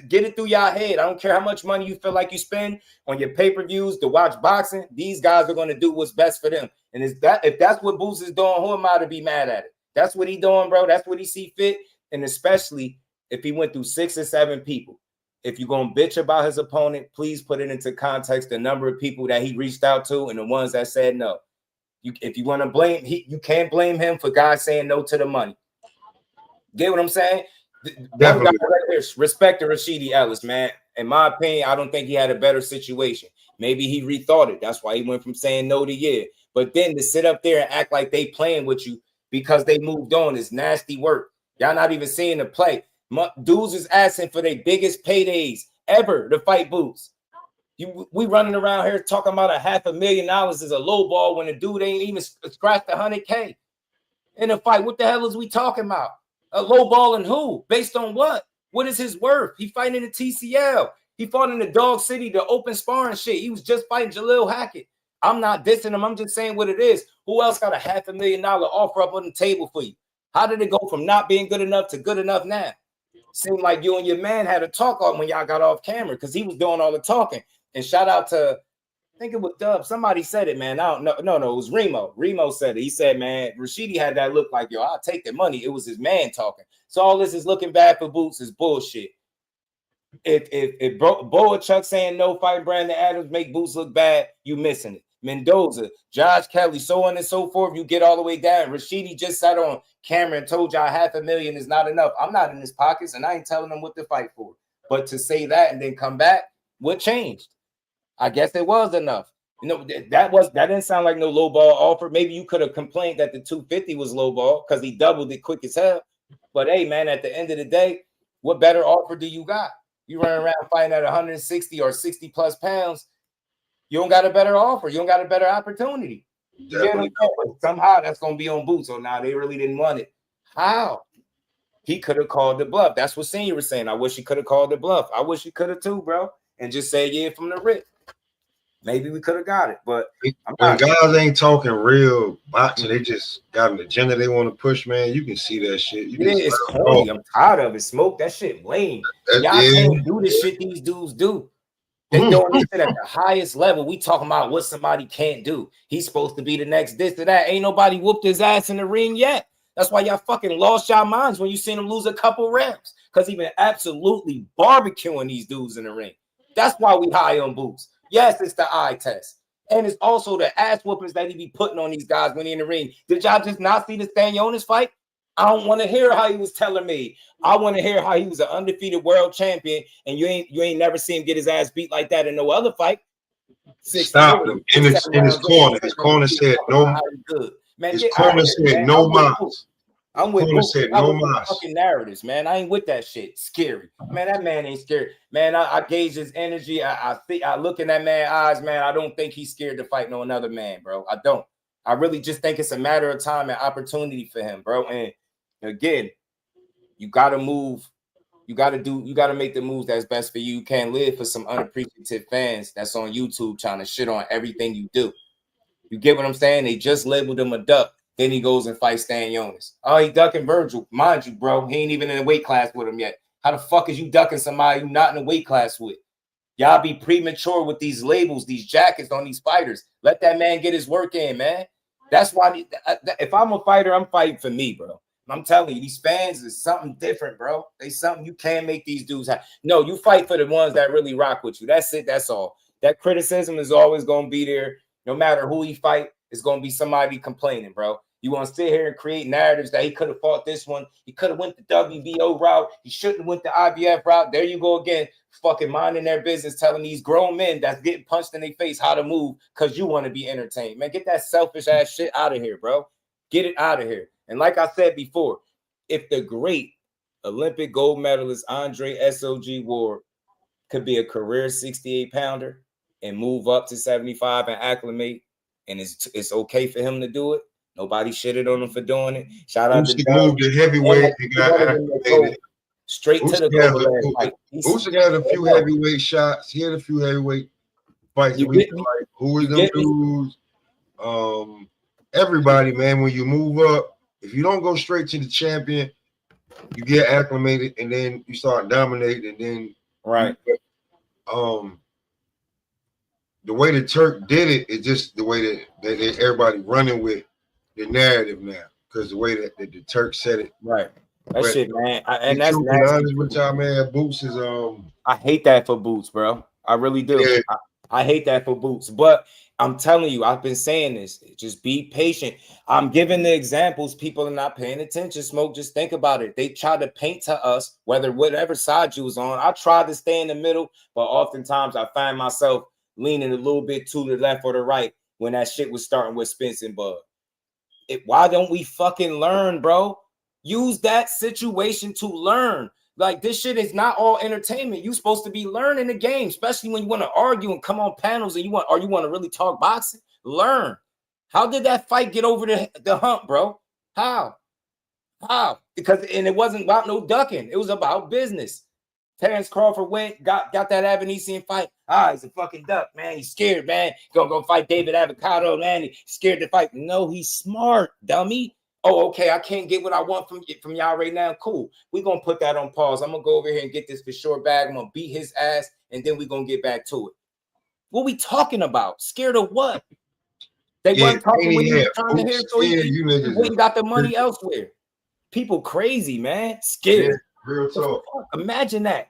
Get it through y'all head. I don't care how much money you feel like you spend on your pay-per-views to watch boxing. These guys are going to do what's best for them. And if that's what Boots is doing, who am I to be mad at it? That's what he doing, bro. That's what he see fit. And especially if he went through 6 or 7 people. If you're going to bitch about his opponent, please put it into context, the number of people that he reached out to and the ones that said no. If you want to blame, you can't blame him for guys saying no to the money. Get what I'm saying? Definitely. Right there, respect to Rashidi Ellis, man. In my opinion, I don't think he had a better situation. Maybe he rethought it. That's why he went from saying no to yeah. But then to sit up there and act like they playing with you because they moved on is nasty work. Y'all not even seeing the play. Dudes is asking for their biggest paydays ever to fight Boots. We running around here talking about $500,000 is a low ball when the dude ain't even scratched $100K in a fight. What the hell is we talking about? A low ball and who? Based on what? What is his worth? He fighting in the TCL. He fought in the Dog City, the open sparring shit. He was just fighting Jalil Hackett. I'm not dissing him. I'm just saying what it is. Who else got a $500,000 offer up on the table for you? How did it go from not being good enough to good enough now? Seemed like you and your man had a talk on when y'all got off camera because he was doing all the talking. And shout out to, I think it was Dub. Somebody said it, man. I don't know. No, it was Remo. Remo said it. He said, man, Rashidi had that look like, yo, I'll take the money. It was his man talking. So all this is looking bad for Boots is bullshit. If Boachuk saying no fighting Brandon Adams make Boots look bad, you missing it. Mendoza, Josh Kelly, so on and so forth. You get all the way down. Rashidi just sat on camera and told y'all $500,000 is not enough. I'm not in his pockets, and I ain't telling them what to fight for. But to say that and then come back, what changed? I guess it was enough. You know, that didn't sound like no low ball offer. Maybe you could have complained that the 250 was low ball because he doubled it quick as hell. But hey, man, at the end of the day, what better offer do you got? You run around fighting at 160 or 60 plus pounds. You don't got a better offer. You don't got a better opportunity. Somehow that's going to be on Boots. So now they really didn't want it. How? He could have called the bluff. That's what Senior was saying. I wish he could have called the bluff. I wish he could have too, bro. And just say yeah from the rip. Maybe we could have got it. But when guys ain't talking real boxing, they just got an agenda they want to push, man. You can see that shit. It's corny. I'm tired of it. Smoke that shit lame. Y'all can't do the shit these dudes do. They doing this shit at the highest level. We talking about what somebody can't do. He's supposed to be the next this or that. Ain't nobody whooped his ass in the ring yet. That's why y'all fucking lost y'all minds when you seen him lose a couple reps. Because he been absolutely barbecuing these dudes in the ring. That's why we high on Boots. Yes, it's the eye test. And it's also the ass whoopings that he be putting on these guys when he in the ring. Did y'all just not see the Stanionis fight? I don't want to hear how he was telling me. I want to hear how he was an undefeated world champion, and you ain't never seen him get his ass beat like that in no other fight. Stop him in his corner. His corner said no. His corner said no miles. I'm with fucking narratives, man. I ain't with that shit. Scary, man. That man ain't scary, man. I gauge his energy. I look in that man's eyes, man. I don't think he's scared to fight no another man, bro. I don't. I really just think it's a matter of time and opportunity for him, bro. And again, you gotta move. You gotta make the moves that's best for you. You can't live for some unappreciative fans that's on YouTube trying to shit on everything you do. You get what I'm saying? They just labeled him a duck. Then he goes and fights Stanionis. Oh, he ducking Vergil. Mind you, bro, he ain't even in a weight class with him yet. How the fuck is you ducking somebody you not in a weight class with? Y'all be premature with these labels, these jackets on these fighters. Let that man get his work in, man. That's why if I'm a fighter, I'm fighting for me, bro. I'm telling you, these fans is something different, bro. They something you can't make these dudes have. No, you fight for the ones that really rock with you. That's it. That's all. That criticism is always going to be there. No matter who he fight, it's going to be somebody complaining, bro. You want to sit here and create narratives that he could have fought this one. He could have went the WBO route. He shouldn't have went the IBF route. There you go again, fucking minding their business, telling these grown men that's getting punched in their face how to move because you want to be entertained. Man, get that selfish ass shit out of here, bro. Get it out of here. And like I said before, if the great Olympic gold medalist Andre SOG Ward could be a career 68-pounder and move up to 75 and acclimate, and it's okay for him to do it, Nobody shitted on him for doing it. Shout out to Usyk Doug. moved to heavyweight and got activated. Straight to the Kovalev fight. Usyk had a few heavyweight shots. He had a few heavyweight fights. You get me? Like, who is them dudes? Everybody, man, when you move up, if you don't go straight to the champion, you get acclimated and then you start dominating, and then the way the Turk did it is just the way that everybody running with the narrative now, because the way that the Turk said it. Right. That shit, man. And that's nasty. honest with y'all, man. Boots is I hate that for Boots, bro. I really do. Yeah. I hate that for Boots. But I'm telling you, I've been saying this. Just be patient. I'm giving the examples. People are not paying attention. Smoke, just think about it. They try to paint to us, whatever side you was on. I tried to stay in the middle, but oftentimes I find myself leaning a little bit to the left or the right when that shit was starting with Spence and Bud. Why don't we fucking learn, bro? Use that situation to learn. Like, this shit is not all entertainment. You're supposed to be learning the game, especially when you want to argue and come on panels and you want to really talk boxing. Learn. How did that fight get over the hump, bro? How? Because it wasn't about no ducking. It was about business. Terrence Crawford got that Avanesian fight. He's a fucking duck, man. He's scared, man. Gonna fight David Avocado, man. He's scared to fight. No, he's smart, dummy. Oh, okay, I can't get what I want from y'all right now. Cool. We're going to put that on pause. I'm going to go over here and get this for sure bag. I'm going to beat his ass, and then we're going to get back to it. What we talking about? Scared of what? They weren't talking when you were trying to hear, so you went and got the money elsewhere. People crazy, man. Scared. Yeah, real talk. Imagine that.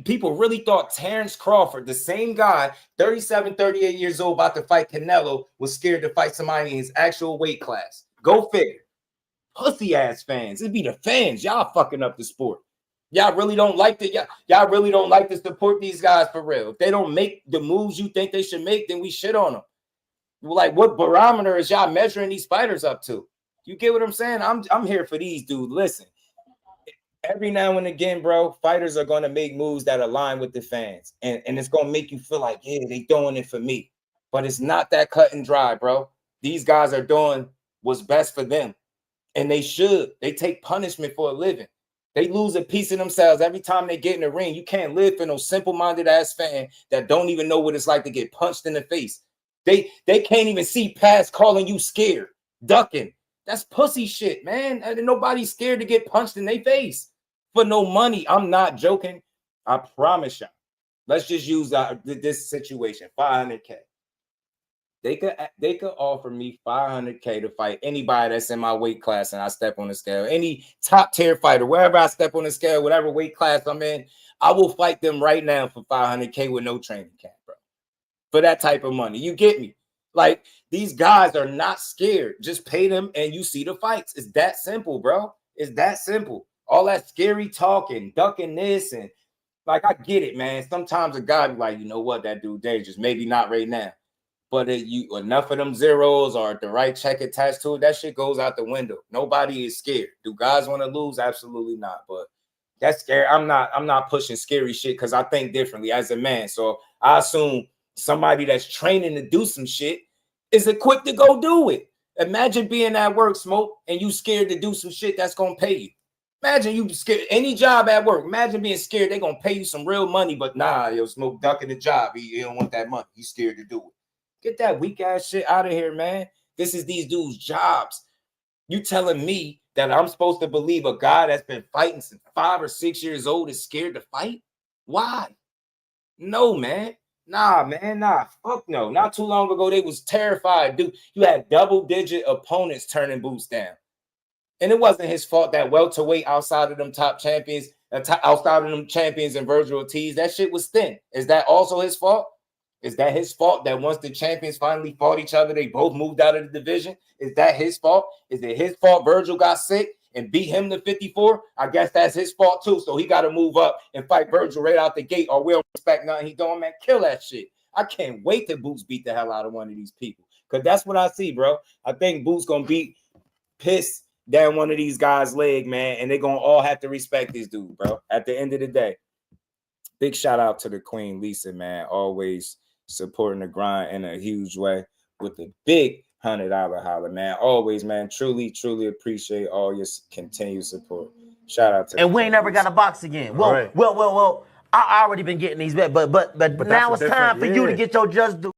People really thought Terrence Crawford, the same guy, 37, 38 years old, about to fight Canelo, was scared to fight somebody in his actual weight class. Go figure. Pussy ass fans. It'd be the fans. Y'all fucking up the sport. Y'all really don't like the y'all really don't like to support these guys for real. If they don't make the moves you think they should make, then we shit on them. Like, what barometer is y'all measuring these fighters up to? You get what I'm saying? I'm here for these dudes. Listen, every now and again, bro, fighters are going to make moves that align with the fans, and it's going to make you feel like, yeah, they doing it for me. But it's not that cut and dry, bro. These guys are doing what's best for them. And they should. They take punishment for a living. They lose a piece of themselves every time they get in the ring. You can't live for no simple-minded ass fan that don't even know what it's like to get punched in the face. They can't even see past calling you scared, ducking. That's pussy shit, man. And nobody's scared to get punched in their face for no money. I'm not joking. I promise y'all. Let's just use this situation, $500K. They could offer me $500K to fight anybody that's in my weight class and I step on the scale. Any top tier fighter, wherever I step on the scale, whatever weight class I'm in, I will fight them right now for $500K with no training camp, bro. For that type of money. You get me? Like, these guys are not scared. Just pay them and you see the fights. It's that simple, bro. It's that simple. All that scary talking, ducking this, and like, I get it, man. Sometimes a guy be like, you know what, that dude dangerous. Maybe not right now. But you enough of them zeros or the right check attached to it, that shit goes out the window. Nobody is scared. Do guys want to lose? Absolutely not. But that's scary. I'm not pushing scary shit because I think differently as a man. So I assume somebody that's training to do some shit is equipped to go do it. Imagine being at work, Smoke, and you scared to do some shit that's gonna pay you. Imagine you scared any job at work. Imagine being scared they're gonna pay you some real money, but nah, yo, Smoke ducking the job. He don't want that money. He's scared to do it. Get that weak ass shit out of here, man. This is these dudes' jobs. You telling me that I'm supposed to believe a guy that's been fighting since 5 or 6 years old is scared to fight? Why? No, man. Nah, man. Nah. Fuck no. Not too long ago, they was terrified, dude. You had double-digit opponents turning Boots down. And it wasn't his fault that welterweight outside of them top champions, outside of them champions and Vergil Ortiz, that shit was thin. Is that also his fault? Is that his fault that once the champions finally fought each other, they both moved out of the division? Is that his fault? Is it his fault Vergil got sick and beat him to 54? I guess that's his fault too. So he got to move up and fight Vergil right out the gate, or we don't respect nothing he doing, man. Kill that shit. I can't wait till Boots beat the hell out of one of these people, because that's what I see, bro. I think Boots going to beat piss down one of these guys' leg, man, and they're going to all have to respect this dude, bro, at the end of the day. Big shout out to the Queen Lisa, man, always supporting the grind in a huge way with a big $100 holler, man. Always, man. Truly, truly appreciate all your continued support. Shout out to and we ain't never got a box again. Well. I already been getting these bets, but now it's time for you to get your just due.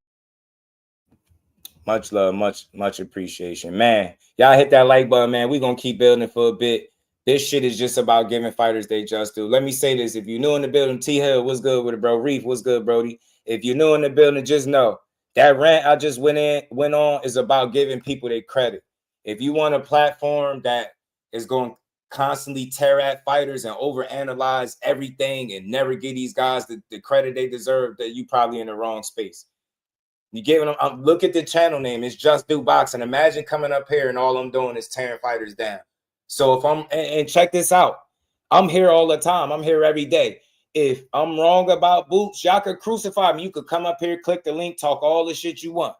Much love, much appreciation, man. Y'all hit that like button, man. We gonna keep building for a bit. This shit is just about giving fighters they just do. Let me say this: if you're new in the building, T Hill, what's good with it, bro? Reef, what's good, Brody? If you're new in the building, just know that rant I just went on is about giving people their credit. If you want a platform that is going to constantly tear at fighters and overanalyze everything and never give these guys the credit they deserve, that you probably in the wrong space. You get what I'm look at the channel name. It's Jusdueboxing. Imagine coming up here and all I'm doing is tearing fighters down. So if I'm and check this out, I'm here all the time. I'm here every day. If I'm wrong about Boots, y'all could crucify me. You could come up here, click the link, talk all the shit you want.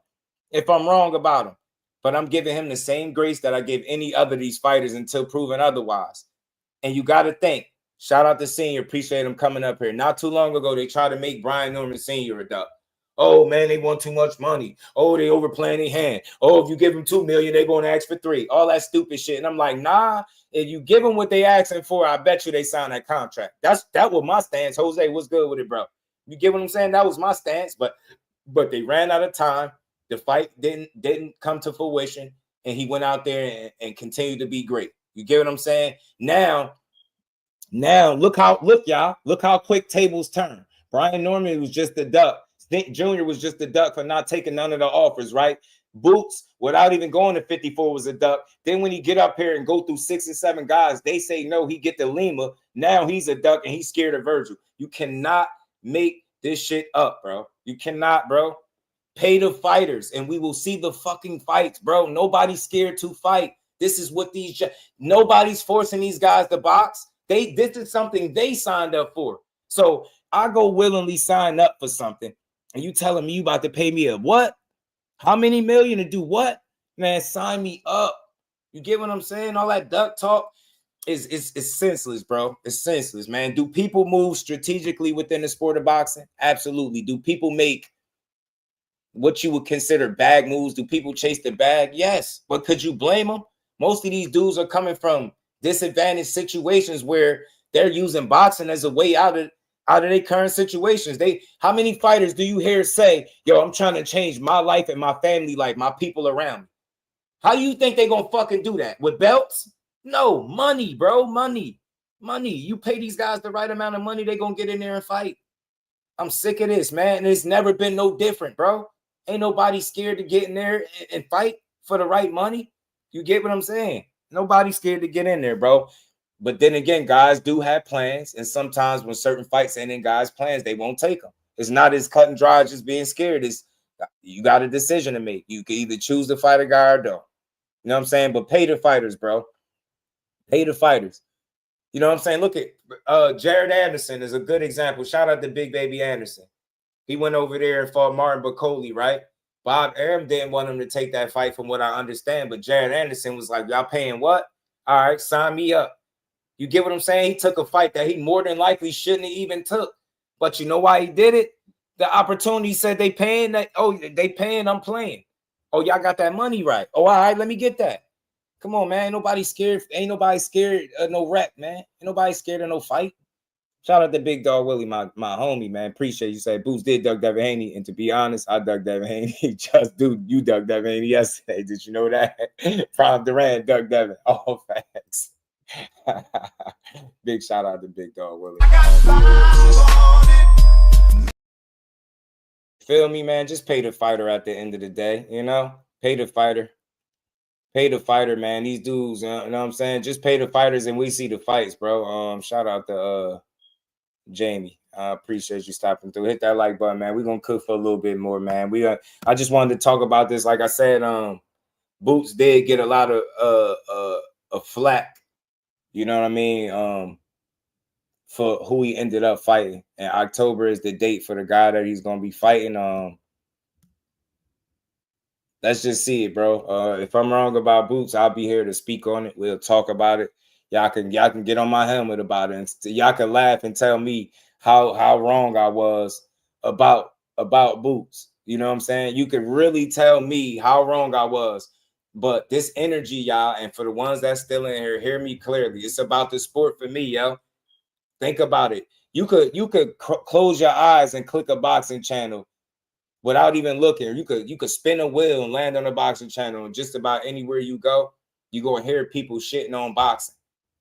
If I'm wrong about him, but I'm giving him the same grace that I give any other of these fighters until proven otherwise. And you got to think. Shout out to Senior. Appreciate him coming up here. Not too long ago, they tried to make Brian Norman Senior a duck. Oh, man, they want too much money. Oh, they overplaying their hand. Oh, if you give them $2 million, they're going to ask for $3 million. All that stupid shit. And I'm like, nah, if you give them what they asking for, I bet you they sign that contract. That was my stance. Jose, what's good with it, bro? You get what I'm saying? That was my stance, but they ran out of time. The fight didn't come to fruition, and he went out there and continued to be great. You get what I'm saying? Now, look how quick tables turn. Brian Norman was just a duck. Stink Jr. was just a duck for not taking none of the offers, right? Boots, without even going to 54, was a duck. Then when he get up here and go through 6 and 7 guys, they say no, he get the Lima. Now he's a duck and he's scared of Vergil. You cannot make this shit up, bro. You cannot, bro. Pay the fighters and we will see the fucking fights, bro. Nobody's scared to fight. This is what nobody's forcing these guys to box. This is something they signed up for. So I go willingly sign up for something. And you telling me you about to pay me a what? How many million to do what? Man, sign me up. You get what I'm saying? All that duck talk is senseless, bro. It's senseless, man. Do people move strategically within the sport of boxing? Absolutely. Do people make what you would consider bag moves? Do people chase the bag? Yes. But could you blame them? Most of these dudes are coming from disadvantaged situations where they're using boxing as a way out of their current situations. How many fighters do you hear say, yo, I'm trying to change my life and my family life, my people around me? How you think they're going to fucking do that? With belts? No, money, bro, money. You pay these guys the right amount of money, they're going to get in there and fight. I'm sick of this, man. And it's never been no different, bro. Ain't nobody scared to get in there and fight for the right money. You get what I'm saying? Nobody's scared to get in there, bro. But then again, guys do have plans. And sometimes when certain fights ain't in guys' plans, they won't take them. It's not as cut and dry as just being scared. You got a decision to make. You can either choose to fight a guy or don't. You know what I'm saying? But pay the fighters, bro. Pay the fighters. You know what I'm saying? Look at Jared Anderson is a good example. Shout out to Big Baby Anderson. He went over there and fought Martin Bacoli, right? Bob Arum didn't want him to take that fight from what I understand. But Jared Anderson was like, y'all paying what? All right, sign me up. You get what I'm saying? He took a fight that he more than likely shouldn't have even took. But you know why he did it? The opportunity said they paying that. Oh, they paying, I'm playing. Oh, y'all got that money right. Oh, all right, let me get that. Come on, man. Ain't nobody scared. Ain't nobody scared of no rep, man. Ain't nobody scared of no fight. Shout out to Big Dog Willie, my homie, man. Appreciate you. Say Boots did Doug Devin Haney. And to be honest, I dug Devin Haney. Just dude, you dug Devin Haney yesterday. Did you know that? Prime Durant, Doug Devin. All facts. Big shout out to Big Dog Willie. Feel me, man? Just pay the fighter at the end of the day, you know? Pay the fighter. Pay the fighter, man. These dudes, you know what I'm saying? Just pay the fighters and we see the fights, bro. Shout out to Jamie. I appreciate you stopping through. Hit that like button, man. We're gonna cook for a little bit more, man. I just wanted to talk about this. Like I said, Boots did get a lot of flack. You know what I mean? For who he ended up fighting. And October is the date for the guy that he's gonna be fighting. Let's just see it, bro. If I'm wrong about Boots, I'll be here to speak on it. We'll talk about it. Y'all can get on my helmet about it. And y'all can laugh and tell me how wrong I was about Boots. You know what I'm saying? You could really tell me how wrong I was. But this energy, y'all, and for the ones that's still in here, hear me clearly. It's about the sport for me, yo. Think about it. You could close your eyes and click a boxing channel without even looking. You could spin a wheel and land on a boxing channel, and just about anywhere you go, you're gonna hear people shitting on boxing.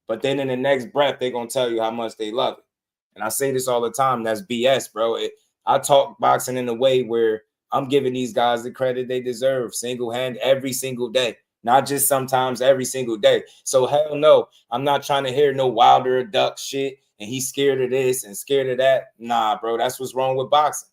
But then in the next breath, they're gonna tell you how much they love it. And I say this all the time, that's BS, bro. I talk boxing in a way where I'm giving these guys the credit they deserve, single-hand every single day, not just sometimes, every single day. So hell no, I'm not trying to hear no Wilder duck shit and he's scared of this and scared of that. Nah, bro, that's what's wrong with boxing.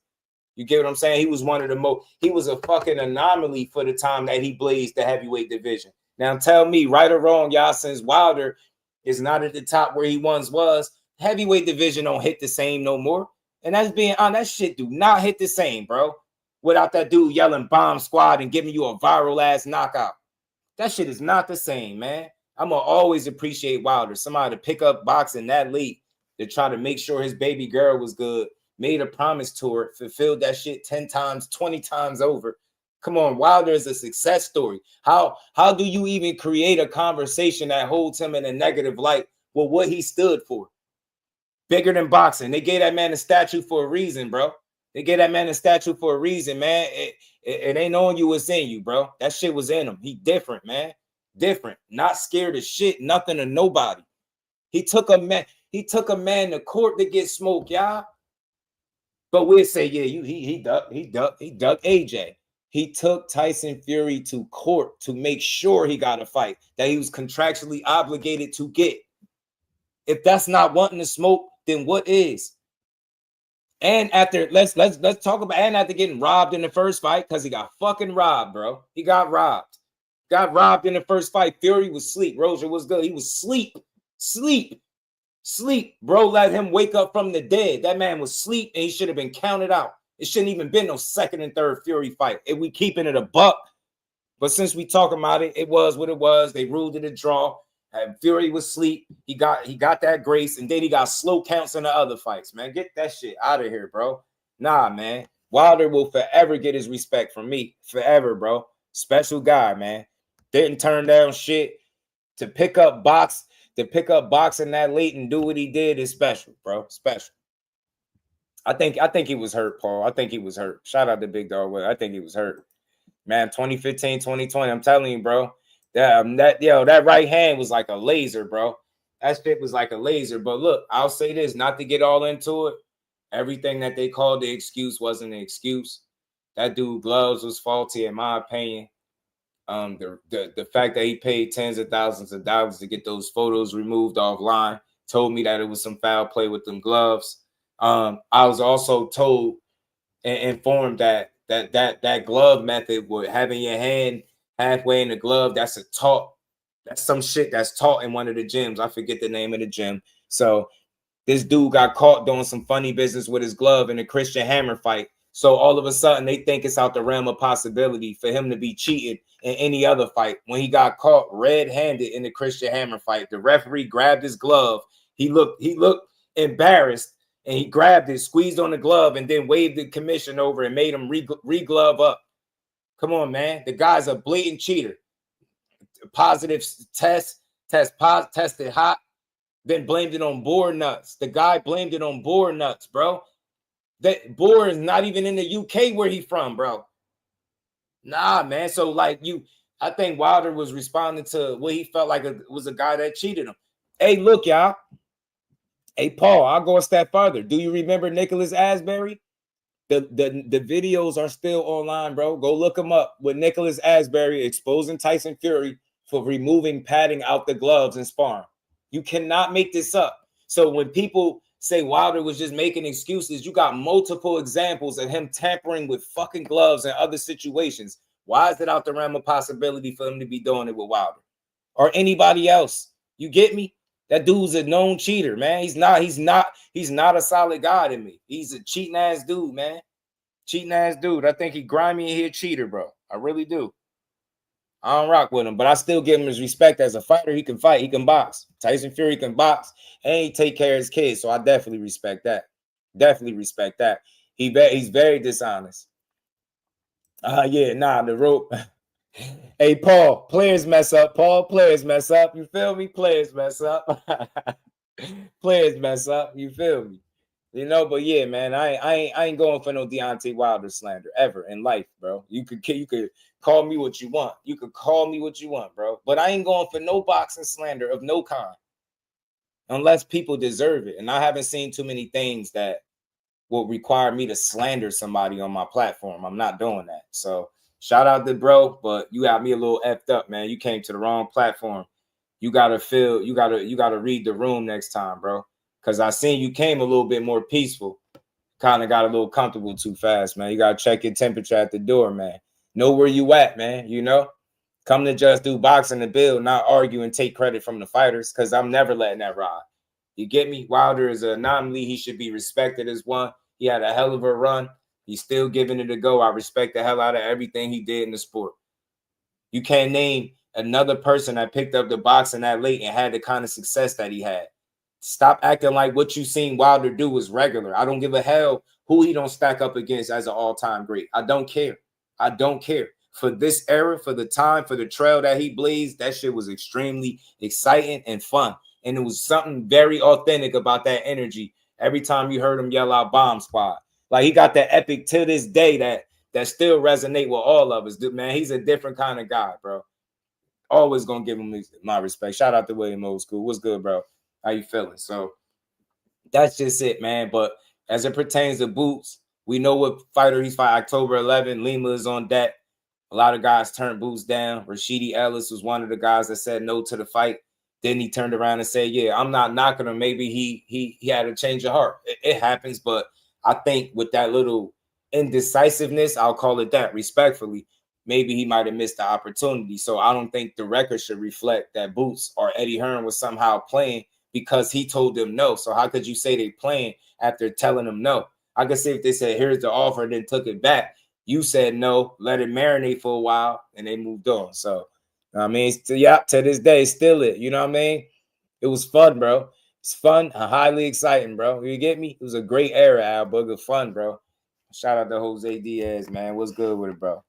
You get what I'm saying? He was one of the most, he was a fucking anomaly for the time that he blazed the heavyweight division. Now tell me, right or wrong, y'all, since Wilder is not at the top where he once was, heavyweight division don't hit the same no more. And that's being on, that shit do not hit the same, bro. Without that dude yelling bomb squad and giving you a viral ass knockout. That shit is not the same, man. I'm gonna always appreciate Wilder. Somebody to pick up boxing that late to try to make sure his baby girl was good, made a promise to her, fulfilled that shit 10 times, 20 times over. Come on, Wilder is a success story. How do you even create a conversation that holds him in a negative light with what he stood for? Bigger than boxing. They gave that man a statue for a reason, bro. They gave that man a statue for a reason, man. It ain't on you, it's in you, bro. That shit was in him. He different, man. Different. Not scared of shit, nothing or nobody. He took a man to court to get smoked, y'all. But we'll say, yeah, he ducked AJ. He took Tyson Fury to court to make sure he got a fight that he was contractually obligated to get. If that's not wanting to smoke, then what is? And after let's talk about, and after getting robbed in the first fight, because he got fucking robbed, bro. He got robbed. Got robbed in the first fight. Fury was asleep. Rozier was good. He was sleep. Bro, let him wake up from the dead. That man was asleep and he should have been counted out. It shouldn't even been no second and third Fury fight. If we keeping it a buck. But since we talking about it, it was what it was. They ruled it a draw. Fury was asleep. He got that grace, and then he got slow counts in the other fights, man. Get that shit out of here, bro. Nah, man. Wilder will forever get his respect from me. Forever, bro. Special guy, man. Didn't turn down shit. To pick up boxing that late and do what he did is special, bro. Special. I think he was hurt, Paul. I think he was hurt. Shout out to Big Dog. I think he was hurt. Man, 2015, 2020, I'm telling you, bro. That right hand was like a laser, bro. That shit was like a laser. But look, I'll say this, not to get all into it. Everything that they called the excuse wasn't an excuse. That dude gloves was faulty, in my opinion. The fact that he paid tens of thousands of dollars to get those photos removed offline told me that it was some foul play with them gloves. I was also told and informed that glove method with having your hand halfway in the glove, that's some shit that's taught in one of the gyms. I forget the name of the gym. So this dude got caught doing some funny business with his glove in a Christian Hammer fight. So all of a sudden they think it's out the realm of possibility for him to be cheated in any other fight. When he got caught red-handed in the Christian Hammer fight, the referee grabbed his glove. He looked embarrassed, and he grabbed it, squeezed on the glove, and then waved the commission over and made him re-glove up. Come on, man. The guy's a blatant cheater. Positive tested hot, then blamed it on boar nuts. The guy blamed it on boar nuts, bro. That boar is not even in the UK where he from, bro. Nah, man. So like I think Wilder was responding to what he felt like was a guy that cheated him. Hey, look, y'all. Hey, Paul, I'll go a step further. Do you remember Nicholas Asbury? The videos are still online, bro. Go look them up with Nicholas Asbury exposing Tyson Fury for removing padding out the gloves and sparring. You cannot make this up. So when people say Wilder was just making excuses, you got multiple examples of him tampering with fucking gloves and other situations. Why is it out the realm of possibility for him to be doing it with Wilder or anybody else? You get me? That dude's a known cheater, man. He's not a solid guy to me. He's a cheating ass dude, man. Cheating ass dude. I think he grimy and he a cheater, bro. I really do. I don't rock with him, but I still give him his respect as a fighter. He can fight, he can box. Tyson Fury can box, and he take care of his kids. So I definitely respect that. Definitely respect that. He's very dishonest. Yeah, nah, the rope. Hey, Paul, players mess up. Paul, players mess up. You feel me? Players mess up. Players mess up. You feel me? You know, but yeah, man, I ain't going for no Deontay Wilder slander ever in life, bro. You could call me what you want. You could call me what you want, bro. But I ain't going for no boxing slander of no kind unless people deserve it. And I haven't seen too many things that will require me to slander somebody on my platform. I'm not doing that. So shout out to bro, but you got me a little effed up, man. You came to the wrong platform. You gotta read the room next time, bro. Cause I seen you came a little bit more peaceful. Kind of got a little comfortable too fast, man. You gotta check your temperature at the door, man. Know where you at, man. You know, come to Just Do Boxing to build, not argue and take credit from the fighters. Cause I'm never letting that ride. You get me? Wilder is an anomaly. He should be respected as one. He had a hell of a run. He's still giving it a go. I respect the hell out of everything he did in the sport. You can't name another person that picked up the boxing that late and had the kind of success that he had. Stop acting like what you seen Wilder do was regular. I don't give a hell who he don't stack up against as an all-time great. I don't care. I don't care. For this era, for the time, for the trail that he blazed, that shit was extremely exciting and fun. And it was something very authentic about that energy every time you heard him yell out Bomb Squad. Like he got that epic to this day that still resonate with all of us. Dude, man, he's a different kind of guy, bro. Always gonna give him my respect. Shout out to William Old School. What's good, bro? How you feeling? So that's just it, man. But as it pertains to Boots, we know what fighter he's fighting October 11. Lima is on deck. A lot of guys turned Boots down. Rashidi Ellis was one of the guys that said no to the fight. Then he turned around and said, yeah, I'm not knocking him. Maybe he had a change of heart. It happens, but I think with that little indecisiveness, I'll call it that respectfully, maybe he might have missed the opportunity. So I don't think the record should reflect that Boots or Eddie Hearn was somehow playing because he told them no. So how could you say they playing after telling them no? I could say if they said, here's the offer, then took it back. You said no, let it marinate for a while, and they moved on. So, I mean, to this day, still it. You know what I mean? It was fun, bro. It's fun, highly exciting, bro. You get me? It was a great era, Al Booger. Fun, bro. Shout out to Jose Diaz, man. What's good with it, bro?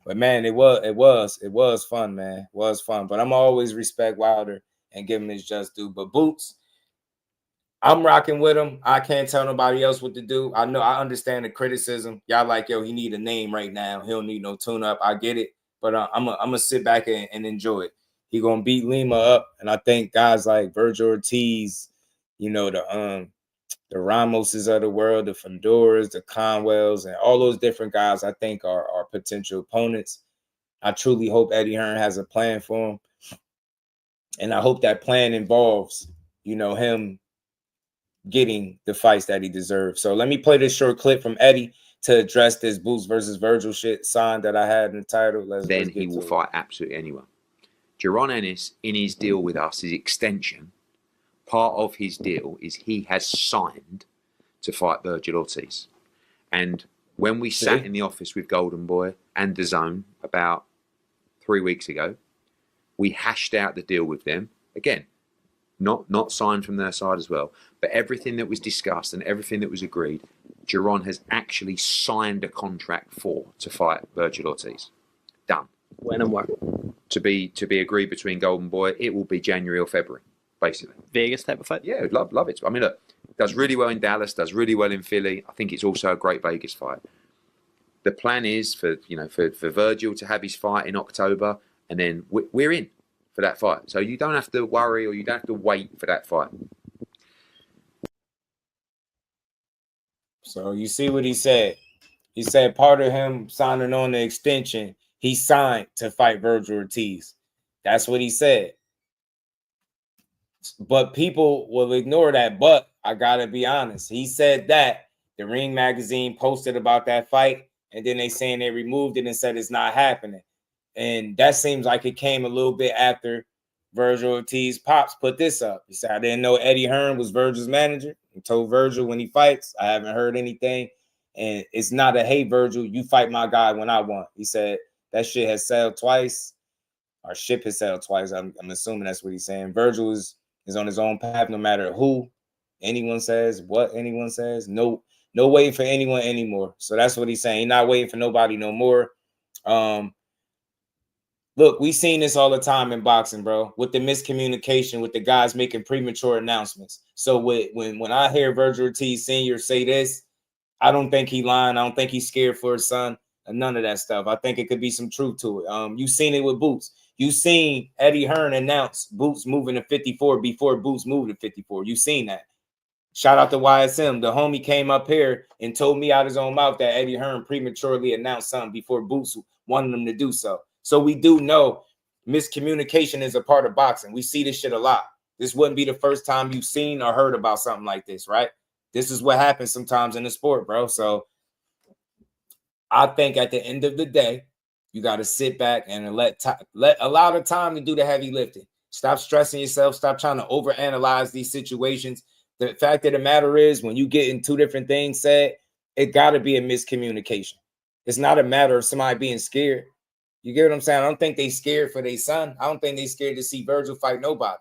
But man, it was fun, man. It was fun. But I'm always respect Wilder and give him his just due. But Boots, I'm rocking with him. I can't tell nobody else what to do. I know I understand the criticism. Y'all like, yo, he need a name right now. He don't need no tune-up. I get it. But I'm gonna sit back and enjoy it. He gonna beat Lima up. And I think guys like Vergil Ortiz, you know, the Ramoses of the world, the Fonduras, the Conwells, and all those different guys I think are potential opponents. I truly hope Eddie Hearn has a plan for him. And I hope that plan involves, you know, him getting the fights that he deserves. So let me play this short clip from Eddie to address this Boots versus Vergil shit sign that I had in the title. Then he will fight absolutely anyone. Jaron Ennis, in his deal with us, his extension, part of his deal is he has signed to fight Vergil Ortiz. And when we sat in the office with Golden Boy and The Zone about 3 weeks ago, we hashed out the deal with them. Again, not signed from their side as well. But everything that was discussed and everything that was agreed, Jaron has actually signed a contract to fight Vergil Ortiz. Done. When and where? To be agreed between Golden Boy, it will be January or February, basically. Vegas type of fight? Yeah, I'd love it. I mean, look, does really well in Dallas, does really well in Philly. I think it's also a great Vegas fight. The plan is for Vergil to have his fight in October, and then we're in for that fight. So you don't have to worry or you don't have to wait for that fight. So you see what he said. He said part of him signing on the extension, he signed to fight Vergil Ortiz. That's what he said. But people will ignore that. But I got to be honest. He said that. The Ring magazine posted about that fight, and then they saying they removed it and said it's not happening. And that seems like it came a little bit after Vergil Ortiz pops put this up. He said, I didn't know Eddie Hearn was Vergil's manager. He told Vergil when he fights, I haven't heard anything. And it's not a, hey, Vergil, you fight my guy when I want. He said that shit has sailed twice. Our ship has sailed twice. I'm assuming that's what he's saying. Vergil is on his own path, no matter who anyone says, what anyone says. No waiting for anyone anymore. So that's what he's saying. He's not waiting for nobody no more. Look, we seen this all the time in boxing, bro, with the miscommunication, with the guys making premature announcements. So when I hear Vergil Ortiz Sr. say this, I don't think he lying. I don't think he's scared for his son and none of that stuff. I think it could be some truth to it. You seen it with Boots. You seen Eddie Hearn announce Boots moving to 54 before Boots moved to 54. You seen that. Shout out to YSM. The homie came up here and told me out his own mouth that Eddie Hearn prematurely announced something before Boots wanted him to do so. So we do know miscommunication is a part of boxing. We see this shit a lot. This wouldn't be the first time you've seen or heard about something like this, right? This is what happens sometimes in the sport, bro. So I think at the end of the day, you got to sit back and allow the time to do the heavy lifting. Stop stressing yourself. Stop trying to overanalyze these situations. The fact of the matter is, when you get in two different things said, it got to be a miscommunication. It's not a matter of somebody being scared. You get what I'm saying? I don't think they scared for their son. I don't think they scared to see Vergil fight nobody.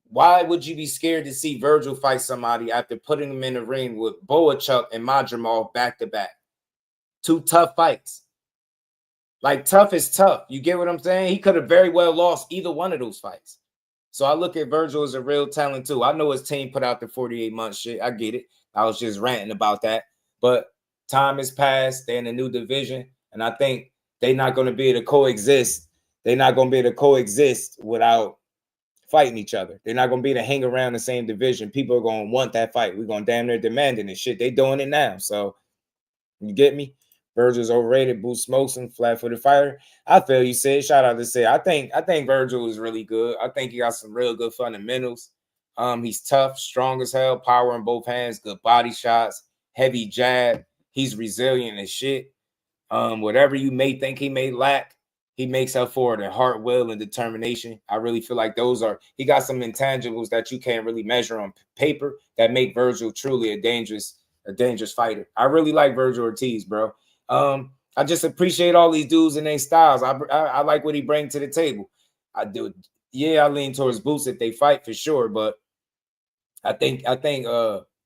Why would you be scared to see Vergil fight somebody after putting him in the ring with Boachuk and Madrimov back-to-back? Two tough fights. Like, tough is tough. You get what I'm saying? He could have very well lost either one of those fights. So I look at Vergil as a real talent, too. I know his team put out the 48-month shit. I get it. I was just ranting about that. But time has passed. They're in a new division. And I think they're not going to be able to coexist. They're not going to be able to coexist without fighting each other. They're not going to be able to hang around the same division. People are going to want that fight. We're going to damn near demanding this shit. They doing it now. So you get me? Vergil's overrated. Boots smokes him. Flat-footed fighter. I feel you said. Shout out to say. I think Vergil is really good. I think he got some real good fundamentals. He's tough, strong as hell, power in both hands, good body shots, heavy jab. He's resilient as shit. Whatever you may think he may lack, he makes up for it in heart, will, and determination. I really feel like he got some intangibles that you can't really measure on paper that make Vergil truly a dangerous fighter. I really like Vergil Ortiz, bro. I just appreciate all these dudes and their styles. I like what he brings to the table. I do. Yeah, I lean towards Boots if they fight for sure, but I think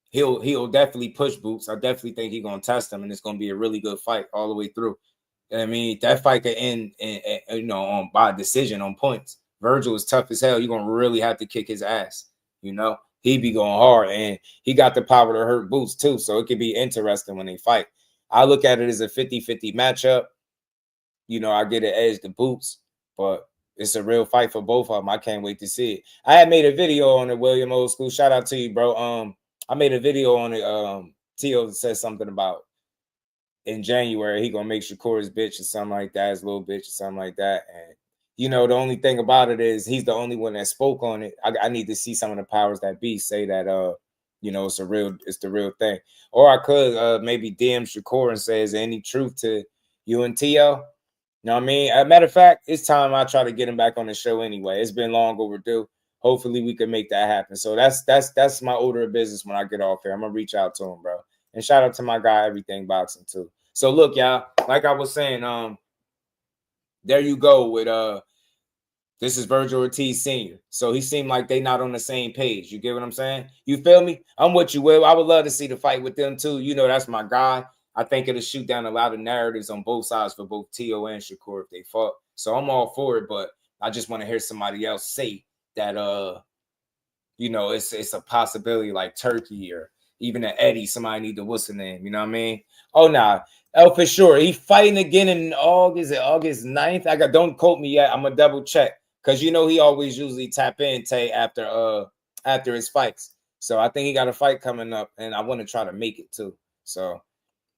he'll definitely push Boots. I definitely think he's gonna test him, and it's gonna be a really good fight all the way through. I mean, that fight could end, by decision on points. Vergil is tough as hell. You're gonna really have to kick his ass. He be going hard, and he got the power to hurt Boots too. So it could be interesting when they fight. I look at it as a 50-50 matchup. I get an edge to Boots, but it's a real fight for both of them. I can't wait to see it. I had made a video on it, William Old School. Shout out to you, bro. I made a video on it. Tio said something about in January he gonna make Shakur his bitch or something like that, his little bitch or something like that. And the only thing about it is he's the only one that spoke on it. I need to see some of the powers that be say that it's the real thing. Or I could maybe DM Shakur and say, is there any truth to you and Tio? You know what I mean? As a matter of fact, it's time I try to get him back on the show anyway. It's been long overdue. Hopefully we can make that happen. So that's my order of business when I get off here. I'm gonna reach out to him, bro. And shout out to my guy, Everything Boxing too. So look, y'all, like I was saying, there you go with this is Vergil Ortiz Sr. So he seemed like they not on the same page. You get what I'm saying? You feel me? I'm with you, Will. I would love to see the fight with them too. That's my guy. I think it'll shoot down a lot of narratives on both sides for both Tio and Shakur if they fought. So I'm all for it, but I just want to hear somebody else say that it's a possibility like Turkey or even an Eddie, somebody need to what's the name, you know what I mean? Oh nah. Oh, for sure. He fighting again in August 9th. Don't quote me yet. I'm gonna double check. Cause he always usually tap in after his fights. So I think he got a fight coming up and I want to try to make it too. So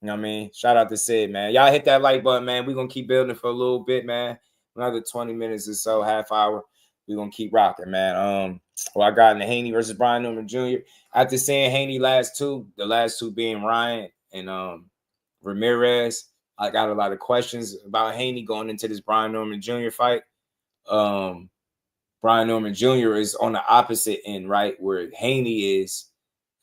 you know what I mean? Shout out to Sid, man. Y'all hit that like button, man. We're gonna keep building for a little bit, man. Another 20 minutes or so, half hour. We're gonna keep rocking, man. I got in the Haney versus Brian Norman Jr. After seeing Haney the last two being Ryan and Ramirez, I got a lot of questions about Haney going into this Brian Norman Jr. fight. Brian Norman Jr. is on the opposite end, right? Where Haney is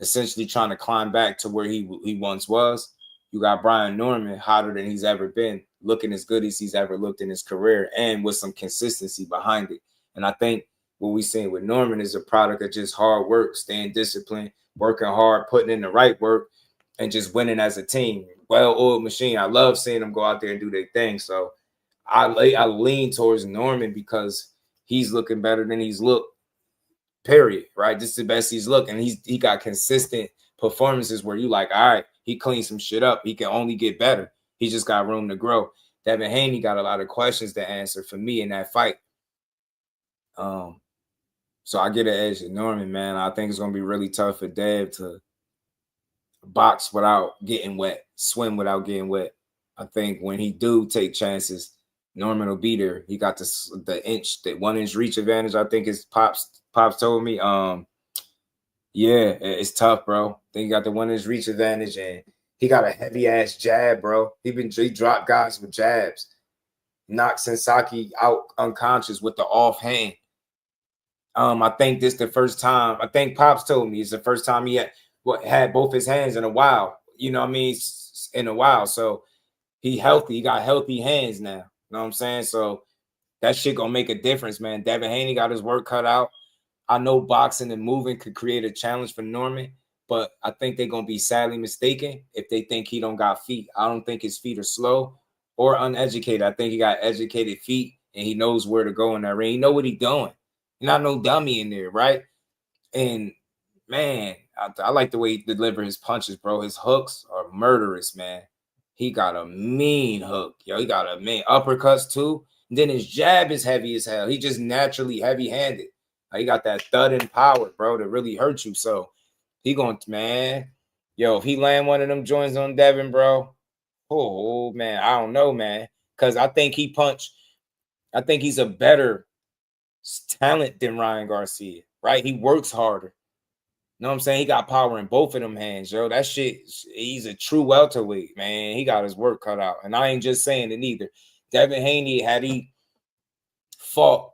essentially trying to climb back to where he once was. You got Brian Norman hotter than he's ever been, looking as good as he's ever looked in his career, and with some consistency behind it. And I think what we're seeing with Norman is a product of just hard work, staying disciplined, working hard, putting in the right work, and just winning as a team. well-oiled machine. I love seeing them go out there and do their thing. So I lean towards Norman because he's looking better than he's looked. Period. Right. This is the best he's looked, and he got consistent performances where you like, all right, he cleaned some shit up. He can only get better. He just got room to grow. Devin Haney got a lot of questions to answer for me in that fight. So I get an edge to Norman, man. I think it's gonna be really tough for Dev to box without getting wet, swim without getting wet. I think when he do take chances, Norman will be there. He got the 1 inch reach advantage. I think his pops told me. Yeah, it's tough, bro. Then he got the 1 inch reach advantage, and he got a heavy ass jab, bro. He dropped guys with jabs, knocked Sensaki out unconscious with the offhand. I think this the first time. I think Pops told me it's the first time he had both his hands in a while. You know what I mean? In a while. So he healthy. He got healthy hands now. You know what I'm saying? So that shit gonna make a difference, man. Devin Haney got his work cut out. I know boxing and moving could create a challenge for Norman, but I think they're gonna be sadly mistaken if they think he don't got feet. I don't think his feet are slow or uneducated. I think he got educated feet and he knows where to go in that ring. He know what he's doing. He's not no dummy in there, right? And man, I like the way he delivers his punches, bro. His hooks are murderous, man. He got a mean hook, yo. He got a mean uppercuts too. And then his jab is heavy as hell. He just naturally heavy-handed. He got that thudding power, bro, to really hurt you. So he going, man, yo, if he land one of them joints on Devin, bro, oh man, I don't know, man. Because I think he's a better talent than Ryan Garcia, right? He works harder. You know what I'm saying? He got power in both of them hands, yo. That shit, he's a true welterweight, man. He got his work cut out. And I ain't just saying it either. Devin Haney, had he fought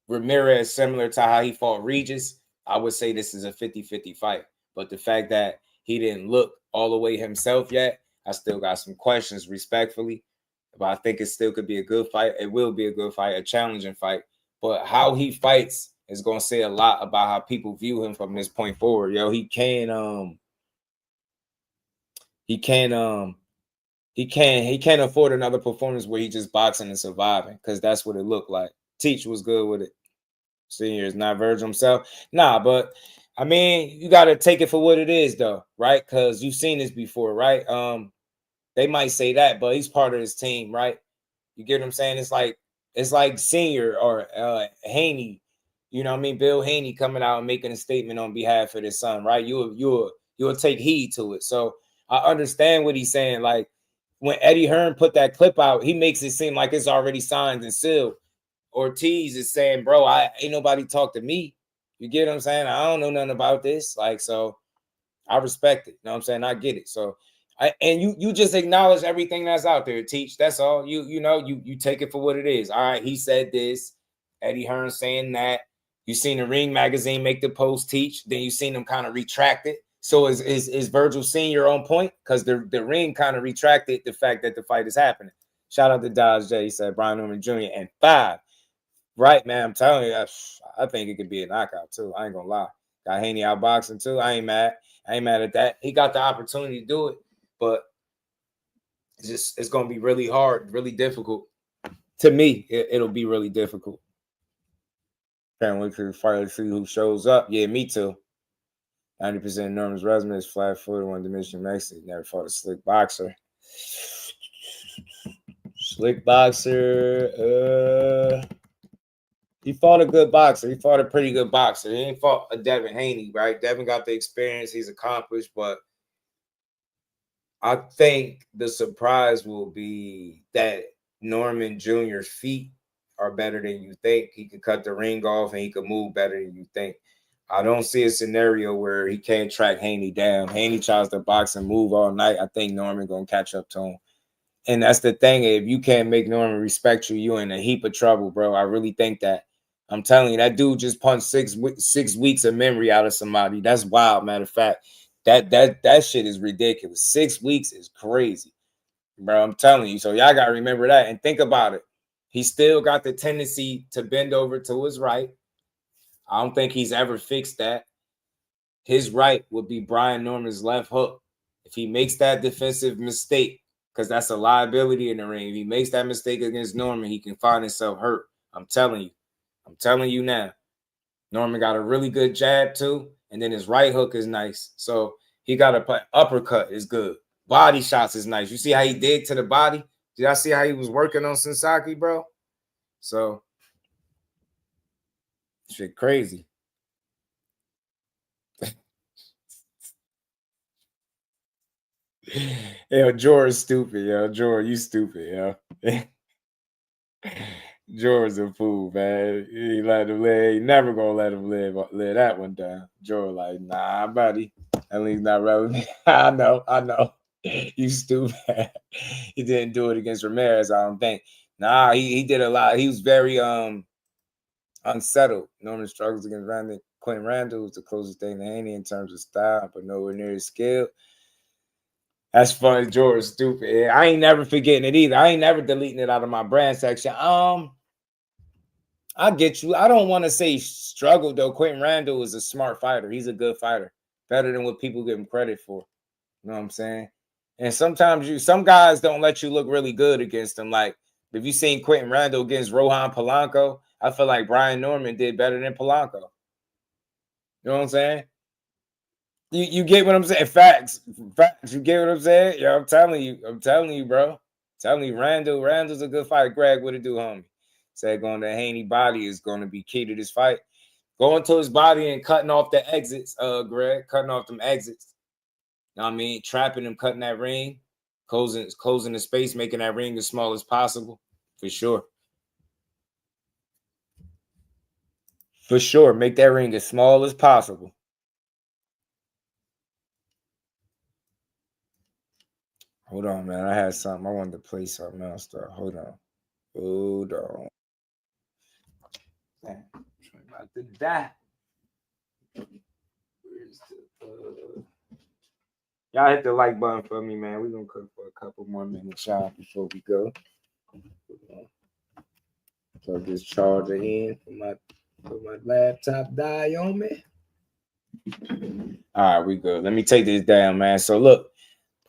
Ramirez similar to how he fought Regis, I would say this is a 50-50 fight. But the fact that he didn't look all the way himself yet, I still got some questions respectfully. But I think it still could be a good fight. It will be a good fight, a challenging fight. But how he fights is going to say a lot about how people view him from this point forward. Yo, he can't afford another performance where he just boxing and surviving, because that's what it looked like. Teach was good with it. Senior is not Vergil himself. Nah, but I mean, you got to take it for what it is, though, right? Because you've seen this before, right? They might say that, but he's part of his team, right? You get what I'm saying? It's like Senior or Haney, you know what I mean? Bill Haney coming out and making a statement on behalf of his son, right? You'll take heed to it. So I understand what he's saying. Like when Eddie Hearn put that clip out, he makes it seem like it's already signed and sealed. Ortiz is saying, bro, ain't nobody talk to me. You get what I'm saying? I don't know nothing about this. Like, so I respect it. You know what I'm saying? I get it. So you just acknowledge everything that's out there, Teach. That's all. You take it for what it is. All right, he said this. Eddie Hearn saying that. You seen the Ring magazine make the post, Teach. Then you seen them kind of retract it. So is Vergil Senior on point? Because the Ring kind of retracted the fact that the fight is happening. Shout out to Dodge J. He said Brian Norman Jr. and 5. Right, man. I'm telling you, I think it could be a knockout too. I ain't gonna lie. Got Haney out boxing too. I ain't mad at that. He got the opportunity to do it, but it's gonna be really hard, really difficult. To me, it'll be really difficult. Can't wait for the fight to see who shows up. Yeah, me too. 90% Norman's resume is flat-footed, one-dimensional Mexican. Never fought a slick boxer. Slick boxer. He fought a good boxer. He fought a pretty good boxer. He ain't fought a Devin Haney, right? Devin got the experience. He's accomplished, but I think the surprise will be that Norman Jr.'s feet are better than you think. He could cut the ring off and he could move better than you think. I don't see a scenario where he can't track Haney down. Haney tries to box and move all night. I think Norman going to catch up to him. And that's the thing. If you can't make Norman respect you, you're in a heap of trouble, bro. I really think that. I'm telling you, that dude just punched 6 weeks of memory out of somebody. That's wild, matter of fact. That shit is ridiculous. 6 weeks is crazy, bro. I'm telling you. So y'all got to remember that and think about it. He still got the tendency to bend over to his right. I don't think he's ever fixed that. His right would be Brian Norman's left hook. If he makes that defensive mistake, because that's a liability in the ring, if he makes that mistake against Norman, he can find himself hurt. I'm telling you. I'm telling you now. Norman got a really good jab too, and then his right hook is nice. So he got a uppercut is good. Body shots is nice. You see how he dig to the body? Did I see how he was working on Sensaki, bro? So shit crazy. Yo, Jor's stupid, yo. Jor, you stupid, yo. Jor's a fool, man. He let him live. He never gonna let him live that one down. Jor like, nah, buddy. At least not relevant. I know. You stupid. He didn't do it against Ramirez, I don't think. Nah, he did a lot. He was very unsettled. Norman struggles against Randall. Quentin Randall was the closest thing to Haney in terms of style, but nowhere near his skill. That's funny. George stupid. I ain't never forgetting it either. I ain't never deleting it out of my brand section. I get you. I don't want to say struggle though. Quentin Randall is a smart fighter. He's a good fighter. Better than what people give him credit for. You know what I'm saying? And sometimes some guys don't let you look really good against them. Like if you seen Quentin Randall against Rohan Polanco, I feel like Brian Norman did better than Polanco. You know what I'm saying? You get what I'm saying? Facts. You get what I'm saying? Yeah, I'm telling you, bro. I'm telling you, Randall's a good fighter. Greg, what it do, homie? Said going to Haney body is going to be key to this fight. Going to his body and cutting off the exits, Greg, cutting off them exits. You know what I mean? Trapping him, cutting that ring, closing the space, making that ring as small as possible. For sure. For sure. Make that ring as small as possible. Hold on, man. I had something. I wanted to play something else, though. Hold on. Man, I'm about to die. Where's y'all hit the like button for me, man. We're going to cook for a couple more minutes, y'all, before we go. Plug this charger in for my laptop die on me. All right, we good. Let me take this down, man. So, look.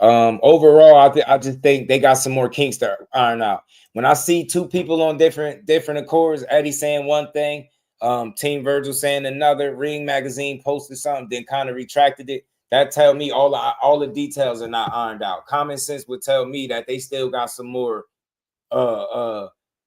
Overall, I just think they got some more kinks to iron out. When I see two people on different accords, Eddie saying one thing, Team Vergil saying another, Ring Magazine posted something, then kind of retracted it. That tell me all the details are not ironed out. Common sense would tell me that they still got some more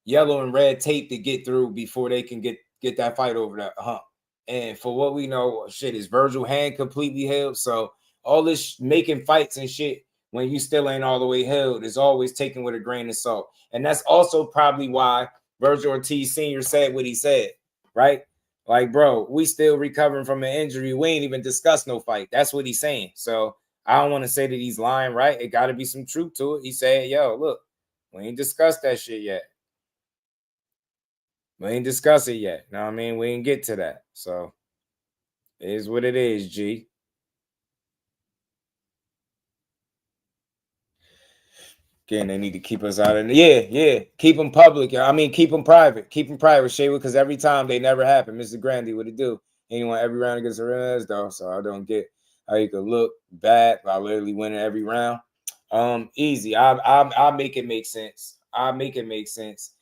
yellow and red tape to get through before they can get that fight over that hump. And for what we know, shit, is Vergil hand completely healed? So all this making fights and shit when you still ain't all the way healed is always taken with a grain of salt. And that's also probably why Vergil Ortiz Sr. said what he said, right? Like, bro, we still recovering from an injury. We ain't even discussed no fight. That's what he's saying. So I don't want to say that he's lying, right? It got to be some truth to it. He said, yo, look, we ain't discussed that shit yet. We ain't discussed it yet. Know what I mean? We ain't get to that. So it is what it is, G. Again, they need to keep us out of yeah. Keep them public. I mean, keep them private. Keep them private, Shay, because every time they never happen. Mr. Grandy, what it do? Anyone every round against the Renez, though. So I don't get how you could look bad by literally winning every round. Easy. I'll make it make sense. I'll make it make sense.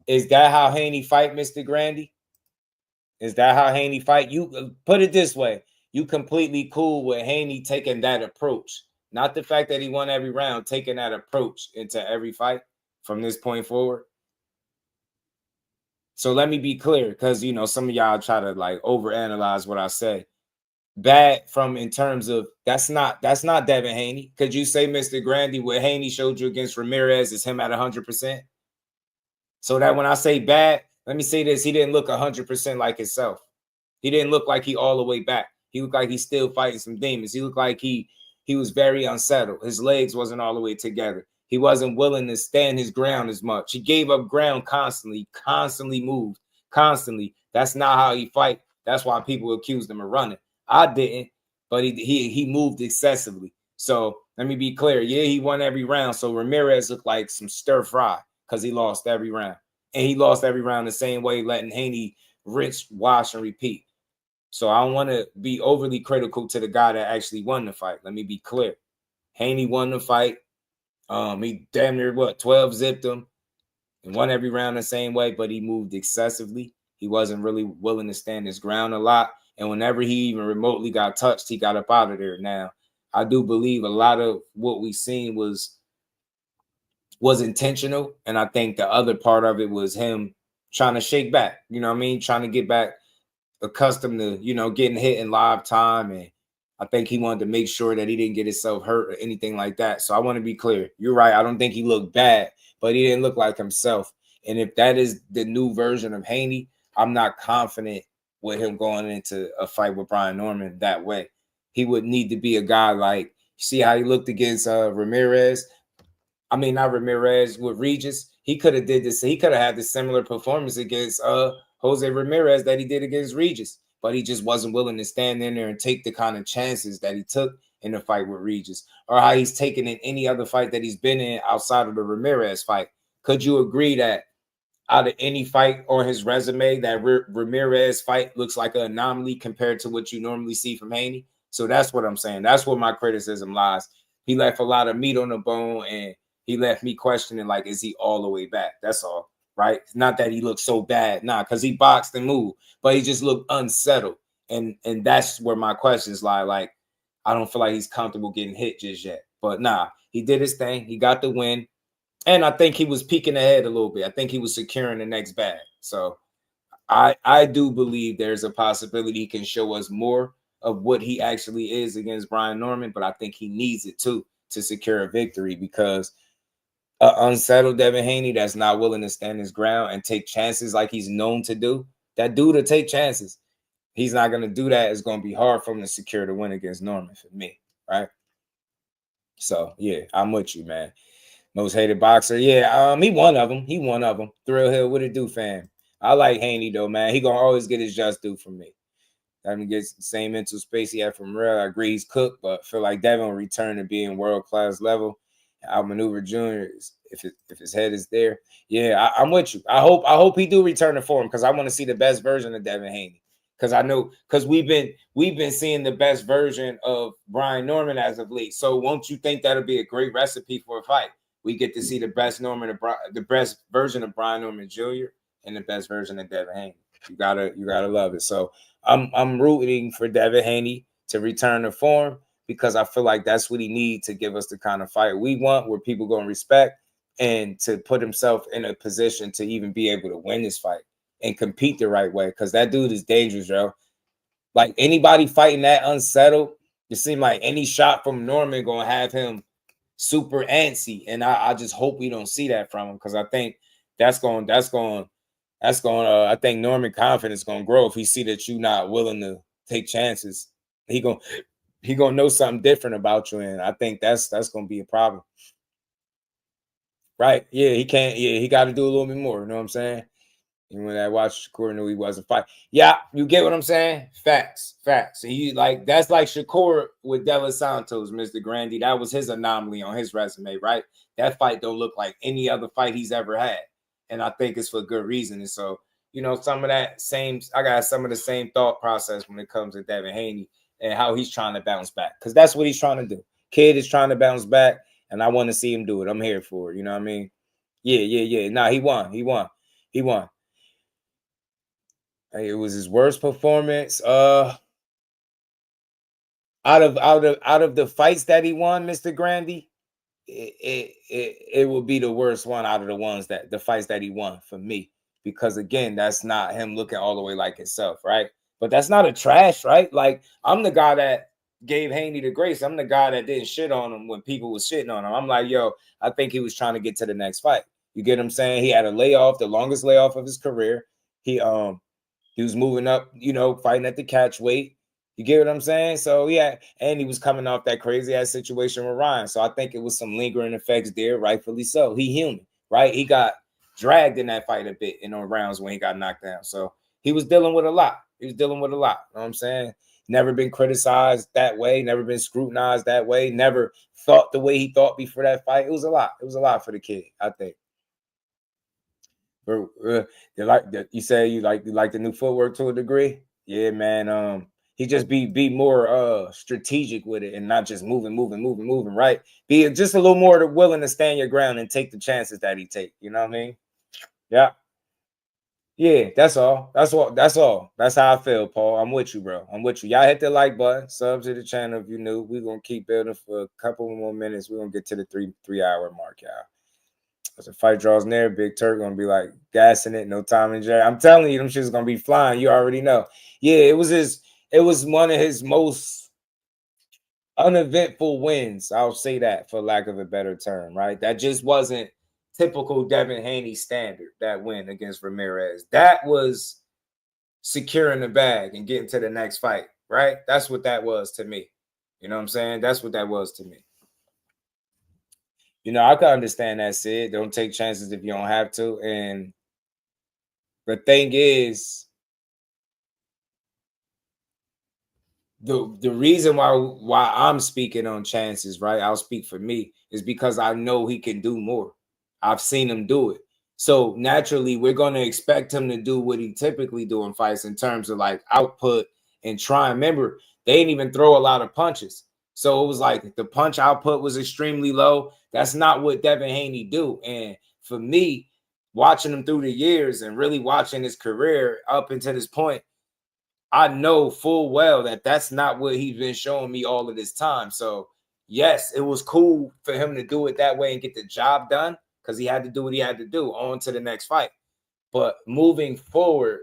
Is that how Haney fight, Mr. Grandy? Is that how Haney fight? You put it this way. You completely cool with Haney taking that approach. Not the fact that he won every round, taking that approach into every fight from this point forward. So let me be clear, because you know some of y'all try to like overanalyze what I say. Bad from in terms of that's not Devin Haney. Could you say, Mr. Grandy, what Haney showed you against Ramirez is him at 100%? So that when I say bad, let me say this: he didn't look 100% like himself. He didn't look like he all the way back. He looked like he's still fighting some demons. He looked like he was very unsettled. His legs wasn't all the way together. He wasn't willing to stand his ground as much. He gave up ground constantly moved, constantly. That's not how he fight. That's why people accused him of running. I didn't, but he moved excessively. So let me be clear. Yeah, he won every round. So Ramirez looked like some stir fry because he lost every round. And he lost every round the same way, letting Haney rinse, wash, and repeat. So I don't want to be overly critical to the guy that actually won the fight. Let me be clear. Haney won the fight. He damn near 12 zipped him and won every round the same way, but he moved excessively. He wasn't really willing to stand his ground a lot. And whenever he even remotely got touched, he got up out of there. Now, I do believe a lot of what we seen was intentional. And I think the other part of it was him trying to shake back, you know what I mean? Trying to get back accustomed to, getting hit in live time. And I think he wanted to make sure that he didn't get himself hurt or anything like that. So I want to be clear. You're right. I don't think he looked bad, but he didn't look like himself. And if that is the new version of Haney, I'm not confident with him going into a fight with Brian Norman that way. He would need to be a guy like, see how he looked against Ramirez? I mean, not Ramirez, with Regis. He could have did this. He could have had this similar performance against Jose Ramirez that he did against Regis, but he just wasn't willing to stand in there and take the kind of chances that he took in the fight with Regis, or how he's taken in any other fight that he's been in outside of the Ramirez fight. Could you agree that out of any fight on his resume, that Ramirez fight looks like an anomaly compared to what you normally see from Haney? So that's what I'm saying. That's where my criticism lies. He left a lot of meat on the bone, and he left me questioning, like, is he all the way back? That's all, right? Not that he looked so bad, because he boxed and moved, but he just looked unsettled. And that's where my questions lie. Like, I don't feel like he's comfortable getting hit just yet. But he did his thing. He got the win. And I think he was peeking ahead a little bit. I think he was securing the next bag. So I do believe there's a possibility he can show us more of what he actually is against Brian Norman, but I think he needs it too to secure a victory, because an unsettled Devin Haney that's not willing to stand his ground and take chances like he's known to do, that dude to take chances. He's not going to do that. It's going to be hard for him to secure the win against Norman for me, right? So, yeah, I'm with you, man. Most hated boxer. Yeah, he one of them. He one of them. Thrill Hill, what it do, fam? I like Haney, though, man. He going to always get his just due from me. Devin gets the same mental space he had from Real. I agree he's cooked, but feel like Devin will return to being world-class level. Outmaneuver Jr., if his head is there. Yeah, I'm with you. I hope he do return to form, because I want to see the best version of Devin Haney. Because I know, because we've been seeing the best version of Brian Norman as of late. So won't you think that'll be a great recipe for a fight? We get to see the best version of Brian Norman Jr. and the best version of Devin Haney. You gotta love it. So I'm rooting for Devin Haney to return to form, because I feel like that's what he needs to give us the kind of fight we want, where people gonna respect, and to put himself in a position to even be able to win this fight and compete the right way. Because that dude is dangerous, yo. Like, anybody fighting that unsettled, it seems like any shot from Norman gonna have him super antsy, and I just hope we don't see that from him, because I think that's going. I think Norman confidence gonna grow if he see that you're not willing to take chances. He gonna know something different about you, and I think that's gonna be a problem. Right? Yeah, he can't. Yeah, he got to do a little bit more. You know what I'm saying? And when I watched Shakur, knew he wasn't fighting. Yeah, you get what I'm saying? Facts. And you that's like Shakur with De Los Santos, Mr. Grandy. That was his anomaly on his resume, right? That fight don't look like any other fight he's ever had, and I think it's for good reason. And so, some of that same, I got some of the same thought process when it comes to Devin Haney and how he's trying to bounce back, because that's what he's trying to do. Kid is trying to bounce back, and I want to see him do it. I'm here for it. You know what I mean? Yeah. Nah, he won. It was his worst performance. Out of the fights that he won, Mr. Grandy, it will be the worst one out of the fights that he won for me. Because again, that's not him looking all the way like himself, right? But that's not a trash, right? Like, I'm the guy that gave Haney the grace. I'm the guy that didn't shit on him when people was shitting on him. I'm like, yo, I think he was trying to get to the next fight. You get what I'm saying? He had a layoff, the longest layoff of his career. He was moving up, fighting at the catch weight. You get what I'm saying? So, yeah, and he was coming off that crazy-ass situation with Ryan. So I think it was some lingering effects there, rightfully so. He human, right? He got dragged in that fight a bit in those rounds when he got knocked down. So he was dealing with a lot. You know what I'm saying? Never been criticized that way, never been scrutinized that way, never thought the way he thought before that fight. It was a lot. It was a lot for the kid, I think. You say you like the new footwork to a degree? Yeah, man. He just be more strategic with it and not just moving, right? Be just a little more willing to stand your ground and take the chances that he take. You know what I mean? Yeah. Yeah, that's all. That's all. That's how I feel, Paul. I'm with you, bro. I'm with you. Y'all hit the like button, sub to the channel if you new. We're gonna keep building for a couple more minutes. We're gonna get to the three hour mark, y'all. As the fight draws near, Big Turk gonna be like gassing it, no Tom and Jerry. I'm telling you, them shit's gonna be flying. You already know. Yeah, it was one of his most uneventful wins. I'll say that for lack of a better term, right? That just wasn't typical Devin Haney standard, that win against Ramirez. That was securing the bag and getting to the next fight, right? That's what that was to me. You know what I'm saying? That's what that was to me. You know, I can understand that, Sid. Don't take chances if you don't have to. And the thing is, the reason why I'm speaking on chances, right? I'll speak for me, is because I know he can do more. I've seen him do it. So naturally, we're going to expect him to do what he typically do in fights in terms of like output and try. Remember, they didn't even throw a lot of punches. So it was like the punch output was extremely low. That's not what Devin Haney do. And for me, watching him through the years and really watching his career up until this point, I know full well that that's not what he's been showing me all of this time. So yes, it was cool for him to do it that way and get the job done because he had to do what he had to do on to the next fight. But moving forward,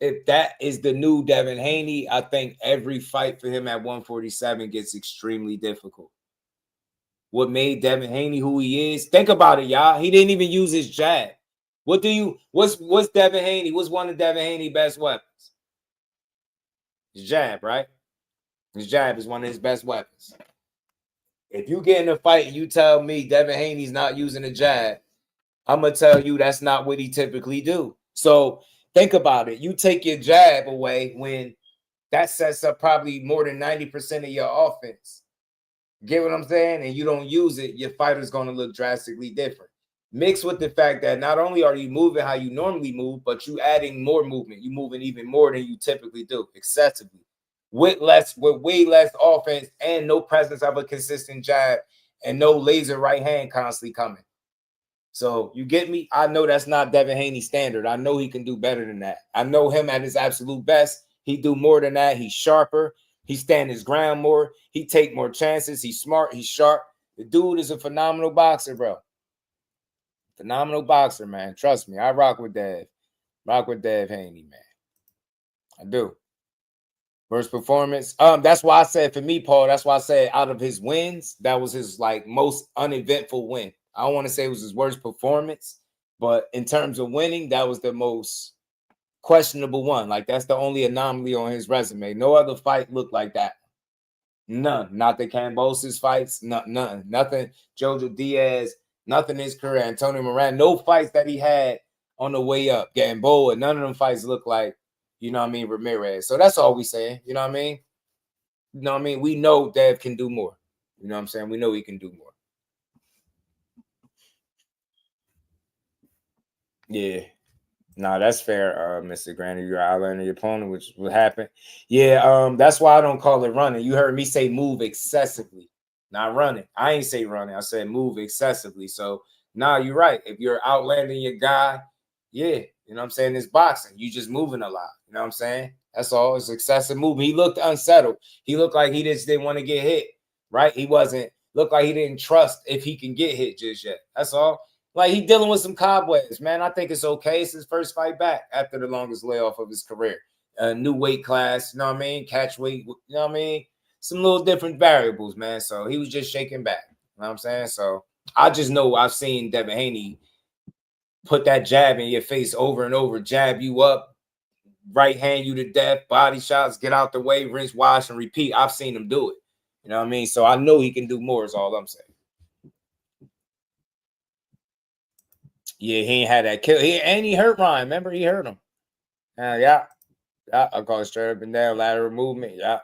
if that is the new Devin Haney, I think every fight for him at 147 gets extremely difficult. What made Devin Haney who he is? Think about it, y'all. He didn't even use his jab. What's Devin Haney? What's one of Devin Haney's best weapons? His jab, right? His jab is one of his best weapons. If you get in a fight and you tell me Devin Haney's not using a jab, I'm going to tell you that's not what he typically do. So think about it. You take your jab away when that sets up probably more than 90% of your offense. Get what I'm saying? And you don't use it, your fighter's going to look drastically different. Mixed with the fact that not only are you moving how you normally move, but you adding more movement. You moving even more than you typically do, excessively. With way less offense and no presence of a consistent jab and no laser right hand constantly coming. So you get me? I know that's not Devin Haney's standard. I know he can do better than that. I know him at his absolute best. He do more than that. He's sharper. He stand his ground more. He take more chances. He's smart. He's sharp. The dude is a phenomenal boxer, bro. Phenomenal boxer, man. Trust me. I rock with Dev. Rock with Dev Haney, man. I do. Worst performance. That's why I said for me, Paul, that's why I said out of his wins, that was his like most uneventful win. I don't want to say it was his worst performance, but in terms of winning, that was the most questionable one. Like that's the only anomaly on his resume. No other fight looked like that. None. Not the Cambosis fights. None. Nothing. Jojo Diaz. Nothing in his career. Antonio Moran. No fights that he had on the way up. Getting bold. None of them fights look like, you know what I mean, Ramirez. So that's all we saying. You know what I mean? You know what I mean? We know Dev can do more. You know what I'm saying? We know he can do more. Yeah. No, that's fair, Mr. Granny. You're outlining your opponent, which will happen. Yeah, that's why I don't call it running. You heard me say move excessively, not running. I ain't say running. I said move excessively. So, you're right. If you're outlanding your guy, yeah, you know what I'm saying? It's boxing. You just moving a lot. You know what I'm saying? That's all. It's excessive movement. He looked unsettled. He looked like he just didn't want to get hit, right? Looked like he didn't trust if he can get hit just yet. That's all. Like he dealing with some cobwebs, man. I think it's okay. It's his first fight back after the longest layoff of his career. New weight class, you know what I mean? Catch weight, you know what I mean? Some little different variables, man. So he was just shaking back. You know what I'm saying? So I just know I've seen Devin Haney put that jab in your face over and over, jab you up, right hand you to death, body shots, get out the way, rinse, wash, and repeat. I've seen him do it. You know what I mean? So I know he can do more is all I'm saying. Yeah, he ain't had that kill. He hurt Ryan. Remember, he hurt him. Yeah. I call it straight up and down lateral movement. Yeah.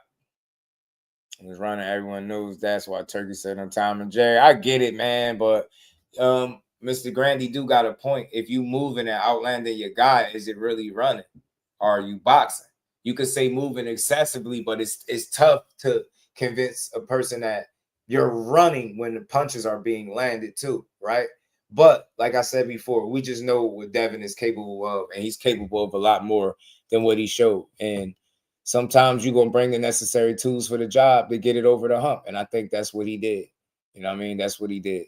He was running. Everyone knows that's why Turkey said on Tom and Jerry. I get it, man. But Mr. Grandy do got a point. If you moving and outlanding your guy, is it really running? Or are you boxing? you could say moving excessively, but it's tough to convince a person that you're running when the punches are being landed too, right? But like I said before, we just know what Devin is capable of, and he's capable of a lot more than what he showed. And sometimes you're going to bring the necessary tools for the job to get it over the hump. And I think that's what he did. You know what I mean? That's what he did.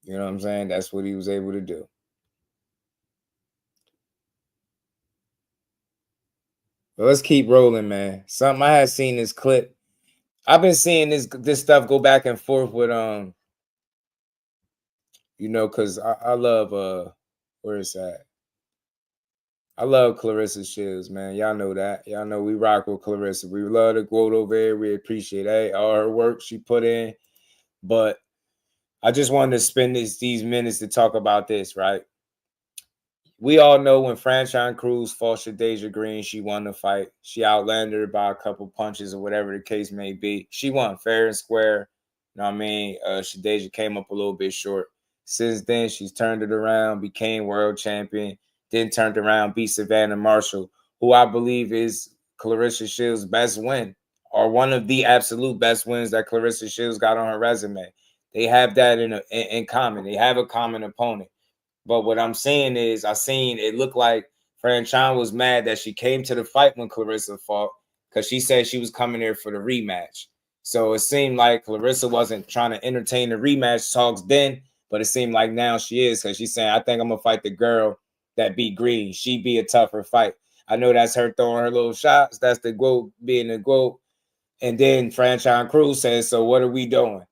You know what I'm saying? That's what he was able to do. But let's keep rolling, man. Something I had seen this clip. I've been seeing this stuff go back and forth with you know, because I love where is that? I love Claressa Shields, man. Y'all know that. Y'all know we rock with Claressa. We love the quote over here. We appreciate all her work she put in. But I just wanted to spend these minutes to talk about this, right? We all know when Franchon Cruz fought Shadasia Green, she won the fight. She outlanded her by a couple punches or whatever the case may be. She won fair and square. You know what I mean? Shadasia came up a little bit short. Since then, she's turned it around, became world champion, then turned around, beat Savannah Marshall, who I believe is Claressa Shields' best win, or one of the absolute best wins that Claressa Shields got on her resume. They have that in common. They have a common opponent. But what I'm saying is, I seen it looked like Franchon was mad that she came to the fight when Claressa fought because she said she was coming here for the rematch. So it seemed like Claressa wasn't trying to entertain the rematch talks then, but it seemed like now she is because she's saying, I think I'm going to fight the girl that beat Green. She be a tougher fight. I know that's her throwing her little shots. That's the GOAT being the GOAT. And then Franchon Cruz says, so what are we doing?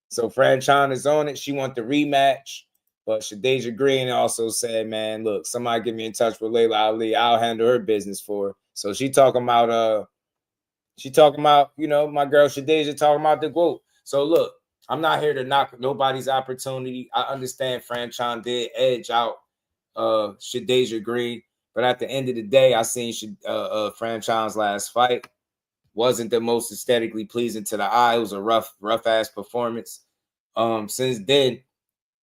So Franchon is on it. She wants the rematch. But Shadasia Green also said, man, look, somebody get me in touch with Layla Ali. I'll handle her business for her. So she talking about, you know, my girl Shadasia talking about the GOAT. So look, I'm not here to knock nobody's opportunity. I understand Franchon did edge out Shadasia Green. But at the end of the day, I seen Franchon's last fight. Wasn't the most aesthetically pleasing to the eye. It was a rough ass performance. Since then,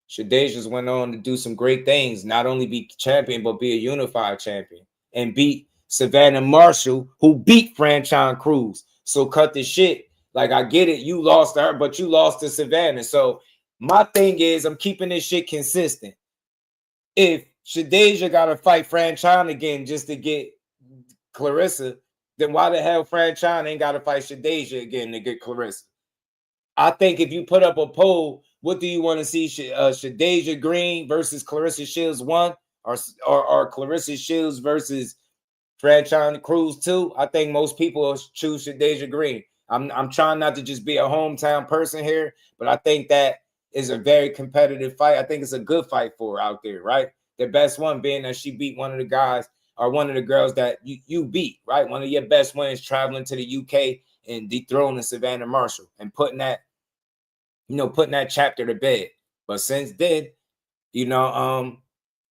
Shadasia's went on to do some great things, not only be champion, but be a unified champion and beat Savannah Marshall, who beat Franchon Cruz. So cut the shit. Like, I get it. You lost to her, but you lost to Savannah. So my thing is, I'm keeping this shit consistent. If Shadasia got to fight Franchon again just to get Claressa, then why the hell Franchon ain't got to fight Shadasia again to get Claressa? I think if you put up a poll, what do you want to see? Shadasia Green versus Claressa Shields 1 or Claressa Shields versus Franchon Cruz 2? I think most people will choose Shadasia Green. I'm trying not to just be a hometown person here, but I think that is a very competitive fight. I think it's a good fight for her out there, right? The best one being that she beat one of the guys or one of the girls that you beat, right? One of your best wins traveling to the UK and dethroning Savannah Marshall and putting that chapter to bed. But since then, you know,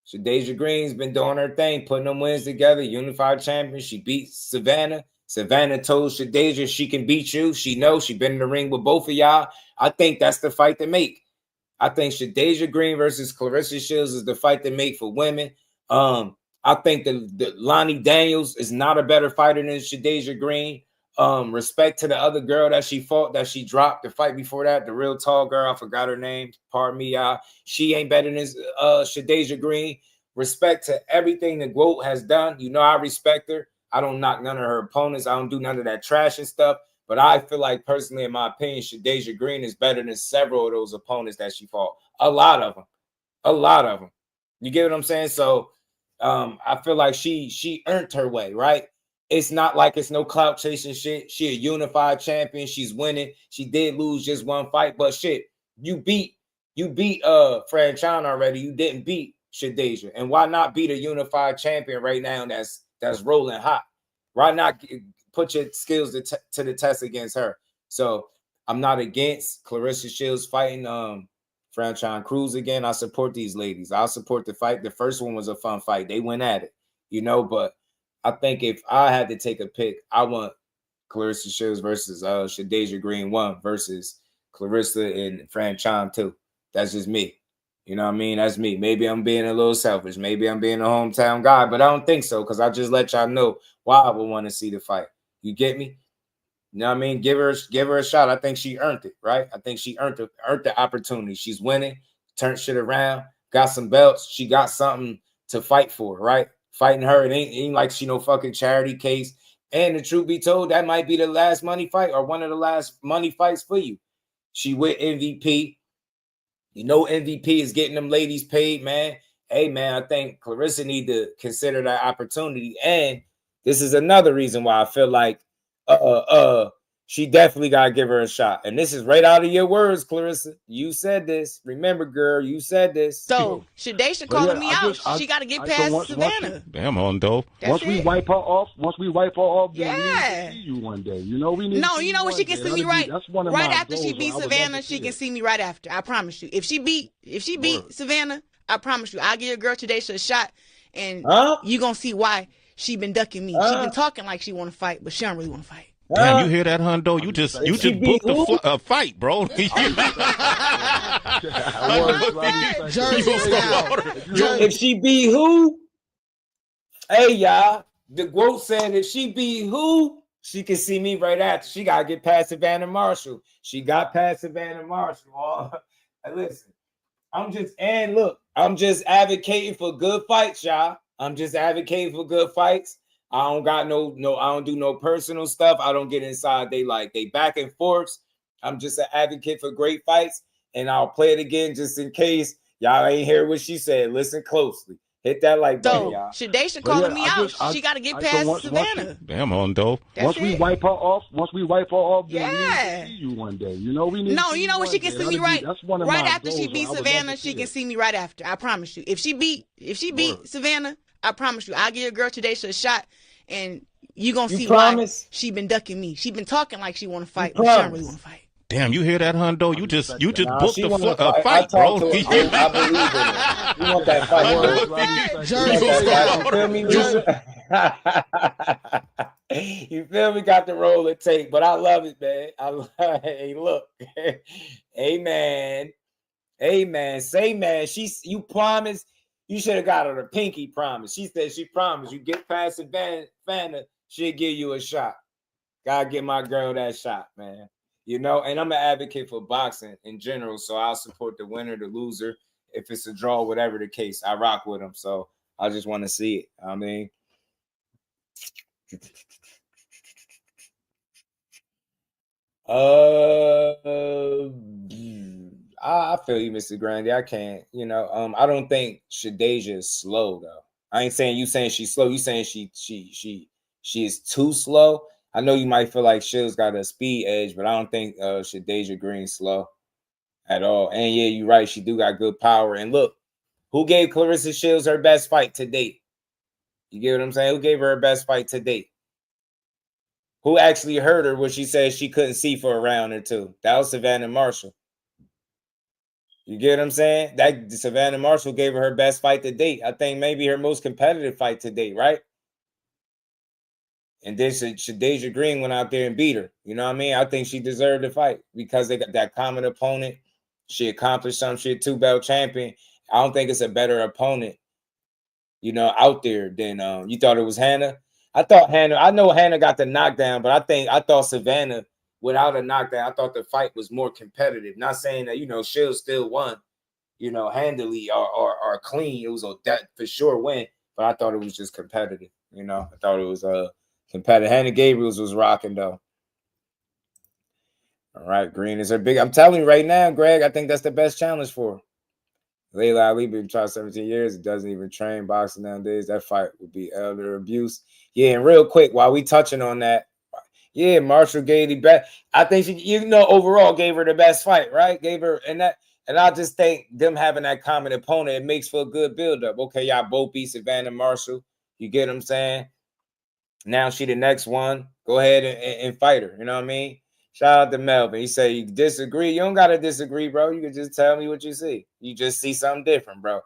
Shadasia Green's been doing her thing, putting them wins together, unified champion. She beat Savannah. Savannah told Shadasia she can beat you. She knows she's been in the ring with both of y'all. I think that's the fight to make. I think Shadasia Green versus Claressa Shields is the fight to make for women. I think the Lonnie Daniels is not a better fighter than Shadasia Green. Respect to the other girl that she fought, that she dropped the fight before that, the real tall girl. I forgot her name. Pardon me, y'all. She ain't better than Shadasia Green. Respect to everything the GOAT has done. You know, I respect her. I don't knock none of her opponents. I don't do none of that trash and stuff. But I feel like, personally, in my opinion, Shadasia Green is better than several of those opponents that she fought. A lot of them. A lot of them. You get what I'm saying? So I feel like she earned her way, right? It's not like it's no clout chasing shit. She a unified champion. She's winning. She did lose just one fight, but shit, you beat Franchon already. You didn't beat Shadasia. And why not beat a unified champion right now that's rolling hot? Why not put your skills to the test against her? So I'm not against Claressa Shields fighting Franchon Cruz again. I support these ladies. I'll support the fight. The first one was a fun fight. They went at it, you know, but I think if I had to take a pick, I want Claressa Shields versus Shadasia Green 1 versus Claressa and Franchon 2. That's just me. You know what I mean? That's me. Maybe I'm being a little selfish. Maybe I'm being a hometown guy, but I don't think so because I just let y'all know why I would want to see the fight. You get me? You know what I mean? Give her a shot. I think she earned it, right? I think she earned the opportunity. She's winning, turned shit around, got some belts. She got something to fight for, right? Fighting her, it ain't like she no fucking charity case. And the truth be told, that might be the last money fight or one of the last money fights for you. She with MVP. You know MVP is getting them ladies paid, man. Hey, man, I think Claressa need to consider that opportunity. And this is another reason why I feel like she definitely got to give her a shot. And this is right out of your words, Claressa. You said this. Remember, girl, you said this. So Shadasia calling me out. She got to get past Savannah. Damn, Hondo. Once we wipe her off, then we need to see you one day. You know, we need No, you know what? She can see me right after she beat Savannah. She can see me right after. I promise you. If she beat Savannah, I promise you, I'll give your girl Shadasia a shot, and you gonna see why she been ducking me. She been talking like she want to fight, but she don't really want to fight. Damn, you hear that, Hondo? You just booked a fight, bro. If she beat who? Hey, y'all. The quote said if she beat who, she can see me right after. She got to get past Savannah Marshall. She got past Savannah Marshall. Oh, listen, I'm just advocating for good fights, y'all. I'm just advocating for good fights. I don't got I don't do no personal stuff. I don't get inside they back and forths. I'm just an advocate for great fights. And I'll play it again just in case y'all ain't hear what she said. Listen closely. Hit that like button, y'all. Shadasia calling me out. She got to get past Savannah. Damn, Hondo. Once we wipe her off, then we need to see you one day. You know, we need you know what? She can see me right after she beat Savannah. She can see me right after. I promise you. If she beat Savannah, I promise you, I'll give your girl Shadasia a shot, and you gonna see why she been ducking me. She been talking like she want to fight, but she don't really want to fight. Damn, you hear that, Hondo? You just booked a fight, bro. I believe in it. You want that fight? You feel me? Got the roll it take, but I love it, man. Hey, look, amen. Say, man, you promised. You should have got her a pinky promise. She said she promised. You get past Savannah, she'll give you a shot. Gotta give my girl that shot, man. You know, and I'm an advocate for boxing in general, so I'll support the winner, the loser. If it's a draw, whatever the case, I rock with them. So I just want to see it. I mean, I feel you, Mr. Grandy. I can't, I don't think Shadasia is slow though. I ain't saying you saying she's slow. You saying she is too slow. I know you might feel like Shill's got a speed edge, but I don't think Shadasia Green's slow at all. And yeah, you're right. She do got good power. And look, who gave Claressa Shields her best fight to date? You get what I'm saying? Who gave her best fight to date? Who actually hurt her when she said she couldn't see for a round or two? That was Savannah Marshall. You get what I'm saying? That Savannah Marshall gave her best fight to date. I think maybe her most competitive fight to date, right? And then Shadasia Green went out there and beat her. You know what I mean? I think she deserved the fight because they got that common opponent. She accomplished something. She a 2-belt champion. I don't think it's a better opponent, out there than you thought it was Hannah. I know Hannah got the knockdown, but I thought Savannah, without a knockdown, I thought the fight was more competitive. Not saying that, she'll still won, handily or clean. It was that for sure win, but I thought it was just competitive. I thought it was competitive. Hannah Gabriels was rocking though. All right, Green is her big. I'm telling you right now, Greg, I think that's the best challenge for her. Layla Ali been trying 17 years. It doesn't even train boxing nowadays. That fight would be elder abuse. Yeah, and real quick, while we touching on that, yeah, Marshall gave the best. I think she, overall gave her the best fight, right? Gave her, and I just think them having that common opponent, it makes for a good build-up. Okay, y'all both beat Savannah Marshall. You get what I'm saying? Now she the next one. Go ahead and fight her. You know what I mean? Shout out to Melvin. He said, you disagree? You don't got to disagree, bro. You can just tell me what you see. You just see something different, bro.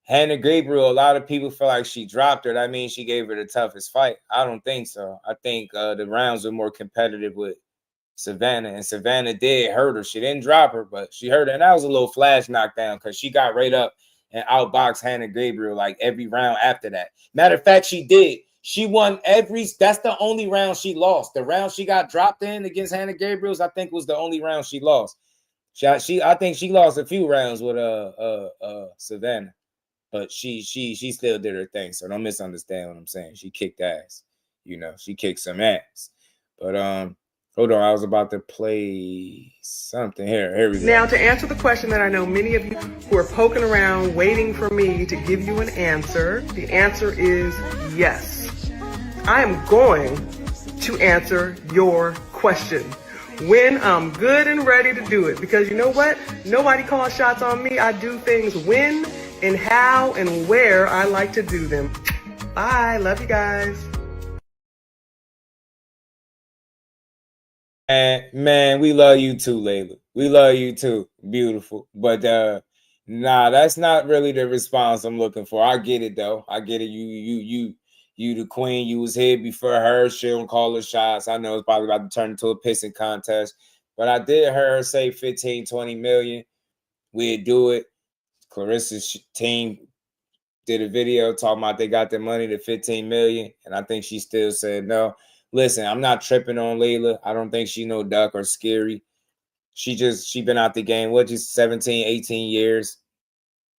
Hannah Gabriel, a lot of people feel like she dropped her. That means she gave her the toughest fight. I don't think so. I think the rounds were more competitive with Savannah, and Savannah did hurt her. She didn't drop her, but she hurt her, and that was a little flash knockdown because she got right up and outboxed Hannah Gabriel like every round after that. Matter of fact, she did. She won every. That's the only round she lost. The round she got dropped in against Hannah Gabriel's, I think, was the only round she lost. I think she lost a few rounds with Savannah, but she still did her thing. So don't misunderstand what I'm saying. She kicked ass. You know, she kicked some ass. But hold on, I was about to play something here. Here we go. Now, to answer the question that I know many of you who are poking around waiting for me to give you an answer, the answer is yes. I am going to answer your question when I'm good and ready to do it. Because you know what? Nobody calls shots on me. I do things when and how and where I like to do them. Bye. Love you guys. Man, we love you too, Layla. We love you too. Beautiful. But nah, that's not really the response I'm looking for. I get it though. I get it. You the queen. You was here before her. She don't call her shots. I know it's probably about to turn into a pissing contest. But I did hear her say 15, 20 million. We'd do it. Claressa's team did a video talking about they got their money to 15 million. And I think she still said no. Listen, I'm not tripping on Layla. I don't think she no duck or scary. She been out the game, 17, 18 years.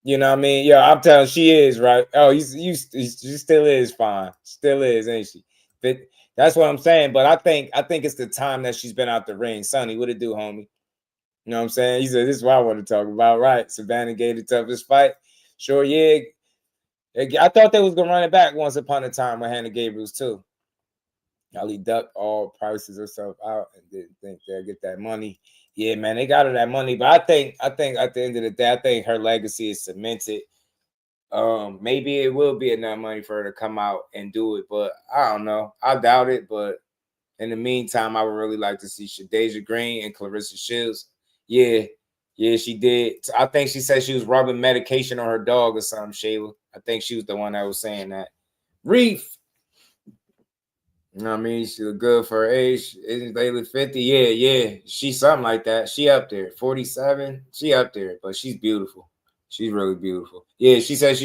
You know what I mean? Yeah, I'm telling she is, right? Oh, she still is fine. Still is, ain't she? But that's what I'm saying. But I think it's the time that she's been out the ring. Sonny, what it do, homie? You know what I'm saying? He said, this is what I want to talk about, right? Savannah gave the toughest fight. Sure, yeah. I thought they was going to run it back once upon a time with Hannah Gabriels, too. Ali ducked all prices herself out and didn't think they'll get that money. Yeah, man, they got her that money. But I think at the end of the day, I think her legacy is cemented. Maybe it will be enough money for her to come out and do it, but I don't know. I doubt it. But in the meantime, I would really like to see Shadasia Green and Claressa Shields. Yeah, she did. I think she said she was rubbing medication on her dog or something, Shayla. I think she was the one that was saying that. Reef. You know what I mean? She look good for her age. Isn't Layla 50? Yeah. She's something like that. She up there. 47. She up there, but she's beautiful. She's really beautiful. Yeah, she said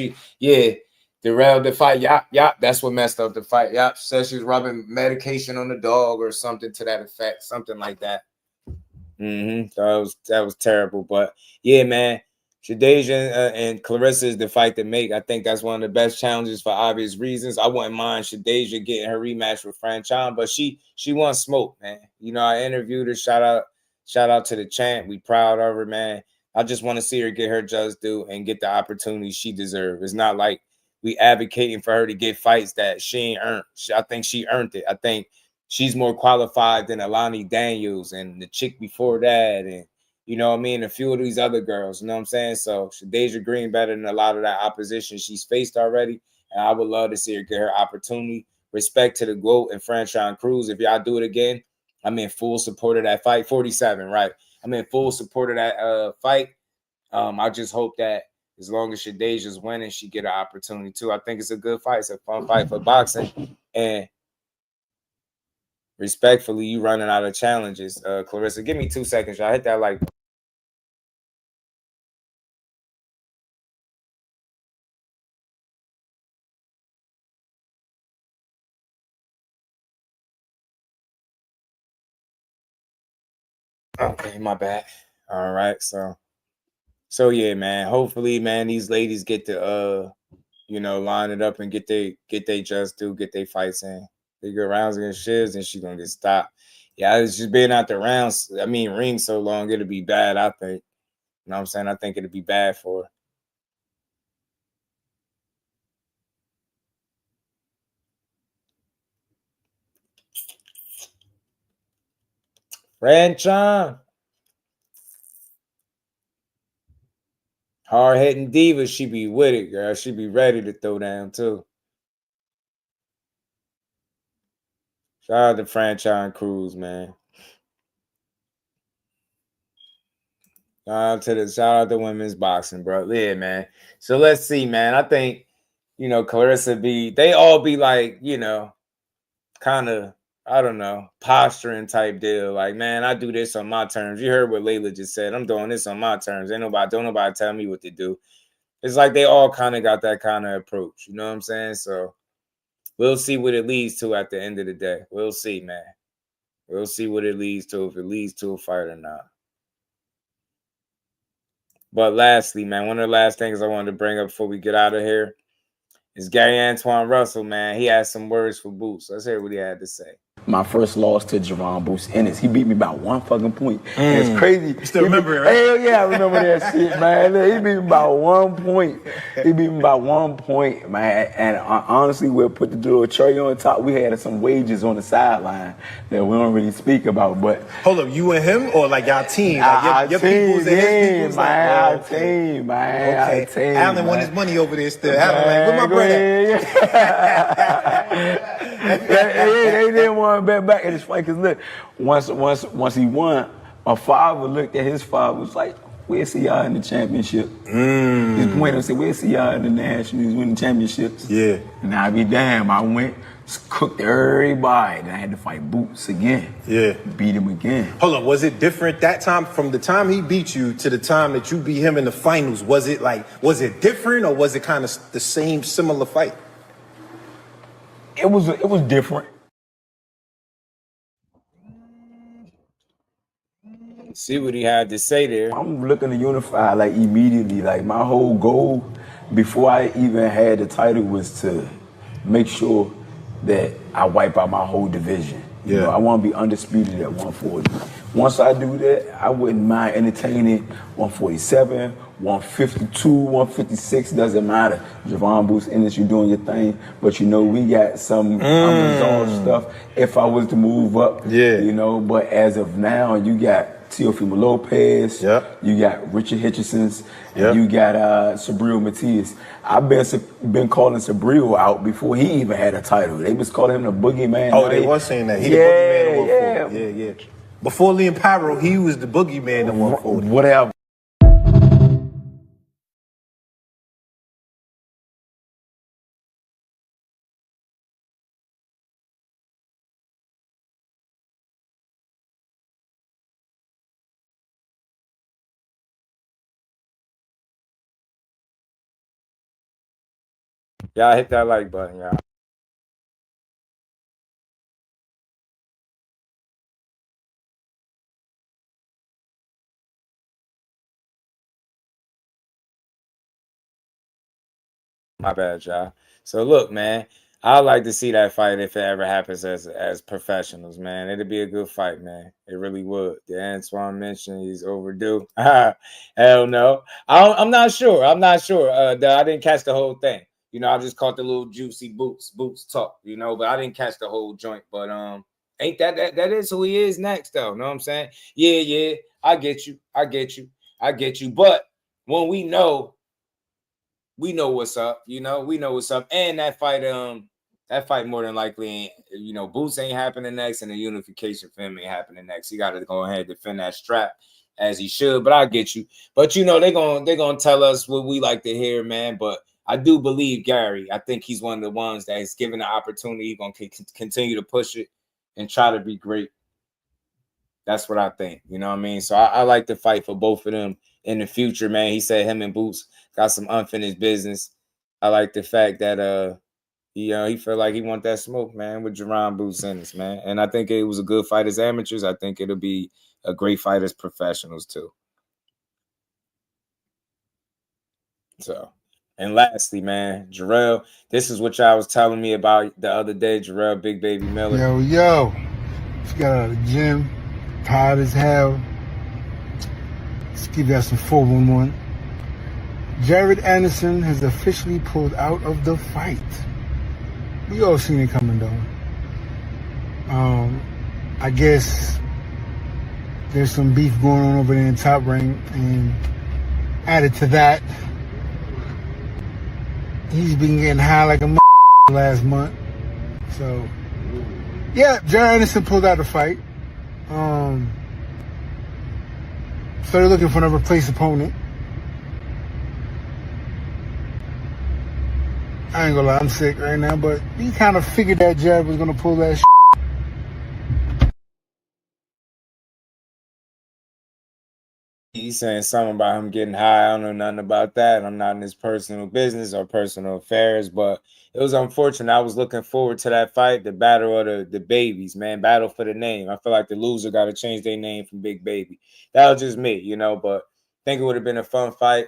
derailed the fight. Yep. That's what messed up the fight. Yep. She said she was rubbing medication on the dog or something to that effect. Something like that. So that was terrible. But yeah, man. Shadasia and Claressa is the fight to make. I think that's one of the best challenges for obvious reasons. I wouldn't mind Shadasia getting her rematch with Franchon, but she wants smoke, man. You know, I interviewed her. Shout out to the champ. We proud of her, man. I just want to see her get her just due and get the opportunity she deserves. It's not like we advocating for her to get fights that she ain't earned. I think she earned it. I think she's more qualified than Alani Daniels and the chick before that, and you know what I mean? A few of these other girls, you know what I'm saying? So Shadasia Green better than a lot of that opposition she's faced already. And I would love to see her get her opportunity. Respect to the GOAT and Franchon Cruz. If y'all do it again, I'm in full support of that fight. 47, right? I'm in full support of that fight. I just hope that as long as Shadasia's winning, she get an opportunity too. I think it's a good fight. It's a fun fight for boxing. And respectfully, you running out of challenges. Claressa, give me 2 seconds. Y'all hit that like. Okay, my bad. All right, so yeah, man. Hopefully, man, these ladies get to line it up and get they just do, get their fights in. They get rounds against Shiz and she's gonna get stopped. Yeah, it's just being out the rounds. I mean, ring so long, it'll be bad, I think. You know what I'm saying? I think it'll be bad for her. Franchon. Hard-hitting diva, she be with it, girl. She be ready to throw down, too. Shout out to Franchon Cruz, man. Shout out to women's boxing, bro. Yeah, man. So let's see, man. I think, Claressa they all be like, kind of, I don't know, posturing type deal. Like, man, I do this on my terms. You heard what Layla just said. I'm doing this on my terms. Don't nobody tell me what to do. It's like they all kind of got that kind of approach. You know what I'm saying? So we'll see what it leads to at the end of the day. We'll see, man. We'll see what it leads to, if it leads to a fight or not. But lastly, man, one of the last things I wanted to bring up before we get out of here is Gary Antuanne Russell, man. He has some words for Boots. Let's hear what he had to say. My first loss to Jaron Boots Ennis. He beat me by 1 fucking point. It's crazy. You still remember it, right? Hell yeah, I remember that shit, man. He beat me by 1 point. He beat me by 1 point, man. And honestly, we'll put the little cherry on top. We had some wages on the sideline that we don't really speak about. But hold up, you and him, or like y'all team? Like your people's and his people's, man. Like, our team, man. Okay. Our team. Allen won his money over there still. Allen, like, where my brother? They didn't want to bet back. And it's funny because look, once he won, my father looked at his father, was like, "Where's see y'all in the championship?" His point and said, "Where's see y'all in the nationals winning championships?" Yeah. And I be damn, I went, cooked everybody. Then I had to fight Boots again. Yeah. Beat him again. Hold on, was it different that time from the time he beat you to the time that you beat him in the finals? Was it different, or was it kind of the same, similar fight? It was different. See what he had to say there. I'm looking to unify like immediately. Like my whole goal before I even had the title was to make sure that I wipe out my whole division. You know, I want to be undisputed at 140. Once I do that, I wouldn't mind entertaining 147, 152, 156, doesn't matter. Jaron Boots Ennis, you're doing your thing, but you know, we got some unresolved stuff if I was to move up. You know, but as of now, you got Teofimo Lopez, you got Richard Hitchenson's, and you got Sabril Matias. I've been calling Sabril out before he even had a title. They was calling him the boogeyman. Oh, they was saying that. He the boogeyman of 140. Yeah. Before Liam Pyro, he was the boogeyman of 140. Whatever. Y'all hit that like button, y'all. My bad, y'all. So look, man, I'd like to see that fight if it ever happens as professionals, man. It'd be a good fight, man. It really would. The Antuanne mentioned he's overdue. Hell no. I'm not sure. I didn't catch the whole thing. You know, I just caught the little juicy Boots talk, you know, but I didn't catch the whole joint. But ain't that is who he is next, though. Know what I'm saying? Yeah, I get you. But when we know what's up, you know, we know what's up. And that fight more than likely, you know, Boots ain't happening next, and the unification for him ain't happening next. He got to go ahead and defend that strap as he should. But I get you. But you know, they're gonna tell us what we like to hear, man. But I do believe Gary. I think he's one of the ones that is given the opportunity. He's going to continue to push it and try to be great. That's what I think. You know what I mean? So I like to fight for both of them in the future, man. He said him and Boots got some unfinished business. I like the fact that he felt like he want that smoke, man, with Jaron Boots Ennis, man. And I think it was a good fight as amateurs. I think it'll be a great fight as professionals too. So. And lastly, man, Jarrell, this is what y'all was telling me about the other day, Jarrell Big Baby Miller. Yo, just got out of the gym, tired as hell. Let's give y'all some 411. Jared Anderson has officially pulled out of the fight. We all seen it coming, though. I guess there's some beef going on over there in Top Rank, and added to that, he's been getting high like a last month. So, yeah, Jared Anderson pulled out the fight. Started looking for a replacement opponent. I ain't gonna lie, I'm sick right now, but he kind of figured that Jared was gonna pull that He's saying something about him getting high. I don't know nothing about that. I'm not in his personal business or personal affairs, but it was unfortunate. I was looking forward to that fight, the battle of the babies, man. Battle for the name. I feel like the loser got to change their name from Big Baby. That was just me, you know, but I think it would have been a fun fight.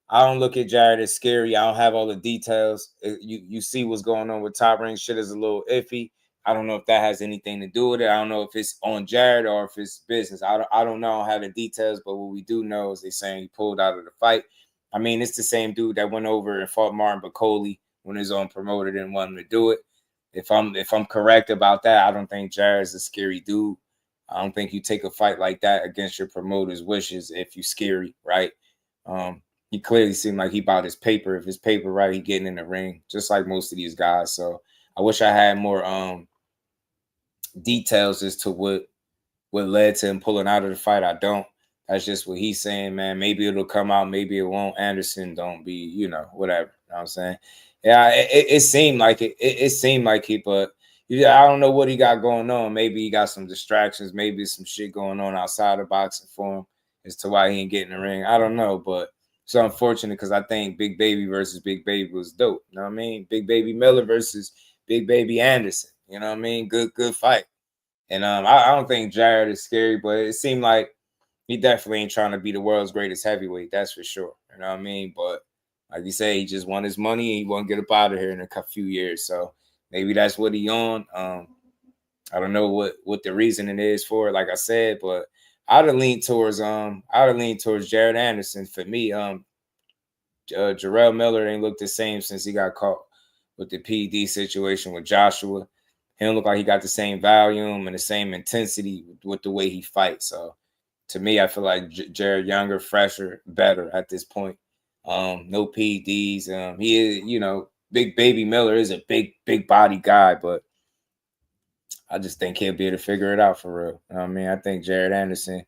I don't look at Jared as scary. I don't have all the details. You see what's going on with Top Ring. Shit is a little iffy. I don't know if that has anything to do with it. I don't know if it's on Jared or if it's business. I don't know how the details, but what we do know is they're saying he pulled out of the fight. I mean, it's the same dude that went over and fought Martin Bacoli when his own promoter didn't want him to do it. If I'm correct about that, I don't think Jared's a scary dude. I don't think you take a fight like that against your promoter's wishes if you scary, right? He clearly seemed like he bought his paper. If his paper right, he getting in the ring, just like most of these guys. So I wish I had more details as to what led to him pulling out of the fight. I don't. That's just what he's saying, man. Maybe it'll come out, maybe it won't. Anderson don't be, you know, whatever. You know what I'm saying? Yeah, it seemed like it. It seemed like he, but yeah, I don't know what he got going on. Maybe he got some distractions, maybe some shit going on outside of boxing for him as to why he ain't getting the ring. I don't know, but it's unfortunate because I think Big Baby versus Big Baby was dope. You know what I mean? Big Baby Miller versus Big Baby Anderson. You know what I mean? Good fight. And I don't think Jared is scary, but it seemed like he definitely ain't trying to be the world's greatest heavyweight. That's for sure. You know what I mean? But like you say, he just won his money and he won't get up out of here in a few years. So maybe that's what he on. I don't know what the reasoning is for it, like I said, but I'd have leaned towards Jared Anderson for me. Jarrell Miller ain't looked the same since he got caught with the PD situation with Joshua. He don't look like he got the same volume and the same intensity with the way he fights. So to me, I feel like Jared younger, fresher, better at this point. No PEDs. He is, you know, Big Baby Miller is a big body guy, but I just think he'll be able to figure it out for real. You know what I mean, I think Jared Anderson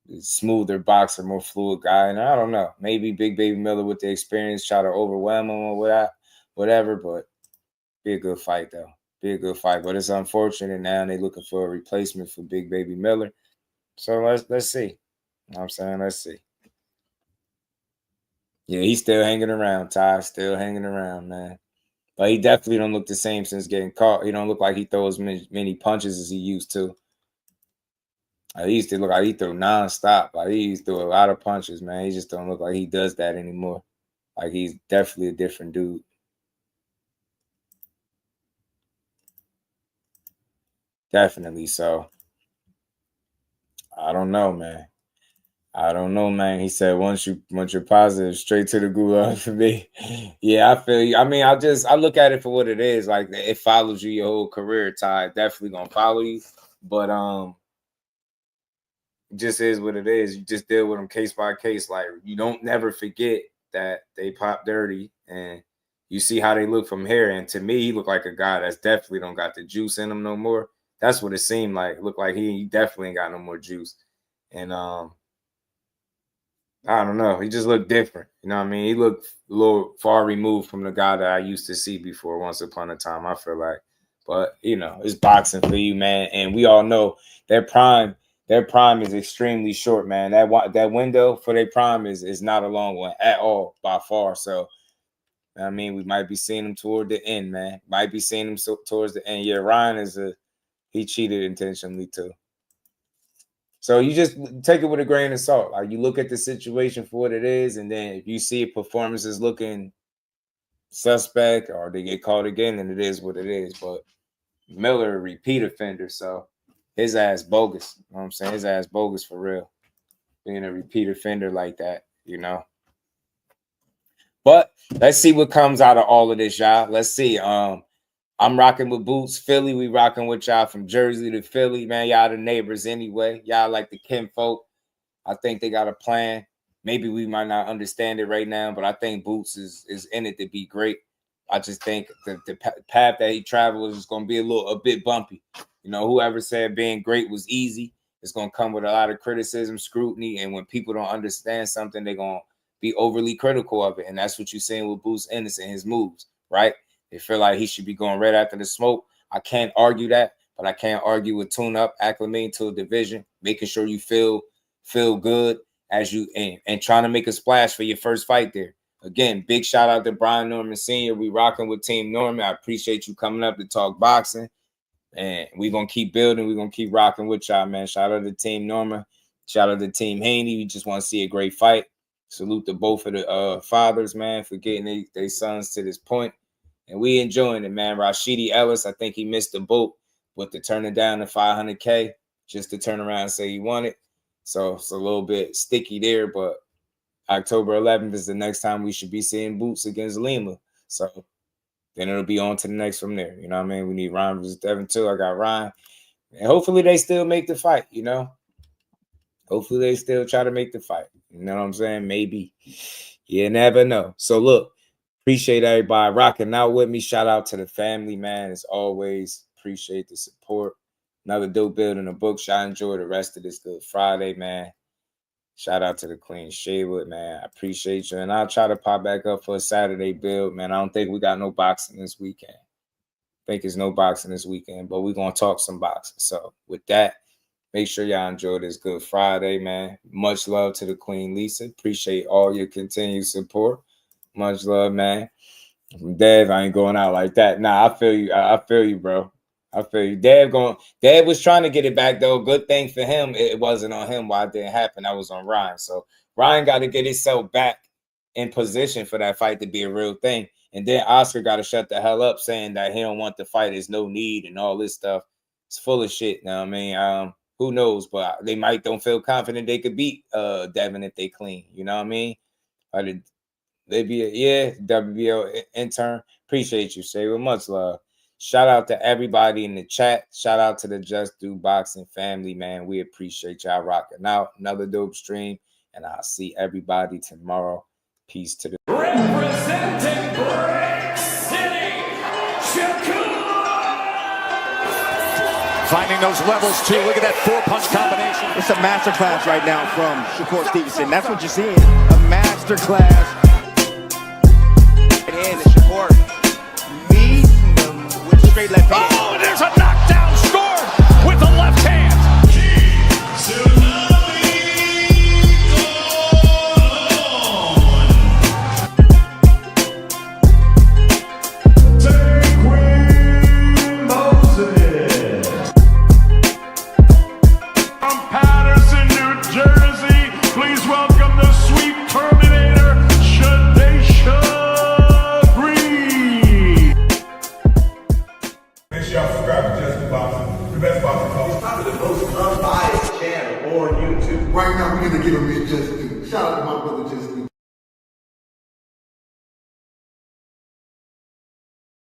is smoother boxer, more fluid guy. And I don't know, maybe Big Baby Miller with the experience try to overwhelm him or whatever, but be a good fight though. Be a good fight. But it's unfortunate now they're looking for a replacement for Big Baby Miller. So let's see. You know what I'm saying? Let's see. Yeah, he's still hanging around, Ty. Still hanging around, man. But he definitely don't look the same since getting caught. He don't look like he throws many punches as he used to. He used to look like he threw nonstop. Like he used to throw a lot of punches, man. He just don't look like he does that anymore. Like he's definitely a different dude. Definitely. So I don't know, man. I don't know, man. He said once you're positive, straight to the gulag for me. Yeah, I feel you. I mean, I look at it for what it is. Like it follows you your whole career, Ty. Definitely gonna follow you. But it just is what it is. You just deal with them case by case. Like you don't never forget that they pop dirty and you see how they look from here. And to me, he looked like a guy that's definitely don't got the juice in him no more. That's what it seemed like. It looked like he definitely ain't got no more juice. And I don't know. He just looked different. You know what I mean? He looked a little far removed from the guy that I used to see before once upon a time, I feel like. But, you know, it's boxing for you, man. And we all know their prime is extremely short, man. That window for their prime is not a long one at all by far. So, I mean, we might be seeing him toward the end, man. Might be seeing him towards the end. Yeah, Ryan he cheated intentionally too. So you just take it with a grain of salt. Like you look at the situation for what it is, and then if you see performance is looking suspect or they get caught again, then it is what it is. But Miller, a repeat offender, so his ass bogus. You know what I'm saying? His ass bogus for real. Being a repeat offender like that, you know. But let's see what comes out of all of this, y'all. Let's see. I'm rocking with Boots, Philly. We rocking with y'all from Jersey to Philly, man. Y'all the neighbors anyway. Y'all like the kinfolk. I think they got a plan. Maybe we might not understand it right now, but I think Boots is in it to be great. I just think the path that he travels is going to be a bit bumpy. You know, whoever said being great was easy, it's going to come with a lot of criticism, scrutiny, and when people don't understand something, they're going to be overly critical of it. And that's what you're seeing with Boots Ennis and his moves, right? They feel like he should be going right after the smoke. I can't argue that, but I can't argue with tune-up, acclimating to a division, making sure you feel good as you and trying to make a splash for your first fight there. Again, big shout out to Brian Norman Sr. We rocking with Team Norman. I appreciate you coming up to talk boxing. And we're going to keep building. We're going to keep rocking with y'all, man. Shout out to Team Norman. Shout out to Team Haney. We just want to see a great fight. Salute to both of the fathers, man, for getting their sons to this point. And we enjoying it, man. Rashidi Ellis, I think he missed the boat with the turning down the $500K just to turn around and say he won it. So it's a little bit sticky there, but October 11th is the next time we should be seeing Boots against Lima. So then it'll be on to the next from there. You know what I mean? We need Ryan versus Devin too. I got Ryan. And hopefully they still make the fight, you know? Hopefully they still try to make the fight. You know what I'm saying? Maybe. You never know. So look, appreciate everybody rocking out with me. Shout out to the family, man. As always, appreciate the support. Another dope build in the books. I enjoy the rest of this Good Friday, man. Shout out to the Queen Shaywood, man. I appreciate you. And I'll try to pop back up for a Saturday build, man. I don't think we got no boxing this weekend. I think there's no boxing this weekend, but we're going to talk some boxing. So with that, make sure y'all enjoy this Good Friday, man. Much love to the Queen Lisa. Appreciate all your continued support. Much love, man. From Dev, I ain't going out like that. Nah, I feel you. I feel you, bro. I feel you. Dev was trying to get it back, though. Good thing for him. It wasn't on him why it didn't happen. That was on Ryan. So Ryan got to get himself back in position for that fight to be a real thing. And then Oscar got to shut the hell up saying that he don't want the fight. There's no need and all this stuff. It's full of shit. You know what I mean? Who knows? But they don't feel confident they could beat Devin if they clean. You know what I mean? WBO intern. Appreciate you, Shay. With much love. Shout out to everybody in the chat. Shout out to the Just Do Boxing family, man. We appreciate y'all rocking out. Another dope stream. And I'll see everybody tomorrow. Peace to the Representing Brick City, finding those levels too. Look at that 4-punch combination. It's a masterclass right now from Shakur Stevenson. That's what you're seeing. A masterclass. And Shakur meeting them with straight left hand. Oh, there's a knockdown scored with the left hand. Right now, we're going to give him a Just Do. Shout out to my brother Just Do.